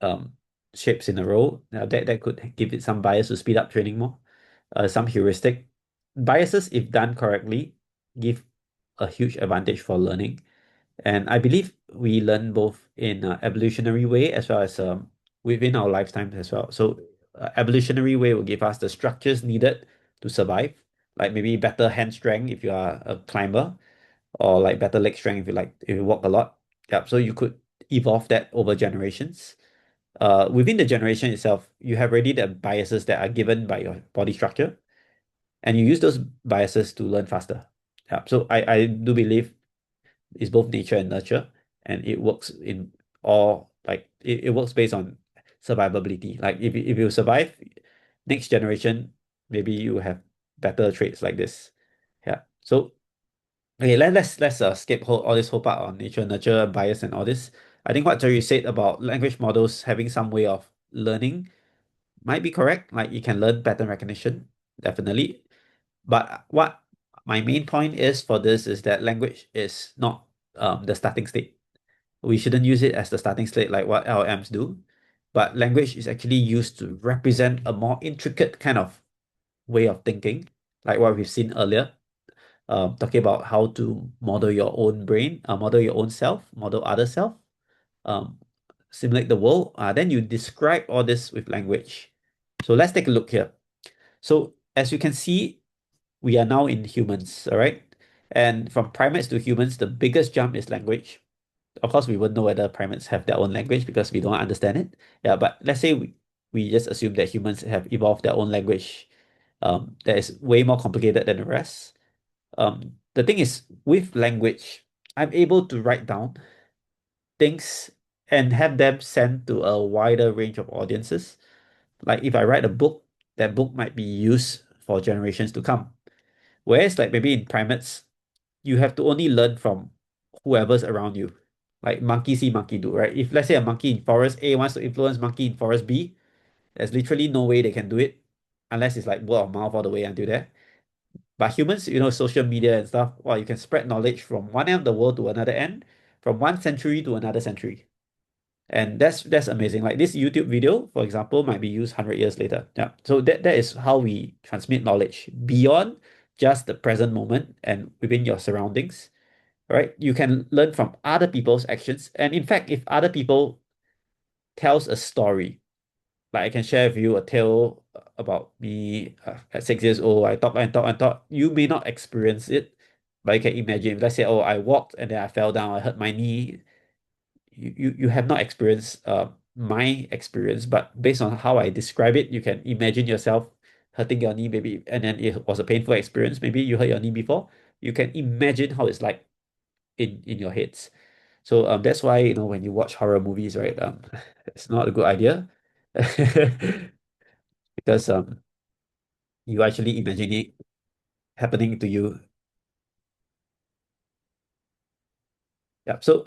um, shapes in a row, that could give it some bias to speed up training more. Some heuristic biases, if done correctly, give a huge advantage for learning. And I believe we learn both in an evolutionary way as well as within our lifetime as well. So evolutionary way will give us the structures needed to survive, like maybe better hand strength if you are a climber, or like better leg strength if you walk a lot. Yep. So you could evolve that over generations. Within the generation itself, you have already the biases that are given by your body structure, and you use those biases to learn faster. Yeah. So I do believe it's both nature and nurture, and it works in all like it works based on survivability. Like if you survive, next generation, maybe you have better traits like this. Yeah. So okay, let's skip all this whole part on nature, nurture, bias, and all this. I think what Jerry said about language models having some way of learning might be correct. Like you can learn pattern recognition, definitely. But what my main point is for this is that language is not the starting state. We shouldn't use it as the starting state like what LLMs do. But language is actually used to represent a more intricate kind of way of thinking, like what we've seen earlier, talking about how to model your own brain, model your own self, model other self, um, simulate the world. Then you describe all this with language. So let's take a look here. So as you can see, we are now in humans, all right? And from primates to humans, the biggest jump is language. Of course, we wouldn't know whether primates have their own language because we don't understand it. Yeah, but let's say we just assume that humans have evolved their own language that is way more complicated than the rest. The thing is, with language, I'm able to write down things and have them sent to a wider range of audiences. Like if I write a book, that book might be used for generations to come. Whereas like maybe in primates, you have to only learn from whoever's around you. Like monkey see, monkey do, right? If let's say a monkey in forest A wants to influence monkey in forest B, there's literally no way they can do it unless it's like word of mouth all the way until there. But humans, social media and stuff, well, you can spread knowledge from one end of the world to another end, from one century to another century. And that's amazing. Like this YouTube video, for example, might be used 100 years later. Yeah. So that is how we transmit knowledge beyond just the present moment and within your surroundings, right? You can learn from other people's actions. And in fact, if other people tells a story, like I can share with you a tale about me at 6 years old. I talk and talk and talk. You may not experience it, but you can imagine. Let's say, oh, I walked and then I fell down. I hurt my knee. You have not experienced my experience, but based on how I describe it, you can imagine yourself hurting your knee, maybe, and then it was a painful experience. Maybe you hurt your knee before. You can imagine how it's like in your heads. So that's why when you watch horror movies, right? It's not a good idea because you actually imagine it happening to you. Yeah. So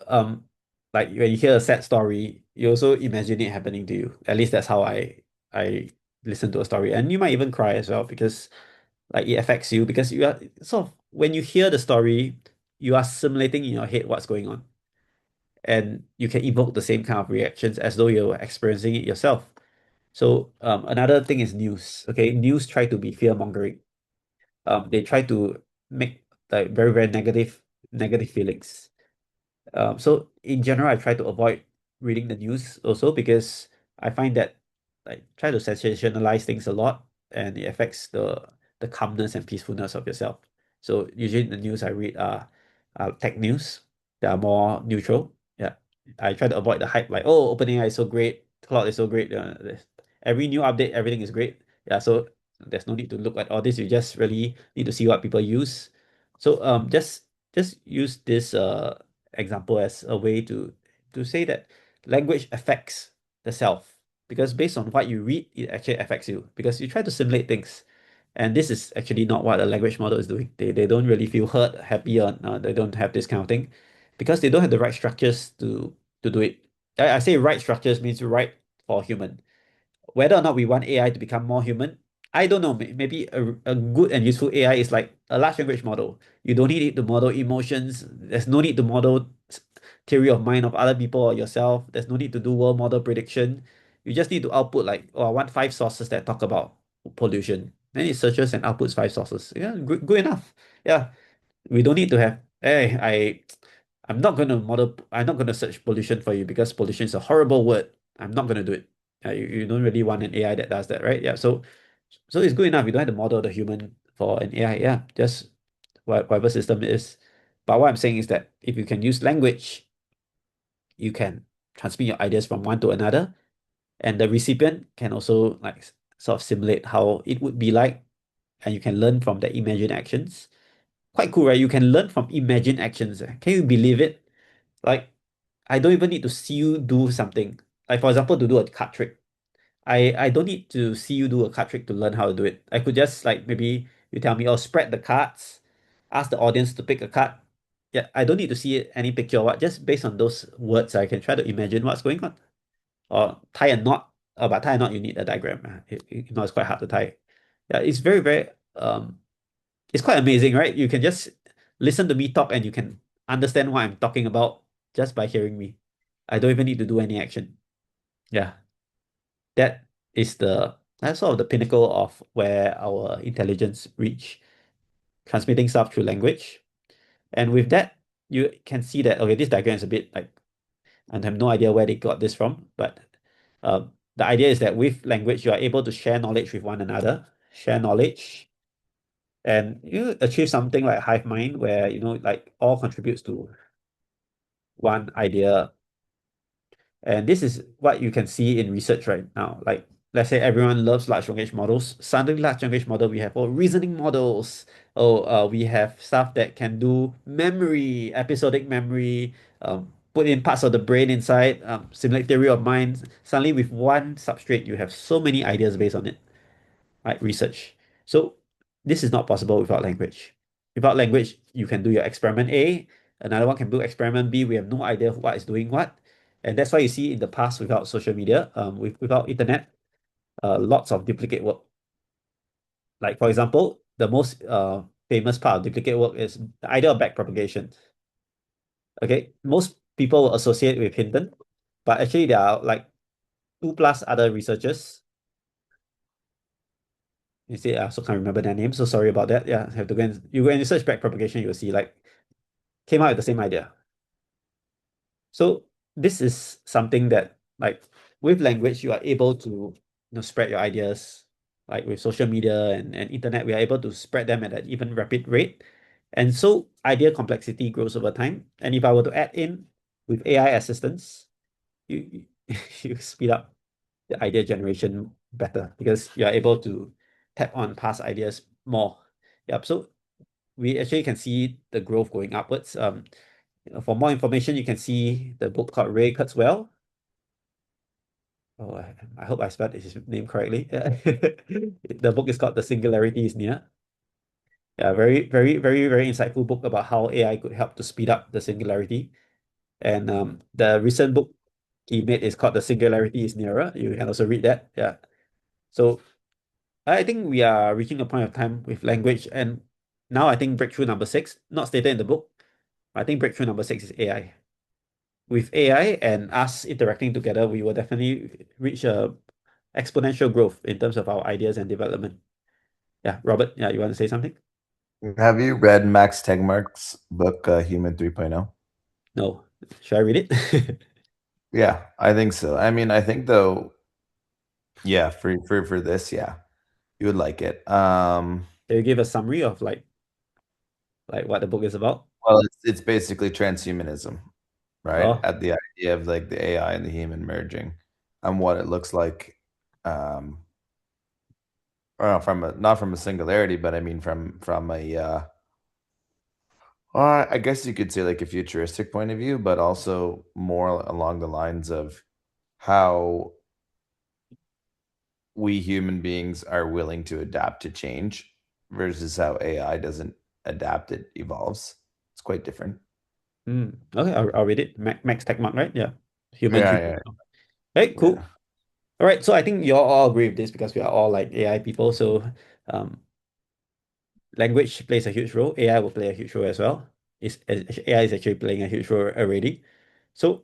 like when you hear a sad story, you also imagine it happening to you. At least that's how I listen to a story. And you might even cry as well because like it affects you because you are sort of when you hear the story, you are simulating in your head what's going on. And you can evoke the same kind of reactions as though you're experiencing it yourself. So another thing is news. Okay, news try to be fear mongering. They try to make like very very negative feelings. So in general, I try to avoid reading the news also because I find that like try to sensationalize things a lot and it affects the calmness and peacefulness of yourself. So usually the news I read are tech news that are more neutral. Yeah, I try to avoid the hype like oh OpenAI is so great, cloud is so great. Every new update, everything is great. Yeah, so there's no need to look at all this. You just really need to see what people use. So just use this example as a way to say that language affects the self because based on what you read, it actually affects you because you try to simulate things. And this is actually not what a language model is doing. They don't really feel hurt, happy, or they don't have this kind of thing because they don't have the right structures to do it. I say right structures means right for human. Whether or not we want AI to become more human, I don't know. Maybe a good and useful AI is like a large language model. You don't need it to model emotions. There's no need to model theory of mind of other people or yourself. There's no need to do world model prediction. You just need to output like, oh, I want 5 sources that talk about pollution. Then it searches and outputs 5 sources. Yeah, good enough. Yeah, we don't need to have, hey, I'm not gonna search pollution for you because pollution is a horrible word. I'm not gonna do it. You don't really want an AI that does that, right? Yeah, so it's good enough. You don't have to model the human for an AI. Yeah, just whatever system it is. But what I'm saying is that if you can use language, you can transmit your ideas from one to another, and the recipient can also like sort of simulate how it would be like, and you can learn from the imagined actions. quite cool, right? You can learn from imagined actions. Can you believe it? Like, I don't even need to see you do something. Like, for example, to do a card trick. I don't need to see you do a card trick to learn how to do it. I could just like maybe you tell me, oh, spread the cards, ask the audience to pick a card. Yeah, I don't need to see any picture or what. Just based on those words, I can try to imagine what's going on. Or tie a knot. But tie a knot, you need a diagram. It's quite hard to tie. Yeah, it's very, very it's quite amazing, right? You can just listen to me talk and you can understand what I'm talking about just by hearing me. I don't even need to do any action. Yeah. That is that's sort of the pinnacle of where our intelligence reach, transmitting stuff through language. And with that, you can see that, okay, this diagram is a bit like, I have no idea where they got this from, but the idea is that with language, you are able to share knowledge with one another, share knowledge, and you achieve something like hive mind where, like all contributes to one idea. And this is what you can see in research right now. Like, let's say everyone loves large language models. Suddenly, large language model, we have reasoning models. We have stuff that can do memory, episodic memory, put in parts of the brain inside, simulate theory of mind. Suddenly, with one substrate, you have so many ideas based on it, right? Research. So this is not possible without language. Without language, you can do your experiment A, another one can do experiment B. We have no idea what is doing what. And that's why you see in the past without social media, without internet, lots of duplicate work. Like for example, the most famous part of duplicate work is the idea of backpropagation. Okay, most people will associate with Hinton, but actually there are like 2+ other researchers. You see, I also can't remember their name, so sorry about that. Yeah, have to go and search backpropagation, you'll see like came out with the same idea. So this is something that like with language you are able to spread your ideas. Like with social media and internet, we are able to spread them at an even rapid rate. And so idea complexity grows over time. And if I were to add in with AI assistance, you you speed up the idea generation better because you are able to tap on past ideas more. Yep. So we actually can see the growth going upwards. For more information, you can see the book called Ray Kurzweil. Oh, I hope I spelled his name correctly. The book is called The Singularity is Near. Yeah, very, very, very, very insightful book about how AI could help to speed up the singularity. And the recent book he made is called The Singularity is Nearer. You can also read that. Yeah. So I think we are reaching a point of time with language. And now I think breakthrough number 6, not stated in the book, I think breakthrough number 6 is AI. With AI and us interacting together, we will definitely reach a exponential growth in terms of our ideas and development. Yeah, Robert, yeah, you want to say something? Have you read Max Tegmark's book, Human 3.0? No. Should I read it? Yeah, I think so. I mean, I think though, yeah, for this, yeah, you would like it. Can you give a summary of like what the book is about? Well, it's basically transhumanism, right? Oh, At the idea of like the AI and the human merging, and what it looks like, or not from a singularity, but I mean from a I guess you could say like a futuristic point of view, but also more along the lines of how we human beings are willing to adapt to change versus how AI doesn't adapt, it evolves. It's quite different. okay, I'll read it. Max Techmark, right? Yeah. Human Yeah, 3. yeah, Hey, yeah. cool. All right, so I think you all agree with this because we are all like AI people. So um, language plays a huge role. AI will play a huge role as well. AI is actually playing a huge role already. So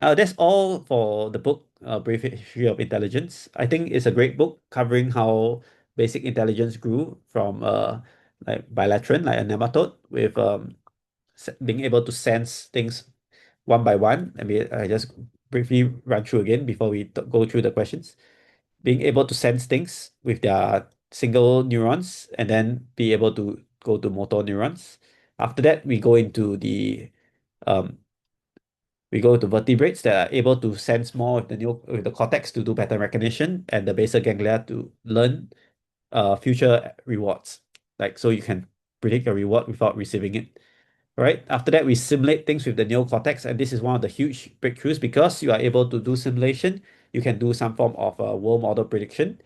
that's all for the book, Brief History of Intelligence. I think it's a great book covering how basic intelligence grew from like bilateral, like a nematode, with being able to sense things one by one. I just briefly run through again before we go through the questions. Being able to sense things with their single neurons and then be able to go to motor neurons. After that, um, we go to vertebrates that are able to sense more with the cortex to do pattern recognition and the basal ganglia to learn future rewards. Like so you can predict a reward without receiving it. Right? After that, we simulate things with the neocortex, and this is one of the huge breakthroughs because you are able to do simulation. You can do some form of a world model prediction,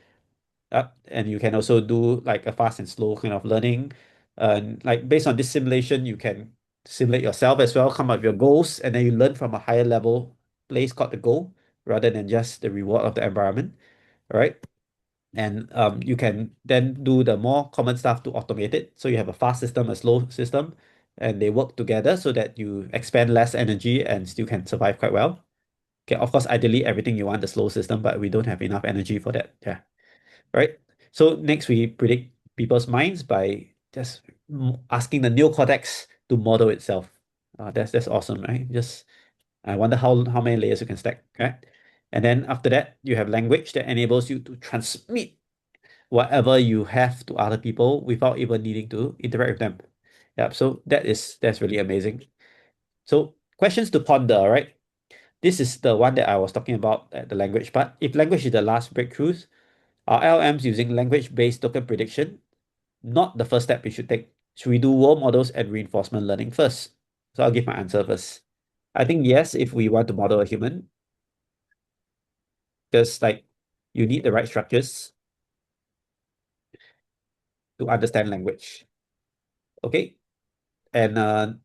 and you can also do like a fast and slow kind of learning. And like based on this simulation, you can simulate yourself as well, come up with your goals, and then you learn from a higher level place called the goal rather than just the reward of the environment. Right? And you can then do the more common stuff to automate it. So you have a fast system, a slow system, and they work together so that you expend less energy and still can survive quite well. Okay, of course, ideally everything you want the slow system, but we don't have enough energy for that. Yeah, right. So next we predict people's minds by just asking the neocortex to model itself. That's awesome, right? Just I wonder how many layers you can stack, right? And then after that, you have language that enables you to transmit whatever you have to other people without even needing to interact with them. Yeah, so that's really amazing. So questions to ponder, right? This is the one that I was talking about at the language part. If language is the last breakthroughs, are LMs using language-based token prediction not the first step we should take? Should we do world models and reinforcement learning first? So I'll give my answer first. I think yes, if we want to model a human, because like you need the right structures to understand language. Okay. And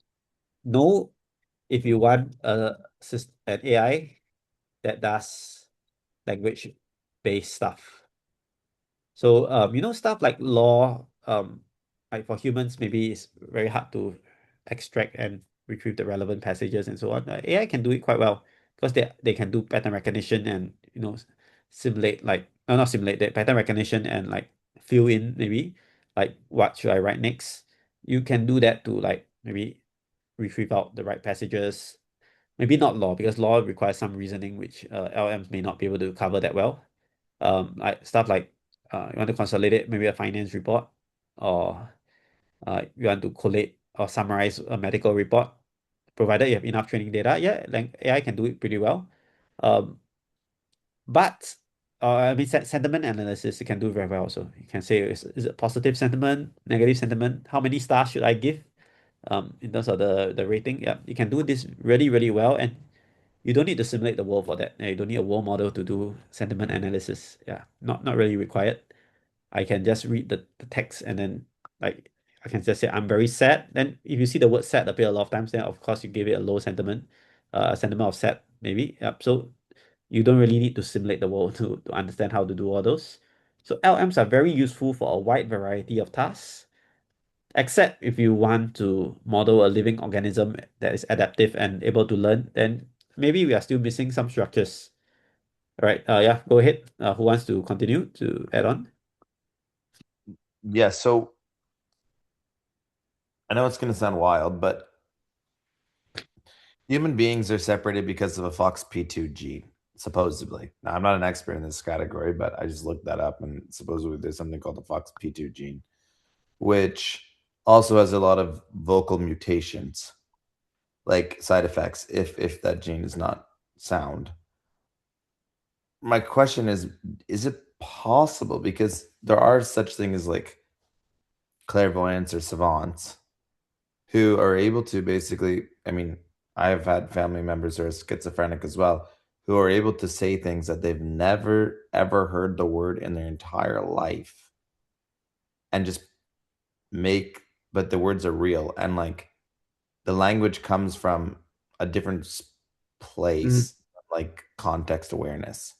no, if you want an AI that does language-based stuff. So stuff like law, like for humans, maybe it's very hard to extract and retrieve the relevant passages and so on. AI can do it quite well because they can do pattern recognition and simulate like no, not simulate that pattern recognition and like fill in maybe like what should I write next. You can do that to like maybe retrieve out the right passages. Maybe not law because law requires some reasoning which LMs may not be able to cover that well. Like stuff like you want to consolidate maybe a finance report, or you want to collate or summarize a medical report, provided you have enough training data. Yeah, like AI can do it pretty well. But I mean, sentiment analysis it can do very well. So you can say, is it positive sentiment, negative sentiment? How many stars should I give? In terms of the rating, yeah, you can do this really, really well, and you don't need to simulate the world for that. You don't need a world model to do sentiment analysis. Yeah, not really required. I can just read the text and then like I can just say I'm very sad. Then if you see the word sad appear a lot of times, then of course you give it a low sentiment, a sentiment of sad maybe. Yep. So you don't really need to simulate the world to understand how to do all those. So LMs are very useful for a wide variety of tasks, except if you want to model a living organism that is adaptive and able to learn, then maybe we are still missing some structures. All right. Yeah, go ahead. Who wants to continue to add on? Yeah, so I know it's going to sound wild, but human beings are separated because of a FOXP2 gene, supposedly. Now, I'm not an expert in this category, but I just looked that up, and supposedly there's something called the FOXP2 gene, which also has a lot of vocal mutations, like side effects, if that gene is not sound. My question is it possible? Because there are such things as like clairvoyants or savants who are able to basically, I mean, I've had family members who are schizophrenic as well, who are able to say things that they've never ever heard the word in their entire life and just but the words are real. And like the language comes from a different place, like context awareness.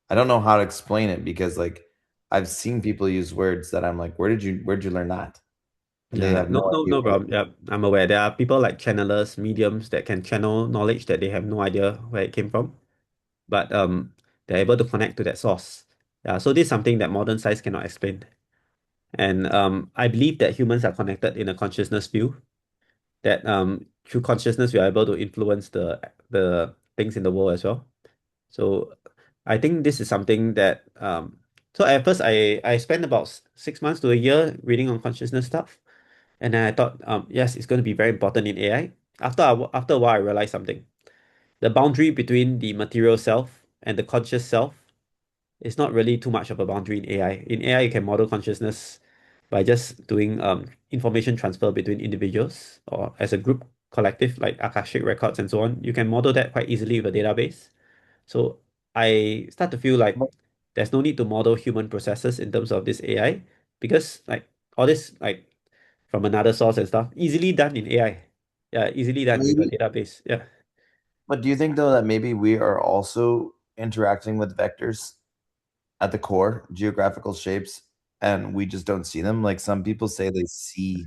I don't know how to explain it because like I've seen people use words that I'm like, where'd you learn that? And they Yeah, have no, no no, idea no where. problem. Yeah, I'm aware. There are people like channelers, mediums that can channel knowledge that they have no idea where it came from, but they're able to connect to that source. Yeah, so this is something that modern science cannot explain. And I believe that humans are connected in a consciousness view, that through consciousness we are able to influence the things in the world as well. So I think this is something that so at first I spent about 6 months to a year reading on consciousness stuff. And then I thought, yes, it's going to be very important in AI. After a while, I realized something. The boundary between the material self and the conscious self is not really too much of a boundary in AI. In AI, you can model consciousness by just doing information transfer between individuals or as a group collective like Akashic records and so on. You can model that quite easily with a database. So I start to feel like there's no need to model human processes in terms of this AI because like all this like from another source and stuff easily done in AI. Yeah, easily done with a Maybe, database. Yeah. but do you think though that maybe we are also interacting with vectors at the core, geographical shapes, and we just don't see them? Like some people say they see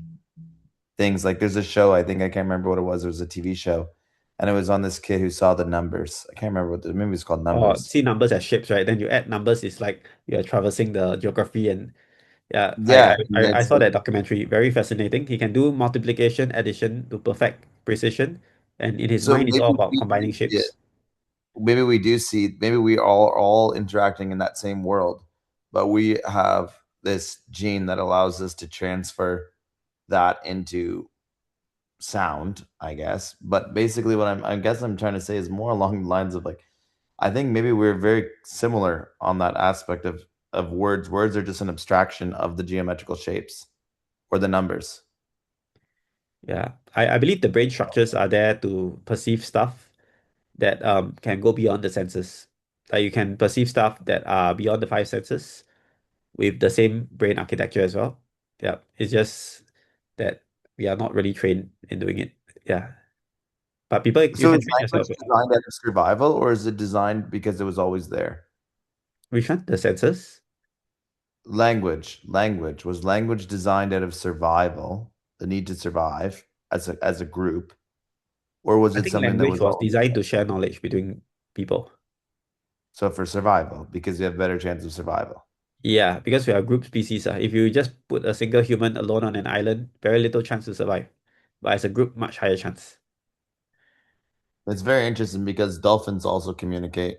things. Like there's a show, I think I can't remember what it was. It was a TV show, and it was on this kid who saw the numbers. I can't remember what the maybe it's called Or Numbers. see numbers as shapes, right? Then you add numbers, it's like you're traversing the geography and yeah, Yeah, and I it's saw like that documentary. Very fascinating. He can do multiplication, addition to perfect precision, and in his so mind, it's maybe all about we combining do see it. shapes. Maybe we do see. Maybe we all are all interacting in that same world, but we have this gene that allows us to transfer that into sound, I guess. But basically, what I guess I'm trying to say is more along the lines of like, I think maybe we're very similar on that aspect of words. Words are just an abstraction of the geometrical shapes or the numbers. Yeah, I believe the brain structures are there to perceive stuff that can go beyond the senses. Like you can perceive stuff that are beyond the five senses with the same brain architecture as well. Yeah, it's just that we are not really trained in doing it. Yeah, but people, you So can is train language yourself. designed out of survival, or is it designed because it was always there? Which one? The senses? Language was language designed out of survival, the need to survive as a group, or was I it think something that language was was always designed to share knowledge between people. so for survival because you have better chance of survival? Yeah, because we are a group species. If you just put a single human alone on an island, very little chance to survive. But as a group, much higher chance. It's very interesting because dolphins also communicate,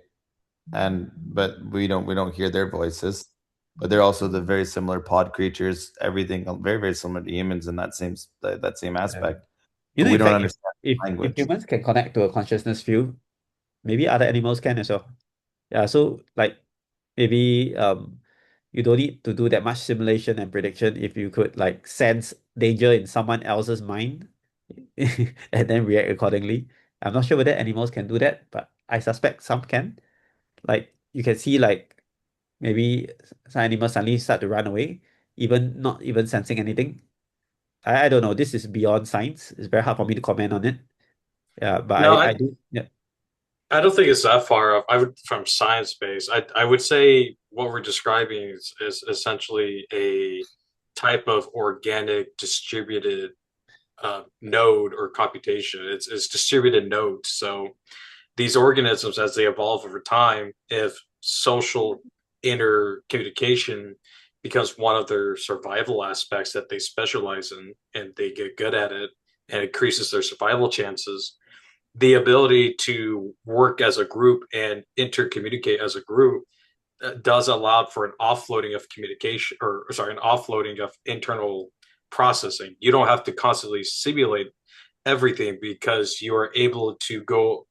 and but we don't hear their voices, but they're also the very similar pod creatures. Everything very very similar to humans in that same Yeah. aspect, You but know, we in don't fact, understand if language. humans can connect to a consciousness field, maybe other animals can as well. Yeah, so like maybe you don't need to do that much simulation and prediction if you could like sense danger in someone else's mind and then react accordingly. I'm not sure whether animals can do that, but I suspect some can. Like you can see like maybe some animals suddenly start to run away, even not even sensing anything. I don't know. This is beyond science. It's very hard for me to comment on it. Yeah, but No, I do. Yeah. I don't think it's that far off. I would from science base. I would say what we're describing is essentially a type of organic distributed node or computation. It's distributed nodes. So these organisms, as they evolve over time, if social intercommunication becomes one of their survival aspects that they specialize in, and they get good at it, and increases their survival chances, the ability to work as a group and intercommunicate as a group does allow for an offloading of communication, or sorry, an offloading of internal processing. You don't have to constantly simulate everything because you are able to go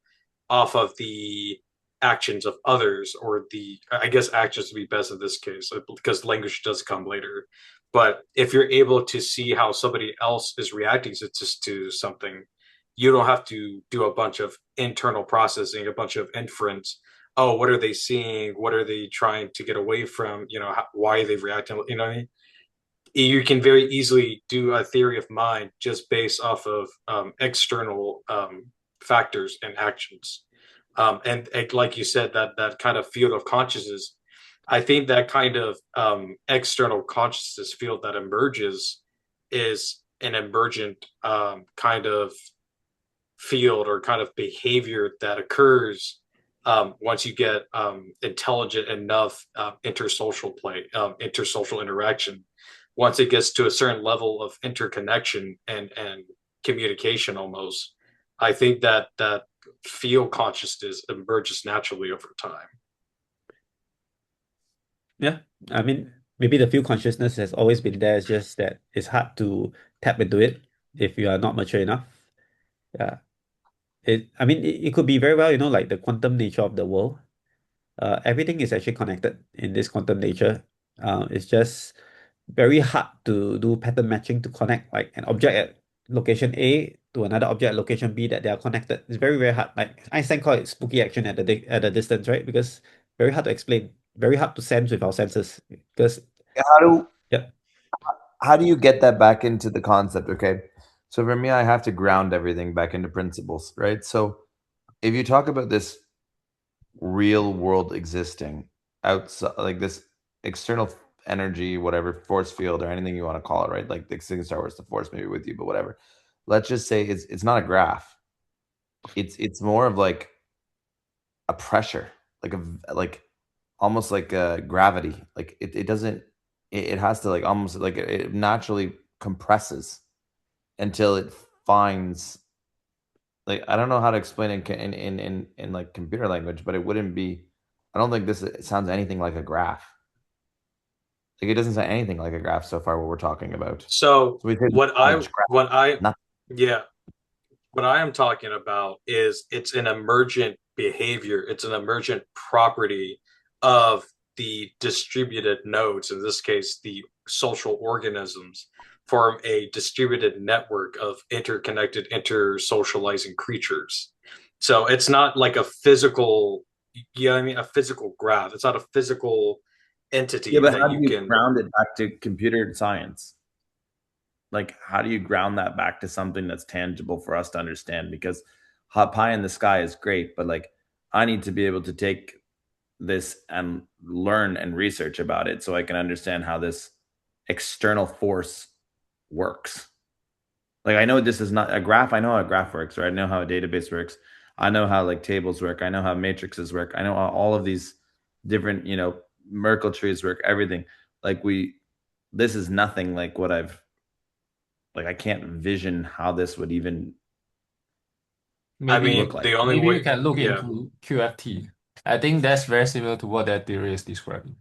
off of the actions of others, or the, I guess actions to be best in this case because language does come later. But if you're able to see how somebody else is reacting to something, you don't have to do a bunch of internal processing, a bunch of inference. Oh, what are they seeing? What are they trying to get away from? Why are they reacting? You know what I mean? You can very easily do a theory of mind just based off of external factors and actions. And like you said, that kind of field of consciousness, I think that kind of external consciousness field that emerges is an emergent kind of field or kind of behavior that occurs once you get intelligent enough intersocial play, intersocial interaction. Once it gets to a certain level of interconnection and communication, almost, I think that field consciousness emerges naturally over time. Yeah. I mean, maybe the field consciousness has always been there. It's just that it's hard to tap into it if you are not mature enough. Yeah. I mean, it could be very well, like the quantum nature of the world. Everything is actually connected in this quantum nature. It's just very hard to do pattern matching to connect like an object at location A to another object at location B that they are connected. It's very, very hard. Like Einstein called it spooky action at the distance, right? Because very hard to explain, very hard to sense with our senses. Because How do yeah, how do you get that back into the concept? Okay. So for me, I have to ground everything back into principles, right? So if you talk about this real world existing outside, like this external energy, whatever, force field or anything you want to call it, right? Like the thing in Star Wars, the force maybe with you, but whatever. Let's just say it's not a graph. It's more of like a pressure, like almost like a gravity. Like it doesn't it has to like almost like it naturally compresses until it finds, like, I don't know how to explain it in like computer language, but it wouldn't be, I don't think this sounds anything like a graph. Like it doesn't sound anything like a graph so far what we're talking about. So So we say what knowledge I graph, what I nothing. yeah, what I am talking about is it's an emergent behavior, it's an emergent property of the distributed nodes, in this case, the social organisms, form a distributed network of interconnected, intersocializing creatures. So it's not like a physical, yeah, I mean, a physical graph. It's not a physical Yeah, entity but that how do you you can. ground it back to computer science? Like, how do you ground that back to something that's tangible for us to understand? Because hot pie in the sky is great, but like, I need to be able to take this and learn and research about it so I can understand how this external force works. Like, I know this is not a graph. I know how a graph works, right? I know how a database works. I know how like tables work. I know how matrices work. I know how all of these different, Merkle trees work, everything. Like this is nothing like what I can't envision how this would even I look mean, like. the only Maybe you way, can look yeah, into QFT. I think that's very similar to what that theory is describing.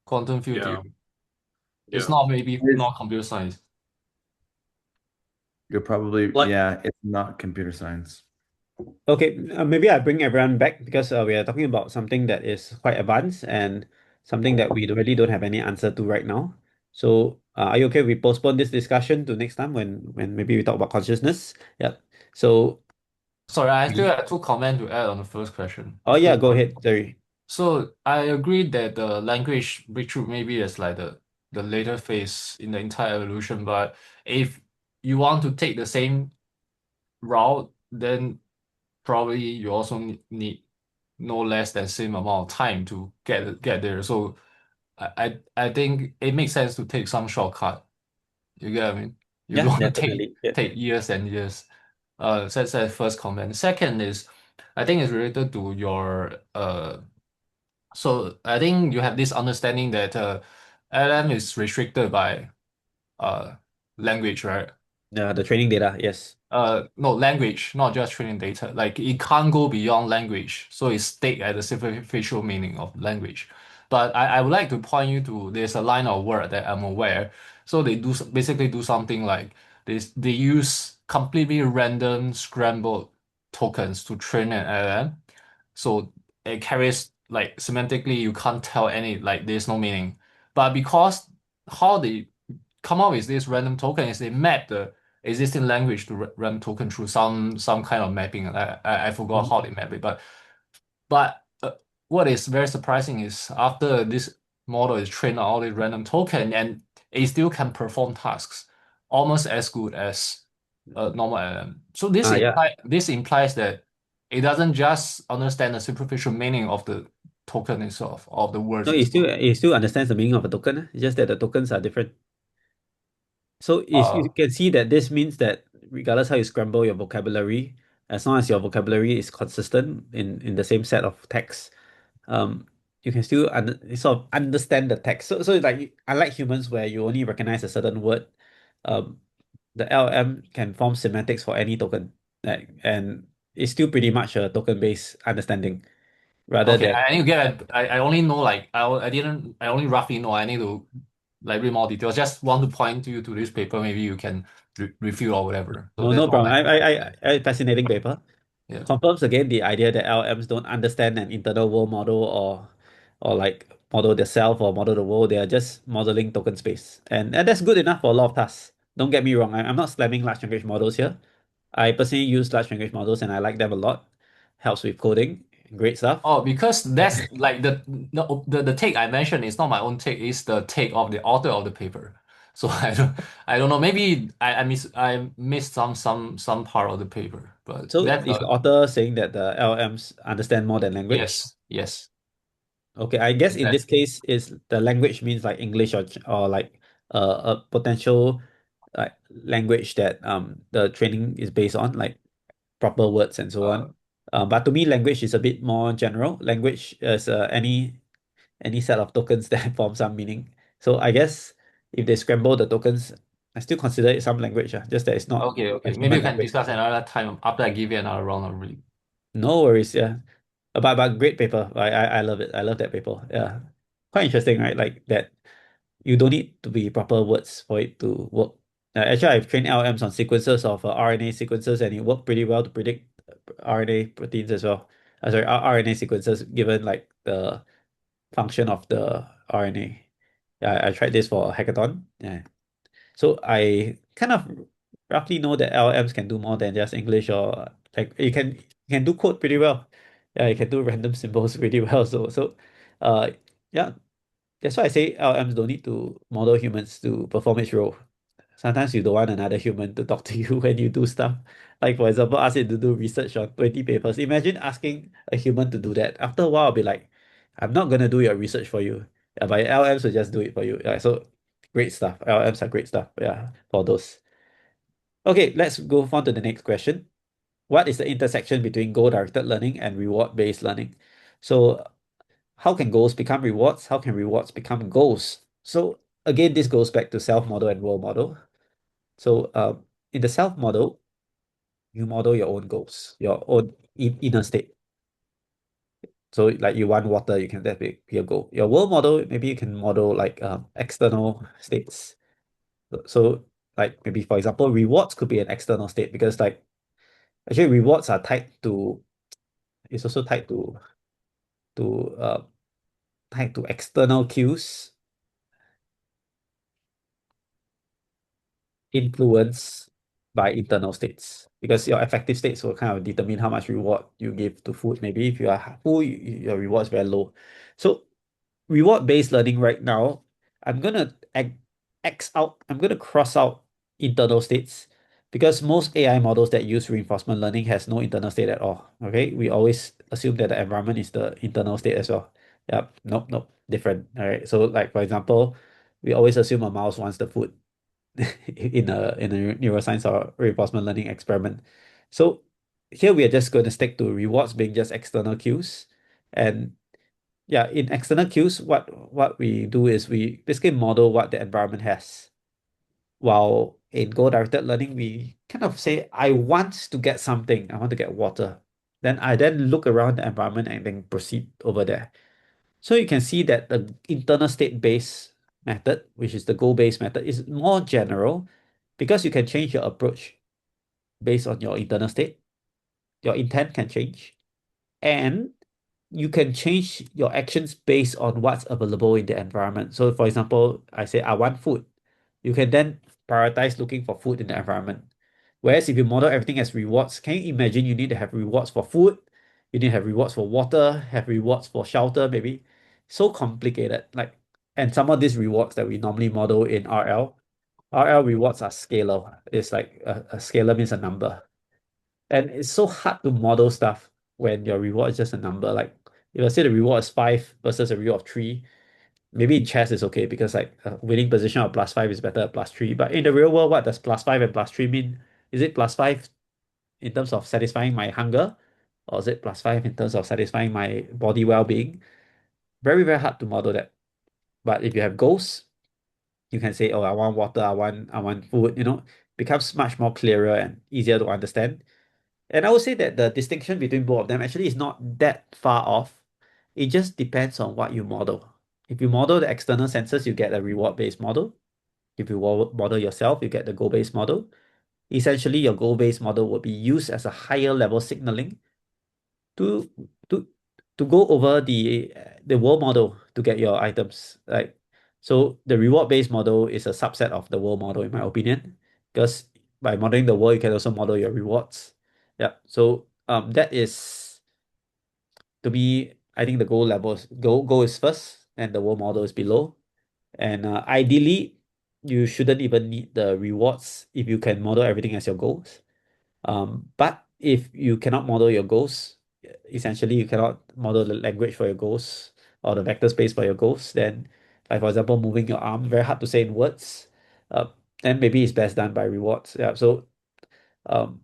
Quantum field yeah, theory. It's yeah. not maybe It's- not computer science. You're probably, Like, yeah, it's not computer science. okay, maybe I bring everyone back because we are talking about something that is quite advanced and something that we really don't have any answer to right now. So, are you okay if we postpone this discussion to next time when maybe we talk about consciousness? Yep. So, Sorry, I still have two comments to add on the first question. oh yeah, Quick go one. ahead, Jerry. So I agree that the language breakthrough maybe is like the later phase in the entire evolution, but if you want to take the same route, then probably you also need no less than same amount of time to get there. So I think it makes sense to take some shortcut. You get what I mean? You Yeah, don't want to definitely. Yeah. take years and years. That's the first comment. Second is, I think it's related to your so I think you have this understanding that LM is restricted by uh language, right? The training data, yes. No, language, not just training data. Like it can't go beyond language, so it's stayed at the superficial meaning of language. But I would like to point you to there's a line of word that I'm aware. So they basically do something like they use completely random scrambled tokens to train an LLM. So it carries like semantically you can't tell any like there's no meaning. But because how they come up with this random token is they map the existing language to random token through some kind of mapping. I forgot Mhm. how they map it, but what is very surprising is after this model is trained on all these random token and it still can perform tasks almost as good as a normal LM. So Yeah. this implies that it doesn't just understand the superficial meaning of the token itself, of the words No, itself. it still understands the meaning of a token. It's just that the tokens are different. So you Uh, can see that this means that regardless how you scramble your vocabulary, as long as your vocabulary is consistent in the same set of text, um, you can still sort of understand the text. So it's like unlike humans where you only recognize a certain word, um, the LM can form semantics for any token, like, and it's still pretty much a token-based understanding rather okay, than I need to get. I only know like I didn't. I only roughly know. I need to like read more details. Just want to point you to this paper. Maybe you can review or whatever. So no, that's no all. problem. Fascinating paper. Yeah. Confirms again the idea that LMs don't understand an internal world model or like model the self or model the world. They are just modeling token space. And that's good enough for a lot of tasks. Don't get me wrong. I'm not slamming large language models here. I personally use large language models and I like them a lot. Helps with coding. Great stuff. Oh, because that's like the take I mentioned is not my own take, it's the take of the author of the paper. So I don't know. Maybe I missed some part of the paper, but So that's is the author saying that the LLMs understand more than language? yes. Okay, I guess in this Exactly. case, is the language means like English or like a potential like language that the training is based on, like proper words and so Uh, on. But to me, language is a bit more general. Language is any set of tokens that form some meaning. So I guess if they scramble the tokens, I still consider it some language. Just that it's not a okay. Maybe human we can language. discuss another time after I give you another round of really. No worries, yeah. But great paper. I love it. I love that paper. Yeah. Quite interesting, right? Like that you don't need to be proper words for it to work. Actually, I've trained LMs on sequences of RNA sequences, and it worked pretty well to predict RNA proteins as well. Sorry, RNA sequences given like the function of the RNA. Yeah, I tried this for a hackathon. Yeah. So I kind of roughly know that LLMs can do more than just English or like you can do code pretty well. Yeah, you can do random symbols pretty well. So uh yeah, that's why I say LLMs don't need to model humans to perform its role. Sometimes you don't want another human to talk to you when you do stuff. Like for example, ask it to do research on 20 papers. Imagine asking a human to do that. After a while, I'll be like, I'm not gonna do your research for you. Yeah, but LLMs will just do it for you. Yeah, so great stuff. LLMs are great stuff. Yeah, for those. Okay, let's go on to the next question. What is the intersection between goal-directed learning and reward-based learning? So how can goals become rewards? How can rewards become goals? So again, this goes back to self-model and world model. So in the self model, you model your own goals, your own inner state. So like you want water, you can that be your goal. Your world model, maybe you can model like external states. So like maybe for example, rewards could be an external state because like actually rewards are tied to it's also to tied to external cues influenced by internal states because your affective states will kind of determine how much reward you give to food. Maybe if you are full, your reward is very low. So reward-based learning right now, I'm gonna X out, I'm gonna cross out internal states because most AI models that use reinforcement learning has no internal state at all. Okay, we always assume that the environment is the internal state as well. Yep, nope, different. All right. So like for example, we always assume a mouse wants the food in a neuroscience or reinforcement learning experiment. So here we are just going to stick to rewards being just external cues. And yeah, in external cues, what we do is we basically model what the environment has. While in goal-directed learning, we kind of say, I want to get something. I want to get water. Then I then look around the environment and then proceed over there. So you can see that the internal state-based method, which is the goal-based method, is more general because you can change your approach based on your internal state. Your intent can change, and you can change your actions based on what's available in the environment. So, for example, I say I want food. You can then prioritize looking for food in the environment. Whereas if you model everything as rewards, can you imagine you need to have rewards for food? You need to have rewards for water, have rewards for shelter, maybe. So complicated. Like, and some of these rewards that we normally model in RL rewards are scalar. It's like a scalar means a number. And it's so hard to model stuff when your reward is just a number. Like if I say the reward is 5 versus a reward of 3, maybe in chess it's okay because like a winning position of +5 is better than +3. But in the real world, what does +5 and +3 mean? Is it +5 in terms of satisfying my hunger? Or is it +5 in terms of satisfying my body well-being? Very, very hard to model that. But if you have goals, you can say, oh, I want water, I want food, becomes much more clearer and easier to understand. And I would say that the distinction between both of them actually is not that far off. It just depends on what you model. If you model the external sensors, you get a reward-based model. If you model yourself, you get the goal-based model. Essentially, your goal-based model will be used as a higher level signaling to to to go over the world model to get your items. Like, so the reward-based model is a subset of the world model, in my opinion, because by modeling the world, you can also model your rewards. Yeah. So that is, to me, I think the goal is first, and the world model is below. And ideally, you shouldn't even need the rewards if you can model everything as your goals. But if you cannot model your goals, essentially you cannot model the language for your goals or the vector space for your goals, then, like for example, moving your arm, very hard to say in words, uh, then maybe it's best done by rewards. Yeah. So um,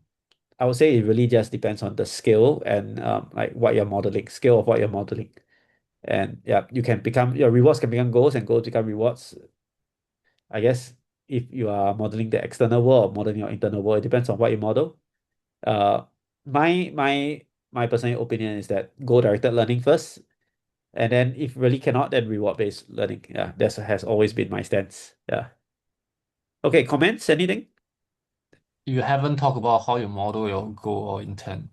I would say it really just depends on the scale and like what you're modeling, scale of what you're modeling. And yeah, your rewards can become goals and goals become rewards. I guess if you are modeling the external world or modeling your internal world, it depends on what you model. Uh, my personal opinion is that goal-directed learning first, and then if really cannot, then reward-based learning. Yeah, that has always been my stance. Yeah. Okay, comments? Anything? You haven't talked about how you model your goal or intent.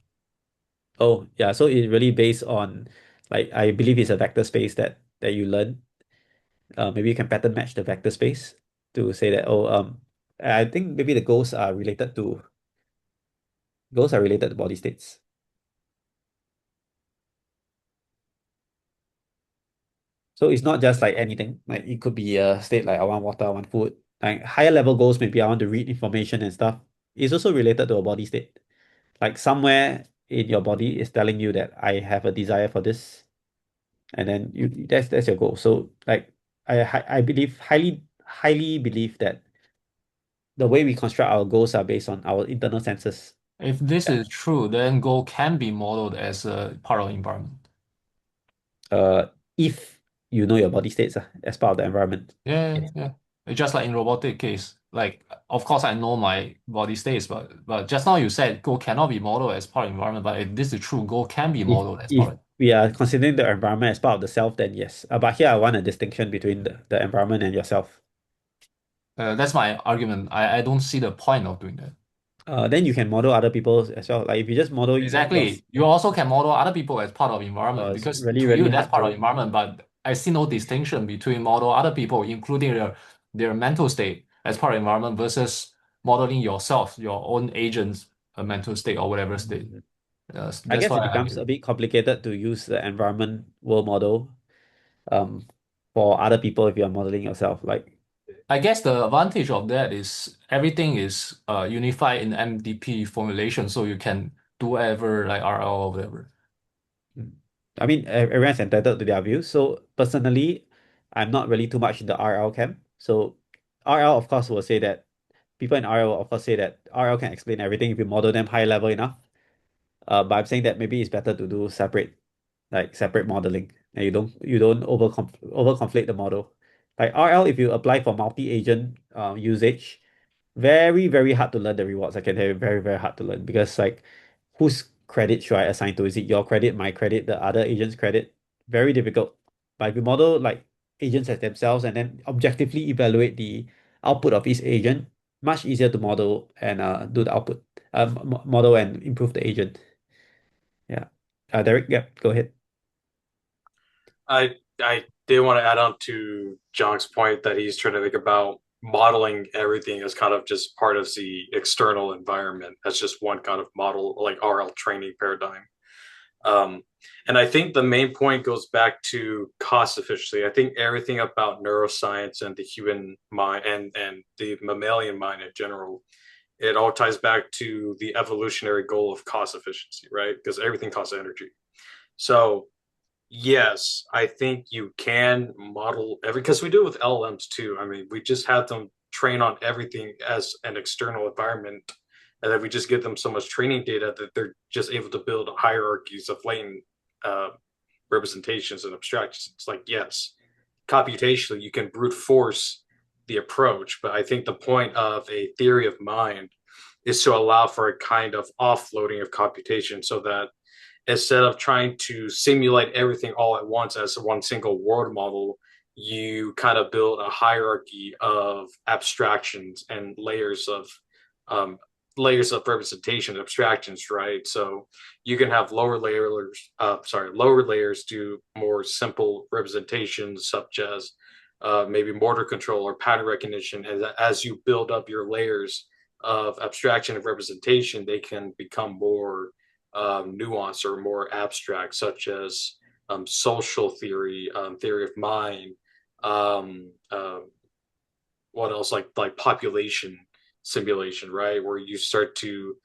Oh, yeah. So it really based on, like, I believe it's a vector space that you learn. Maybe you can pattern match the vector space to say that, I think maybe the goals are related to body states. So it's not just like anything. Like it could be a state like I want water, I want food. Like higher level goals, maybe I want to read information and stuff. It's also related to a body state. Like somewhere in your body is telling you that I have a desire for this, and then that's your goal. So like I believe highly believe that the way we construct our goals are based on our internal senses. If this Yeah. is true, then goal can be modeled as a part of environment. Uh, if you know your body states as part of the environment. Yeah, Yes. yeah. It's just like in robotic case. Like, of course, I know my body states, but just now you said goal cannot be modeled as part of environment. But if this is true, goal can be If modeled as if part. we are considering the environment as part of the self, then yes. But here I want a distinction between the environment and yourself. That's my argument. I don't see the point of doing that. Then you can model other people as well. Like if you just model yours, Exactly. You also can model other people as part of environment it's because really to you really that's hard part of to. environment, but I see no distinction between model other people, including their mental state as part of environment versus modeling yourself, your own agent's mental state or whatever state. I That's guess why it I becomes argue. a bit complicated to use the environment world model um for other people if you're modeling yourself. Like I guess the advantage of that is everything is unified in MDP formulation, so you can do whatever like RL or whatever. I mean, everyone's entitled to their views. So personally, I'm not really too much in the RL camp. So RL, of course, will say that people in RL will of course say that RL can explain everything if you model them high level enough. But I'm saying that maybe it's better to do separate modeling, and you don't over conflate the model. Like RL, if you apply for multi-agent usage, very, very hard to learn the rewards. I can tell you, very, very hard to learn because like whose credit should I assign to? Is it your credit, my credit, the other agent's credit? Very difficult. But if you model like agents as themselves and then objectively evaluate the output of each agent, much easier to model and do the output, model and improve the agent. Yeah. Derek, yeah, go ahead. I did want to add on to John's point that he's trying to make about modeling everything as kind of just part of the external environment. That's just one kind of model, like RL training paradigm. Um, and I think the main point goes back to cost efficiency. I think everything about neuroscience and the human mind and the mammalian mind in general, it all ties back to the evolutionary goal of cost efficiency, right? Because everything costs energy. So yes, I think you can model every because we do it with LLMs too. I mean, we just have them train on everything as an external environment, and then we just give them so much training data that they're just able to build hierarchies of latent uh, representations and abstractions. It's like yes, computationally you can brute force the approach, but I think the point of a theory of mind is to allow for a kind of offloading of computation so that instead of trying to simulate everything all at once as one single world model, you kind of build a hierarchy of abstractions and layers of um, layers of representation, abstractions, right? So you can have lower layers do more simple representations, such as maybe motor control or pattern recognition. And as you build up your layers of abstraction and representation, they can become more nuanced or more abstract, such as social theory, theory of mind, um, uh, what else, like population simulation, right, where you start to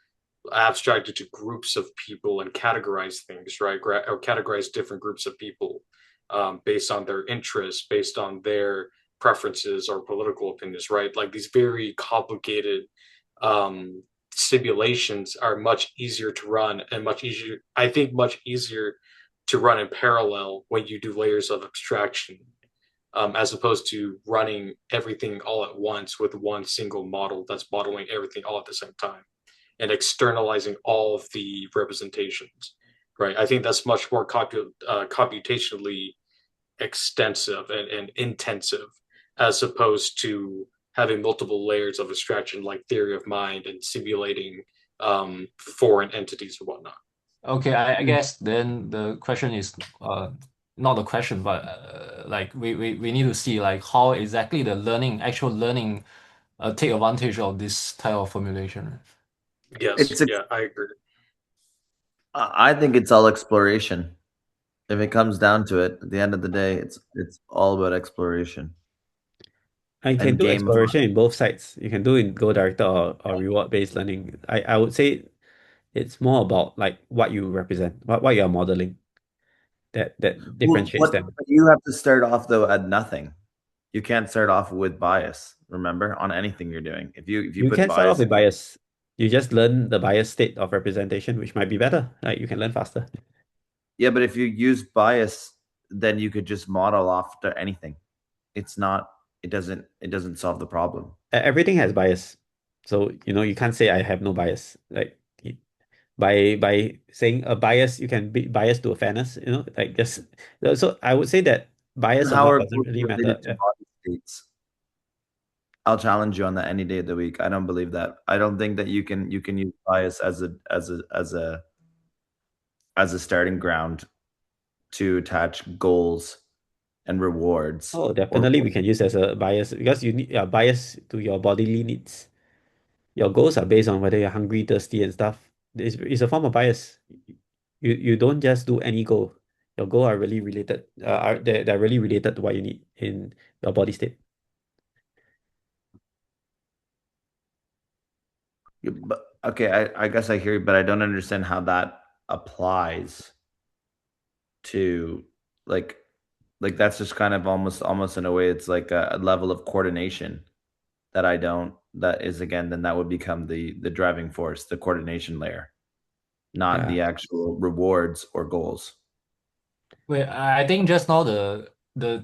abstract it to groups of people and categorize things, right, or categorize different groups of people based on their interests, based on their preferences or political opinions, right, like these very complicated um, simulations are much easier to run and much easier to run in parallel when you do layers of abstraction, as opposed to running everything all at once with one single model that's modeling everything all at the same time and externalizing all of the representations. Right. I think that's much more computationally extensive and intensive, as opposed to having multiple layers of abstraction like theory of mind and simulating foreign entities or whatnot. Okay, I guess then the question is not the question, but like we need to see like how exactly the actual learning take advantage of this type of formulation. Yes, It's yeah, I agree. I think it's all exploration. If it comes down to it, at the end of the day, it's all about exploration I can and do game. exploration in both sides. You can do in goal directed or reward-based learning. I would say it's more about like what you represent, what you're modeling that Well, differentiates them. you have to start off though at nothing. You can't start off with bias. Remember, on anything you're doing, if you You put can start off bias, with bias. You just learn the bias state of representation, which might be better. Like you can learn faster. yeah, but if you use bias, then you could just model off to anything. It's not. It doesn't solve the problem. Everything has bias. So, you can't say I have no bias. Like by saying a bias, you can be biased to a fairness, like just so I would say that bias or How not are doesn't both really matter. related to body states? I'll challenge you on that any day of the week. I don't believe that. I don't think that you can use bias as a starting ground to attach goals and rewards Oh, or definitely we can use as a bias because you need a bias to your bodily needs. Your goals are based on whether you're hungry, thirsty, and stuff. It's a form of bias. You don't just do any goal. Your goal are really related. They're really related to what you need in your body state. but okay, I guess I hear you, but I don't understand how that applies to like that's just kind of almost in a way it's like a level of coordination that is again then that would become the driving force, the coordination layer, not Yeah. the actual rewards or goals. Wait, I think just now the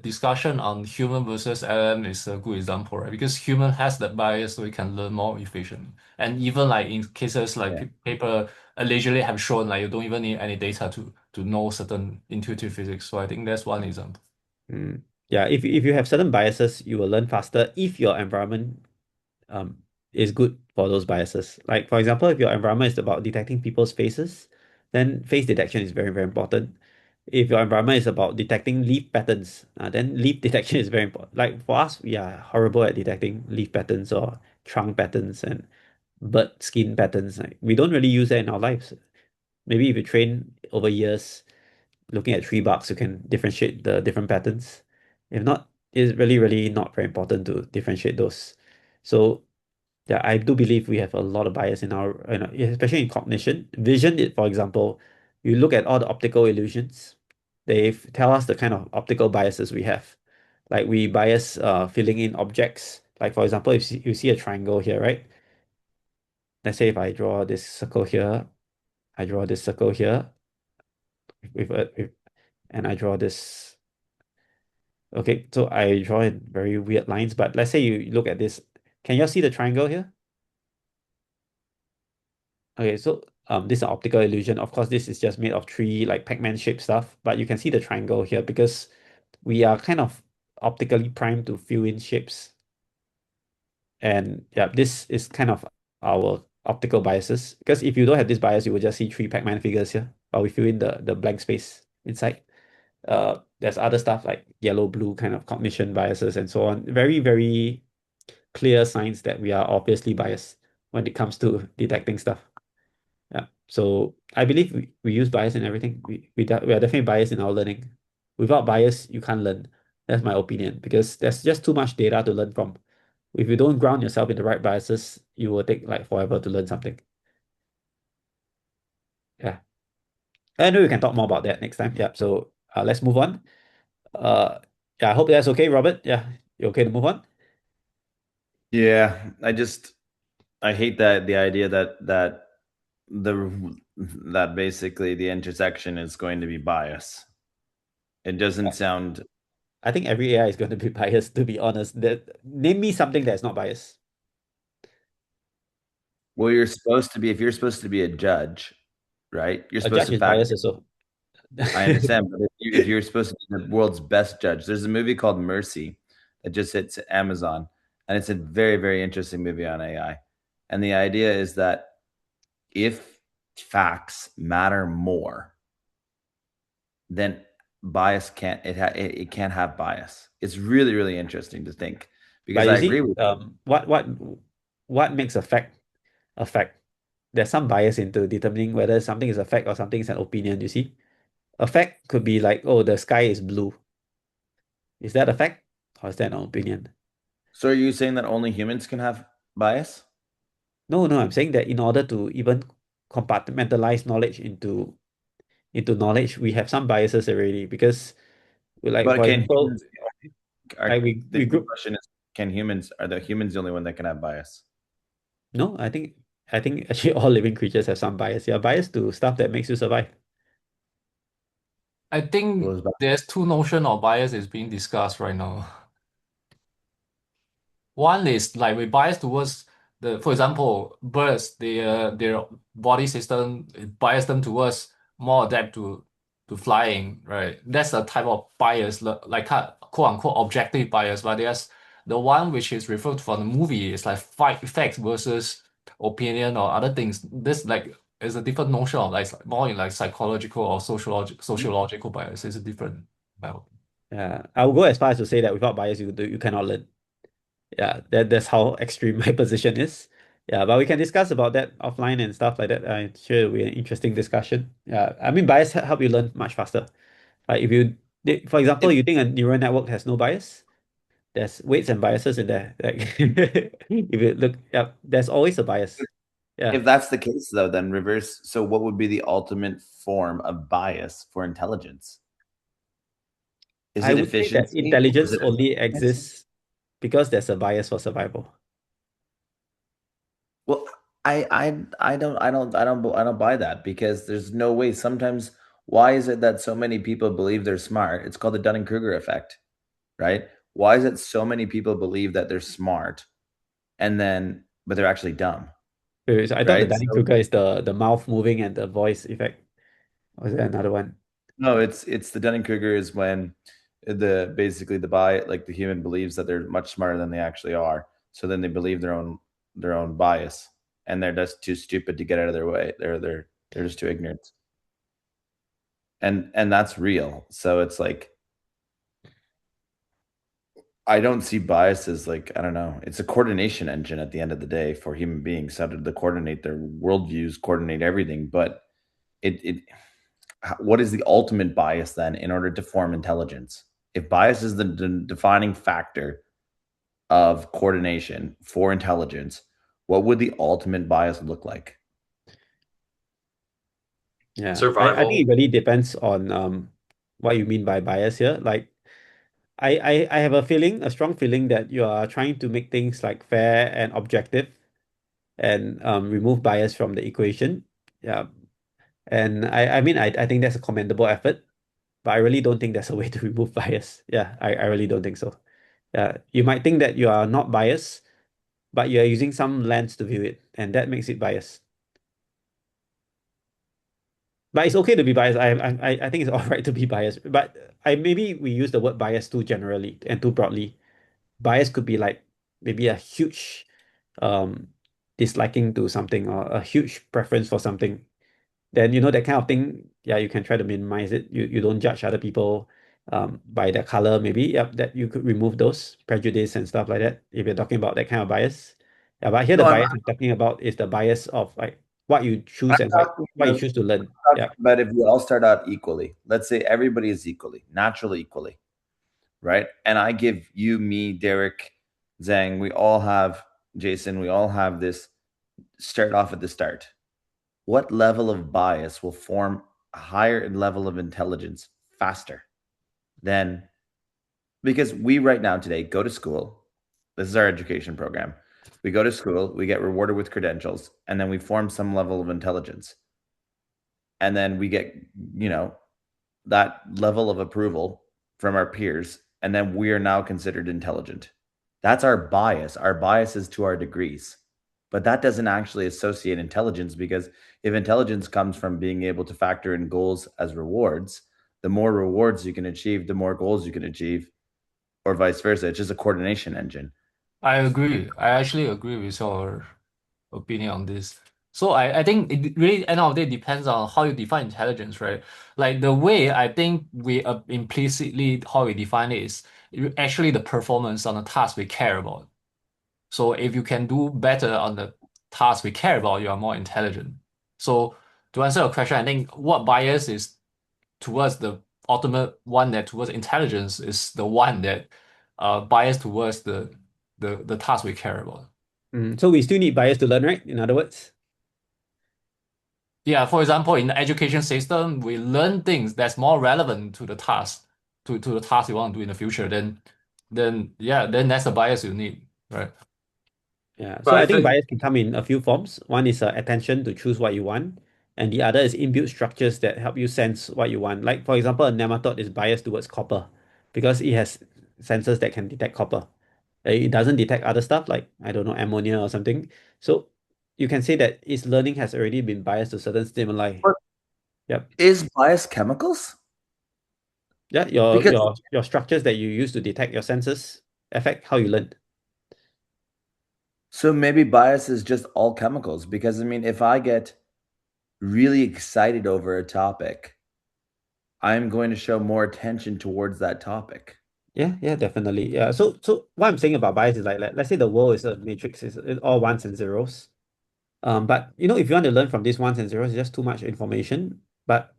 discussion on human versus LM is a good example, right? Because human has that bias, so we can learn more efficiently. And even like in cases like Yeah. paper allegedly have shown, like you don't even need any data to know certain intuitive physics. So I think that's one example. Yeah, if you have certain biases, you will learn faster if your environment um is good for those biases. Like for example, if your environment is about detecting people's faces, then face detection is very, very important. If your environment is about detecting leaf patterns, then leaf detection is very important. Like for us, we are horrible at detecting leaf patterns or trunk patterns and bird skin patterns. Like, we don't really use that in our lives. Maybe if you train over years looking at tree barks, you can differentiate the different patterns. If not, it's really, really not very important to differentiate those. So yeah, I do believe we have a lot of bias in our, especially in cognition. Vision, for example, you look at all the optical illusions, they tell us the kind of optical biases we have. Like we bias filling in objects. Like for example, if you see a triangle here, right? Let's say if I draw this circle here, I draw this circle here and I draw this. Okay, so I draw in very weird lines, but let's say you look at this. Can you see the triangle here? Okay, so this is an optical illusion. Of course, this is just made of three like Pac-Man shaped stuff, but you can see the triangle here because we are kind of optically primed to fill in shapes. And yeah, this is kind of our optical biases. Because if you don't have this bias, you will just see three Pac-Man figures here, but we fill in the blank space inside. There's other stuff like yellow, blue kind of cognition biases and so on. Very, very clear signs that we are obviously biased when it comes to detecting stuff. Yeah. So I believe we use bias in everything. We are definitely biased in our learning. Without bias, you can't learn. That's my opinion because there's just too much data to learn from. If you don't ground yourself in the right biases, you will take like forever to learn something. Yeah. I know we can talk more about that next time. Yeah. So let's move on. Uh, yeah, I hope that's okay, Robert. Yeah, you okay to move on? Yeah, I hate that the idea that basically the intersection is going to be bias. It doesn't sound. I think every AI is going to be biased, to be honest. Name me something that's not biased. Well, you're supposed to be, if you're supposed to be a judge, right? You're A supposed judge to is fact. biased also. I understand, but if you're supposed to be the world's best judge, there's a movie called Mercy that just hits Amazon, and it's a very, very interesting movie on AI. And the idea is that if facts matter more, then bias it can't have bias. It's really, really interesting to think because But you I agree see, with you. what makes a fact? There's some bias into determining whether something is a fact or something is an opinion, you see? A fact could be like, oh, the sky is blue. Is that a fact? Or is that an opinion? So are you saying that only humans can have bias? No, no, I'm saying that in order to even compartmentalize knowledge into knowledge, we have some biases already because like But for can example, humans are like the we group question is, can humans are the humans the only one that can have bias? no, I think actually all living creatures have some bias. They are biased to stuff that makes you survive. I think Goes back. there's two notion of bias is being discussed right now. One is like we bias towards for example, birds, their body system bias them towards more adapt to flying, right? That's a type of bias, like quote unquote objective bias. But there's the one which is referred to from the movie is like facts versus opinion or other things. This like is a different notion of like more in like psychological or sociological bias. It's a different. Well, Yeah, I will go as far as to say that without bias, you cannot learn. Yeah, that's how extreme my position is. Yeah, but we can discuss about that offline and stuff like that. I'm sure it'll be an interesting discussion. Yeah, I mean, bias help you learn much faster. Like if you, for example, If you think a neural network has no bias, there's weights and biases in there. Like if you look, yeah, there's always a bias. Yeah, if that's the case though, then reverse. So what would be the ultimate form of bias for intelligence? Is I it would say that efficiency or is intelligence it only effectiveness? exists because there's a bias for survival. Well, I don't buy that because there's no way. Sometimes, why is it that so many people believe they're smart? It's called the Dunning-Kruger effect, right? Why is it so many people believe that they're smart and then but they're actually dumb, So I thought the right? So Dunning-Kruger is the mouth moving and the voice effect. Or is there another one? no, it's the Dunning-Kruger is when the basically the like the human believes that they're much smarter than they actually are. So then they believe their own bias and they're just too stupid to get out of their way. They're just too ignorant. And that's real. So it's like I don't see bias as like, I don't know. It's a coordination engine at the end of the day for human beings. How to coordinate their worldviews, coordinate everything. But it what is the ultimate bias then in order to form intelligence? If bias is the defining factor of coordination for intelligence, what would the ultimate bias look like? Yeah, I think Survival. it really depends on what you mean by bias here. Like I have a strong feeling that you are trying to make things like fair and objective and remove bias from the equation. Yeah. And I mean I think that's a commendable effort, but I really don't think there's a way to remove bias. Yeah, I really don't think so. Yeah. You might think that you are not biased, but you're using some lens to view it, and that makes it biased. But it's okay to be biased. I think it's all right to be biased. But I maybe we use the word bias too generally and too broadly. Bias could be like maybe a huge um disliking to something or a huge preference for something, then that kind of thing, yeah, you can try to minimize it. You don't judge other people by their color, maybe. Yep, that you could remove those prejudice and stuff like that if you're talking about that kind of bias. Yeah, but here the No, bias I'm talking about is the bias of like what you choose and what you choose to learn. Yeah. but if we all start out equally, let's say everybody is equally, naturally equally, right? And I give you, me, Derek, Zhang, we all have, Jason, we all have this start off at the start. What level of bias will form a higher level of intelligence faster than, because we right now today go to school. This is our education program. We go to school, we get rewarded with credentials, and then we form some level of intelligence. And then we get, that level of approval from our peers, and then we are now considered intelligent. That's our bias. Our bias is to our degrees. But that doesn't actually associate intelligence, because if intelligence comes from being able to factor in goals as rewards, the more rewards you can achieve, the more goals you can achieve, or vice versa. It's just a coordination engine. I agree. I actually agree with your opinion on this. So I think it really end of the day depends on how you define intelligence, right? Like the way I think we implicitly how we define it is actually the performance on the task we care about. So if you can do better on the task we care about, you are more intelligent. So to answer your question, I think what bias is towards the ultimate one that towards intelligence is the one that bias towards the task we care about. So we still need bias to learn, right? In other words. Yeah, for example, in the education system, we learn things that's more relevant to the task, to the task you want to do in the future. Then that's the bias you need, right? Yeah. So But I I think think bias can come in a few forms. One is attention to choose what you want, and the other is inbuilt structures that help you sense what you want. Like for example, a nematode is biased towards copper because it has sensors that can detect copper. It doesn't detect other stuff like I don't know ammonia or something. So you can say that its learning has already been biased to certain stimuli. But Yep. is bias chemicals? Yeah. Your Because your your structures that you use to detect your senses affect how you learn. so maybe bias is just all chemicals. Because I mean, if I get really excited over a topic, I'm going to show more attention towards that topic. Yeah, definitely. Yeah. So what I'm saying about bias is like let's say the world is a matrix, it's all ones and zeros. But if you want to learn from these ones and zeros, it's just too much information. But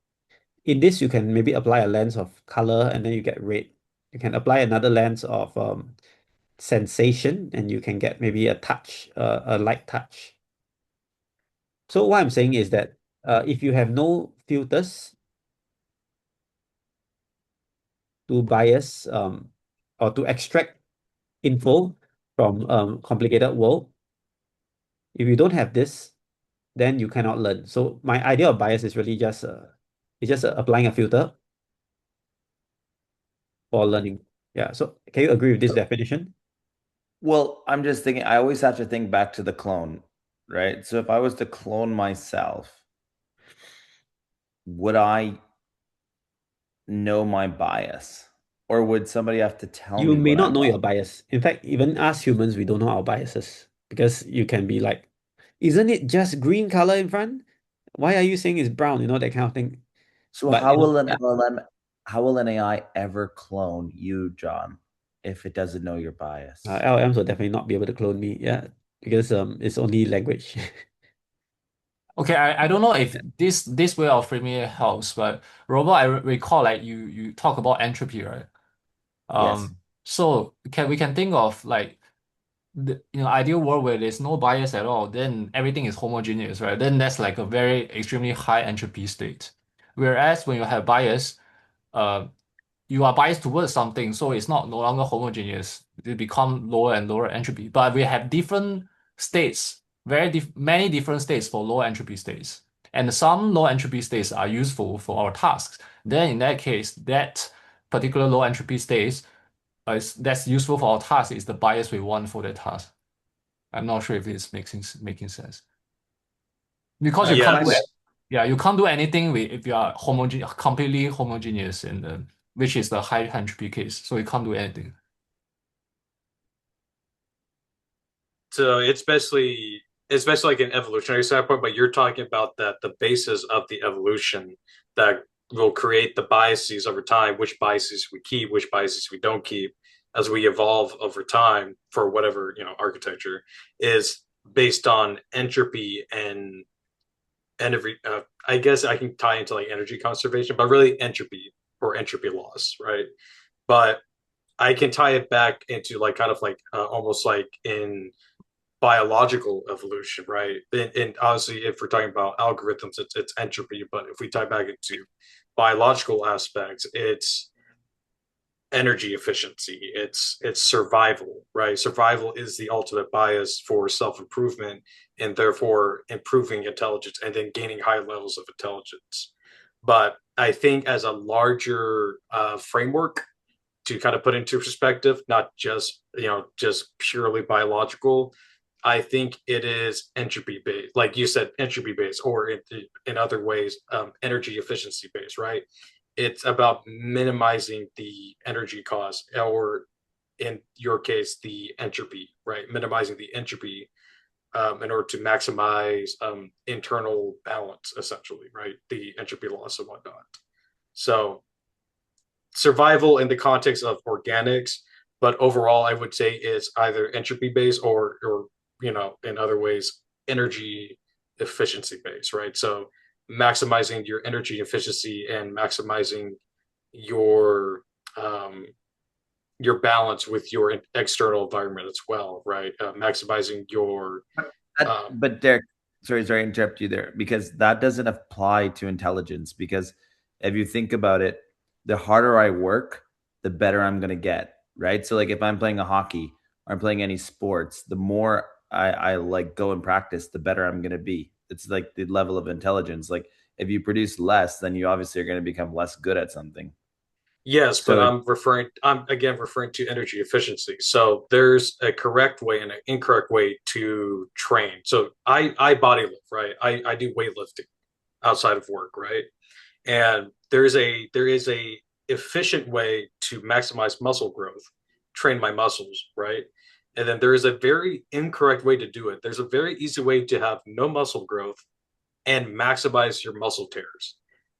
in this, you can maybe apply a lens of color and then you get red. You can apply another lens of sensation and you can get maybe a touch, a light touch. So what I'm saying is that if you have no filters to bias or to extract info from complicated world, if you don't have this, then you cannot learn. So my idea of bias is really just applying a filter for learning. Yeah. So can you agree with this definition? Well, I'm just thinking, I always have to think back to the clone, right? So if I was to clone myself, would I know my bias? Or would somebody have to tell You me may what not I'm know your bias. In fact, even us humans, we don't know our biases because you can be like, isn't it just green color in front? Why are you saying it's brown? That kind of thing. So But how will an yeah, LLM, how will an AI ever clone you, John, if it doesn't know your bias? LLMs will definitely not be able to clone me. Yeah, because it's only language. Okay, I don't know if this way of framing it helps, but Robert, I recall like you talk about entropy, right? Yes. So we can think of like the ideal world where there's no bias at all, then everything is homogeneous, right? Then that's like a very extremely high entropy state. Whereas when you have bias, uh, you are biased towards something, so it's not no longer homogeneous. It become lower and lower entropy. But we have different states, many different states for low entropy states. And some low entropy states are useful for our tasks. Then in that case, that particular low entropy states that's useful for our task is the bias we want for that task. I'm not sure if it's making sense. Because you can't do it. yes. Yeah, you can't do anything if you are completely homogeneous which is the high entropy case. So you can't do anything. So it's basically especially like an evolutionary standpoint, but you're talking about that the basis of the evolution that will create the biases over time, which biases we keep, which biases we don't keep as we evolve over time for whatever, architecture is based on entropy and every I guess I can tie into like energy conservation, but really entropy or entropy loss, right? But I can tie it back into like kind of like almost like in biological evolution, right? And obviously, if we're talking about algorithms, it's entropy. But if we tie back into biological aspects, it's energy efficiency. It's survival, right? Survival is the ultimate bias for self improvement and therefore improving intelligence and then gaining high levels of intelligence. But I think as a larger framework, to kind of put into perspective, not just just purely biological. I think it is entropy based, like you said, entropy based, or in other ways, energy efficiency based, right? It's about minimizing the energy cost, or in your case, the entropy, right? Minimizing the entropy in order to maximize internal balance, essentially, right? The entropy loss and whatnot. So survival in the context of organics, but overall, I would say it's either entropy based or in other ways, energy efficiency based, right? So maximizing your energy efficiency and maximizing your um, your balance with your external environment as well, right? Maximizing your But Derek, sorry to interrupt you there, because that doesn't apply to intelligence. Because if you think about it, the harder I work, the better I'm going to get, right? So like if I'm playing a hockey or I'm playing any sports, the more I like go and practice, the better I'm going to be. It's like the level of intelligence. Like if you produce less, then you obviously are going to become less good at something. Yes, but So I'm again referring to energy efficiency. So there's a correct way and an incorrect way to train. So I body lift, right? I do weightlifting outside of work, right? And there is a efficient way to maximize muscle growth, train my muscles, right? And then there is a very incorrect way to do it. There's a very easy way to have no muscle growth and maximize your muscle tears.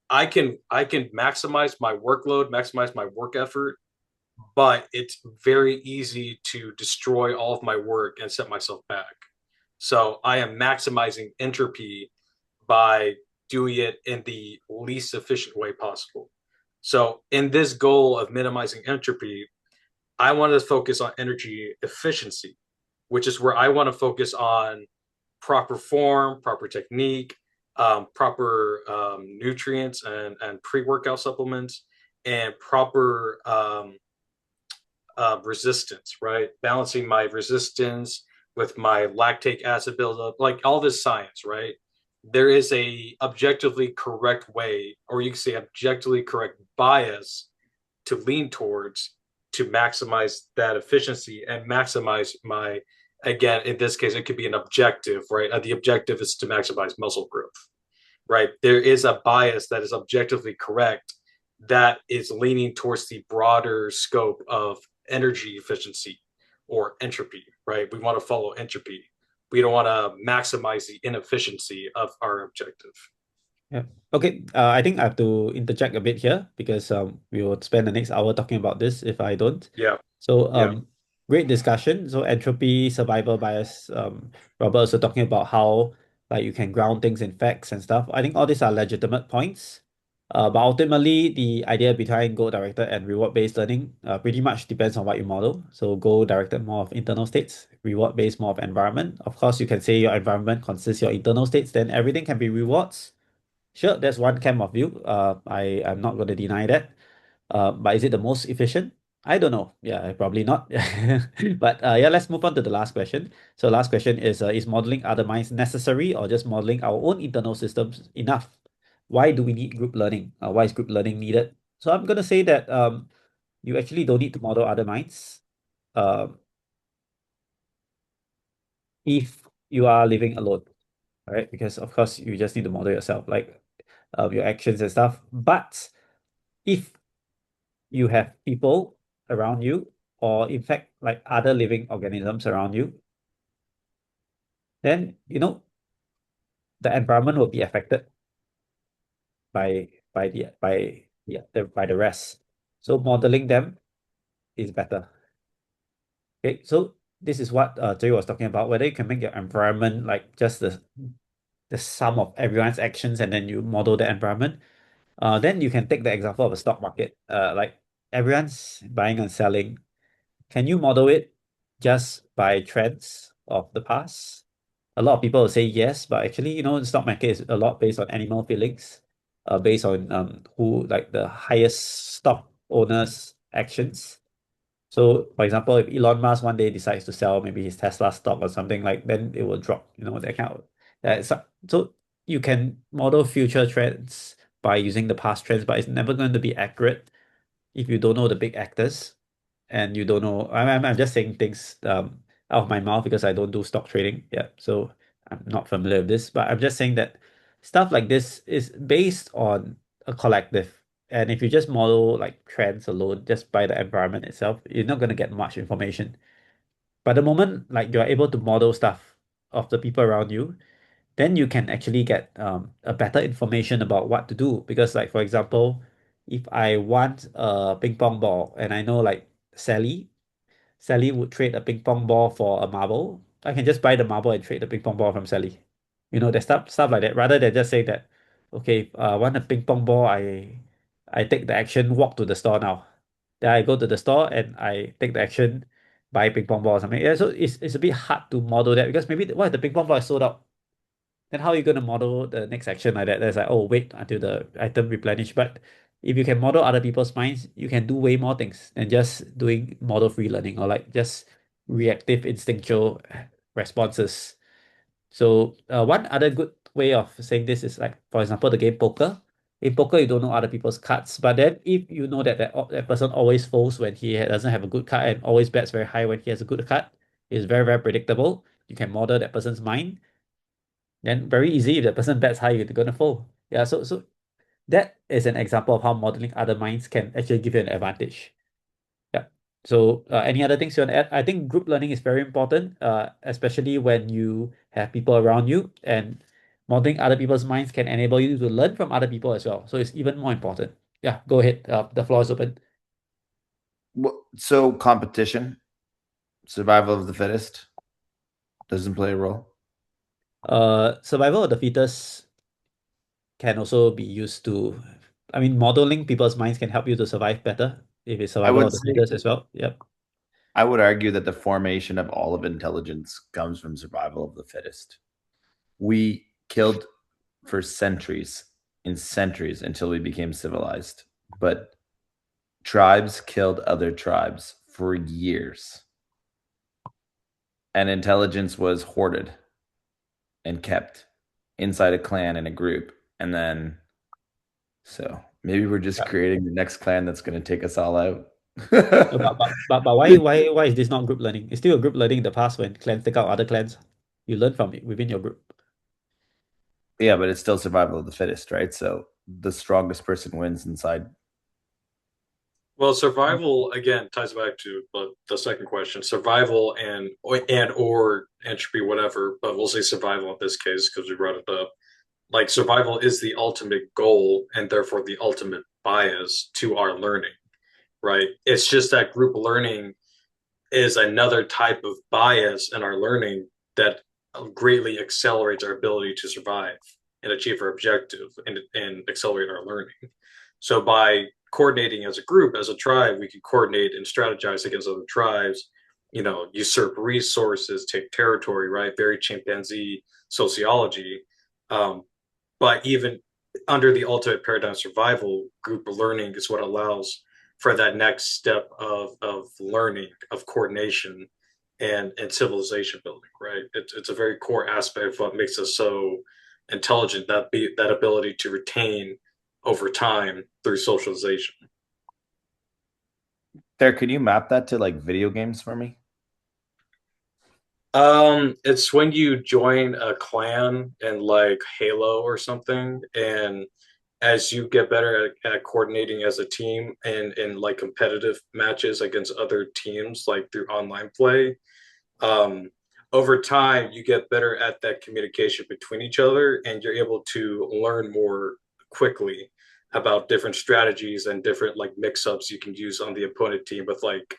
I can maximize my workload, maximize my work effort, but it's very easy to destroy all of my work and set myself back. So I am maximizing entropy by doing it in the least efficient way possible. So in this goal of minimizing entropy, I want to focus on energy efficiency, which is where I want to focus on proper form, proper technique, proper nutrients and pre-workout supplements, and proper resistance, right? Balancing my resistance with my lactic acid buildup, like all this science, right? There is a objectively correct way, or you can say objectively correct bias to lean towards to maximize that efficiency and maximize my, again, in this case, it could be an objective, right? The objective is to maximize muscle growth, right? There is a bias that is objectively correct that is leaning towards the broader scope of energy efficiency or entropy, right? We want to follow entropy. We don't want to maximize the inefficiency of our objective. Yeah. Okay. I think I have to interject a bit here because we will spend the next hour talking about this if I don't. Yeah. So Yeah. great discussion. So entropy, survival bias. Robert also talking about how like you can ground things in facts and stuff. I think all these are legitimate points. But ultimately, the idea behind goal-directed and reward-based learning pretty much depends on what you model. So goal-directed more of internal states, reward-based more of environment. Of course, you can say your environment consists your internal states, then everything can be rewards. Sure, that's one camp of view. I'm not going to deny that. But is it the most efficient? I don't know. Yeah, probably not. But yeah, let's move on to the last question. So last question is modeling other minds necessary or just modeling our own internal systems enough? Why do we need group learning? Why is group learning needed? So I'm going to say that you actually don't need to model other minds if you are living alone, right? Because of course you just need to model yourself, like your actions and stuff. But if you have people around you, or in fact, like other living organisms around you, then the environment will be affected by the rest. So modeling them is better. Okay, so this is what Jerry was talking about, whether you can make your environment like just the sum of everyone's actions and then you model the environment. Then you can take the example of a stock market. Like everyone's buying and selling. Can you model it just by trends of the past? A lot of people will say yes, but actually, the stock market is a lot based on animal feelings, based on who like the highest stock owners' actions. So, for example, if Elon Musk one day decides to sell maybe his Tesla stock or something like, then it will drop. That kind of. So you can model future trends by using the past trends, but it's never going to be accurate if you don't know the big actors and you don't know. I'm just saying things out of my mouth because I don't do stock trading. Yeah, so I'm not familiar with this, but I'm just saying that stuff like this is based on a collective. And if you just model like trends alone, just by the environment itself, you're not going to get much information. But the moment like you're able to model stuff of the people around you, then you can actually get a better information about what to do. Because like for example, if I want a ping pong ball and I know like Sally Sally would trade a ping pong ball for a marble, I can just buy the marble and trade the ping pong ball from Sally. That stuff like that. Rather than just say that, okay, want a ping pong ball, I take the action, walk to the store now. Then I go to the store and I take the action, buy ping pong ball or something. Yeah, so it's a bit hard to model that because maybe what if the ping pong ball is sold out? Then how are you going to model the next action like that? That's like, oh, wait until the item replenish. But if you can model other people's minds, you can do way more things than just doing model free learning or like just reactive instinctual responses. So one other good way of saying this is like, for example, the game poker. In poker, you don't know other people's cards, but then if you know that person always folds when he doesn't have a good card and always bets very high when he has a good card, it's very, very predictable. You can model that person's mind. Then very easy, if the person bets high, you're gonna fold. Yeah, so that is an example of how modeling other minds can actually give you an advantage. Yeah. So any other things you want to add? I think group learning is very important, especially when you have people around you, and modeling other people's minds can enable you to learn from other people as well. So it's even more important. Yeah, go ahead. The floor is open. So competition, survival of the fittest doesn't play a role. Survival of the fittest can also be used to, modeling people's minds can help you to survive better if it's survival of the fittest as well. Yep. I would argue that the formation of all of intelligence comes from survival of the fittest. We killed for centuries and centuries until we became civilized, but tribes killed other tribes for years. And intelligence was hoarded and kept inside a clan and a group. And then, so maybe we're just creating the next clan that's going to take us all out. But why is this not group learning? It's still a group learning in the past when clans take out other clans. You learn from it within your group. Yeah, but it's still survival of the fittest, right? So the strongest person wins inside. Well, survival again ties back to the second question: survival and or entropy, whatever. But we'll say survival in this case because we brought it up. Like survival is the ultimate goal and therefore the ultimate bias to our learning, right? It's just that group learning is another type of bias in our learning that greatly accelerates our ability to survive and achieve our objective and accelerate our learning. So by coordinating as a group, as a tribe, we can coordinate and strategize against other tribes, usurp resources, take territory, right? Very chimpanzee sociology. But even under the ultimate paradigm survival, group learning is what allows for that next step of learning, of coordination, and civilization building, right? It's a very core aspect of what makes us so intelligent, that ability to retain over time through socialization. There, can you map that to like video games for me? It's when you join a clan in like Halo or something, and as you get better at coordinating as a team and in like competitive matches against other teams, like through online play, over time you get better at that communication between each other, and you're able to learn more quickly about different strategies and different like mix-ups you can use on the opponent team with like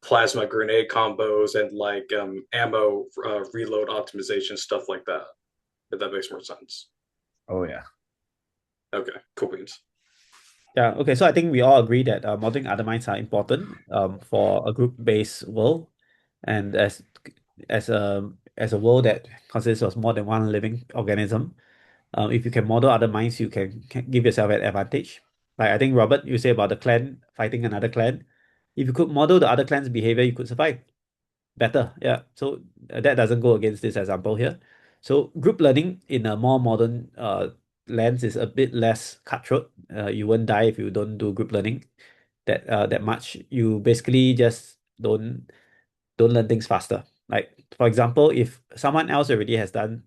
plasma grenade combos and like ammo reload optimization, stuff like that. If that makes more sense. Oh yeah. Okay, cool beans. Yeah, okay. So I think we all agree that modeling other minds are important for a group-based world, and as a world that consists of more than one living organism, if you can model other minds, you can give yourself an advantage. Like I think Robert, you say about the clan fighting another clan. If you could model the other clan's behavior, you could survive better. Yeah. So that doesn't go against this example here. So group learning in a more modern lens is a bit less cutthroat. You won't die if you don't do group learning that much. You basically just don't learn things faster. Like for example, if someone else already has done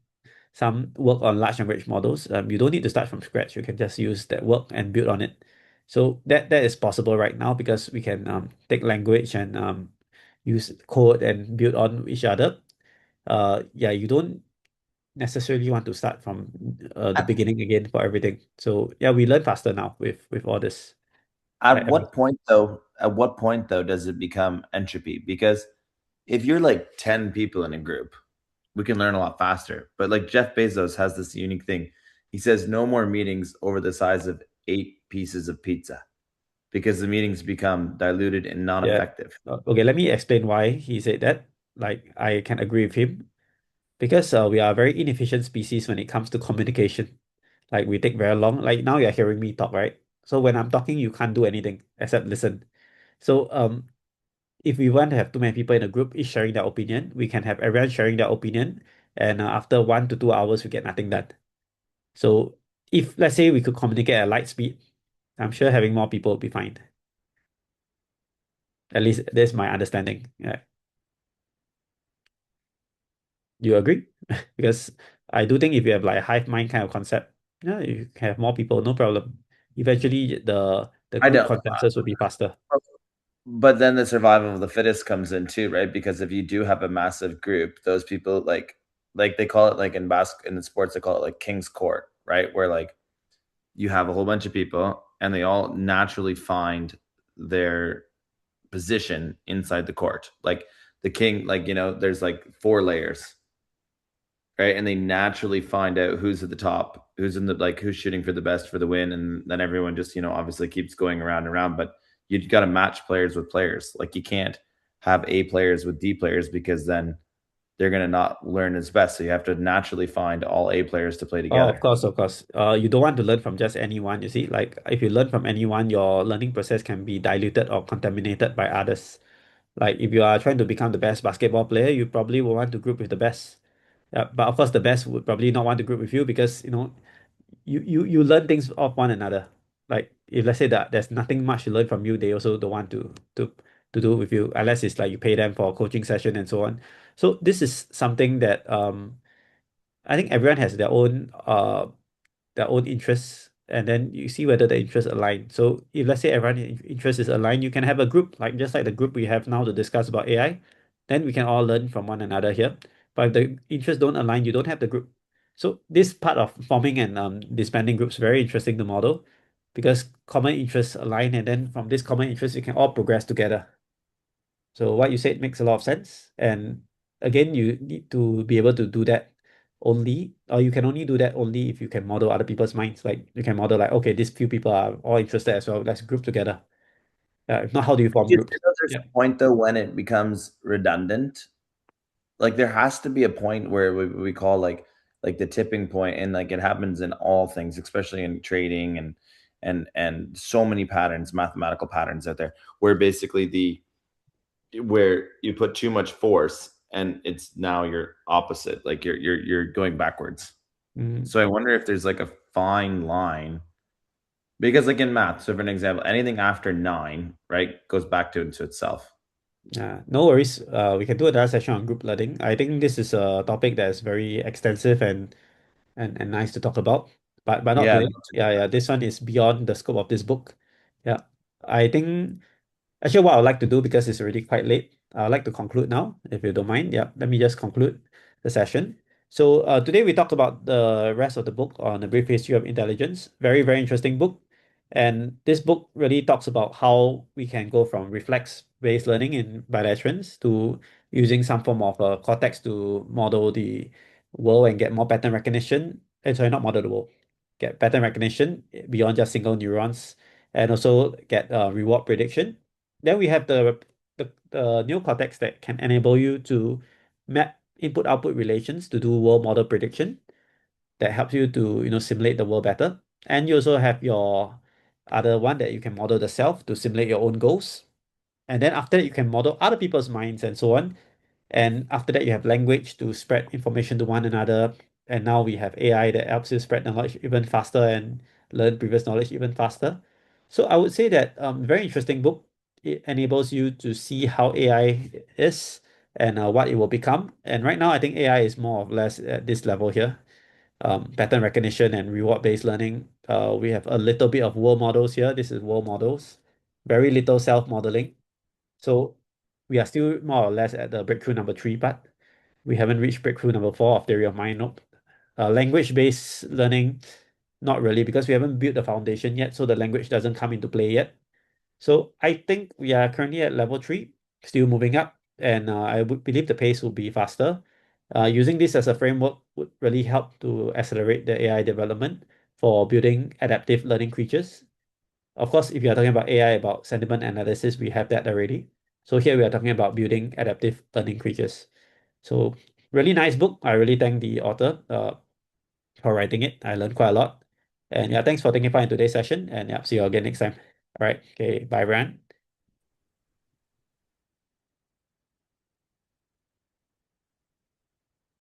some work on large language models, you don't need to start from scratch. You can just use that work and build on it. So that is possible right now because we can take language and use code and build on each other. Yeah, you don't necessarily want to start from the At, beginning again for everything. So yeah, we learn faster now with all this. at what point though? At what point though does it become entropy? Because if you're like 10 people in a group, we can learn a lot faster. But like Jeff Bezos has this unique thing. He says no more meetings over the size of 8 pieces of pizza because the meetings become diluted and Yeah. non-effective. Okay, let me explain why he said that. Like I can agree with him because we are a very inefficient species when it comes to communication. Like we take very long. Like now you're hearing me talk, right? So when I'm talking, you can't do anything except listen. So if we want to have too many people in a group, each sharing their opinion, we can have everyone sharing their opinion, and after 1 to 2 hours, we get nothing done. So if let's say we could communicate at light speed, I'm sure having more people would be fine. At least that's my understanding. Yeah. You agree? Because I do think if you have like a hive mind kind of concept, yeah, you can have more people, no problem. Eventually, the I group don't. consensus will be faster. But then the survival of the fittest comes in too, right? Because if you do have a massive group, those people like they call it like in the sports they call it like king's court, right? Where like you have a whole bunch of people and they all naturally find their position inside the court. Like the king, like there's like 4 layers, right? And they naturally find out who's at the top, who's in the like who's shooting for the best for the win, and then everyone just obviously keeps going around and around. But you got to match players with players. Like you can't have A players with D players because then they're gonna not learn as best. So you have to naturally find all A players to play Oh, of together. course, of course. You don't want to learn from just anyone, you see. Like if you learn from anyone, your learning process can be diluted or contaminated by others. Like if you are trying to become the best basketball player, you probably will want to group with the best. Yeah, but of course the best would probably not want to group with you because you learn things off one another. Like if let's say that there's nothing much to learn from you, they also don't want to do with you unless it's like you pay them for a coaching session and so on. So this is something that I think everyone has their own interests, and then you see whether the interests align. So if let's say everyone's interest is aligned, you can have a group like just like the group we have now to discuss about AI. Then we can all learn from one another here. But if the interests don't align, you don't have the group. So this part of forming and disbanding groups very interesting to model because common interests align, and then from this common interest, you can all progress together. So what you said makes a lot of sense. And again, you need to be able to do that only, or you can only do that only if you can model other people's minds. Like you can model like, okay, these few people are all interested as well. Let's group together. If not, how do you form Do you groups? think that there's Yeah. a point though when it becomes redundant? Like there has to be a point where we call like the tipping point, and like it happens in all things, especially in trading and so many patterns, mathematical patterns out there, where basically where you put too much force and it's now you're opposite, like you're going backwards. Mm, So I wonder if there's like a fine line, because like in math, so for an example, anything after 9, right, goes back to into itself. yeah, no worries. We can do another session on group learning. I think this is a topic that is very extensive and nice to talk about. But not Yeah, today. Yeah, yeah. This one is beyond the scope of this book. Yeah. I think actually what I would like to do because it's already quite late. I'd like to conclude now, if you don't mind. Yeah, let me just conclude the session. So today we talked about the rest of the book on a brief history of intelligence. Very, very interesting book. And this book really talks about how we can go from reflex-based learning in bilaterals to using some form of cortex to model the world and get more pattern recognition. Sorry, not model the world. Get pattern recognition beyond just single neurons, and also get reward prediction. Then we have the neocortex that can enable you to map input-output relations to do world model prediction that helps you to simulate the world better. And you also have your other one that you can model the self to simulate your own goals. And then after that, you can model other people's minds and so on. And after that, you have language to spread information to one another. And now we have AI that helps you spread knowledge even faster and learn previous knowledge even faster. So I would say that very interesting book. It enables you to see how AI is and what it will become. And right now, I think AI is more or less at this level here. Pattern recognition and reward-based learning. We have a little bit of world models here. This is world models. Very little self-modeling. So we are still more or less at the breakthrough number 3 part. We haven't reached breakthrough number 4 of theory of mind. Nope. Language-based learning, not really, because we haven't built the foundation yet, so the language doesn't come into play yet. So I think we are currently at level 3, still moving up, and I would believe the pace will be faster. Using this as a framework would really help to accelerate the AI development for building adaptive learning creatures. Of course, if you are talking about AI, about sentiment analysis, we have that already. So here we are talking about building adaptive learning creatures. So really nice book. I really thank the author for writing it. I learned quite a lot. And yeah, thanks for taking part in today's session. And yeah, see you again next time. All right. Okay. Bye, everyone.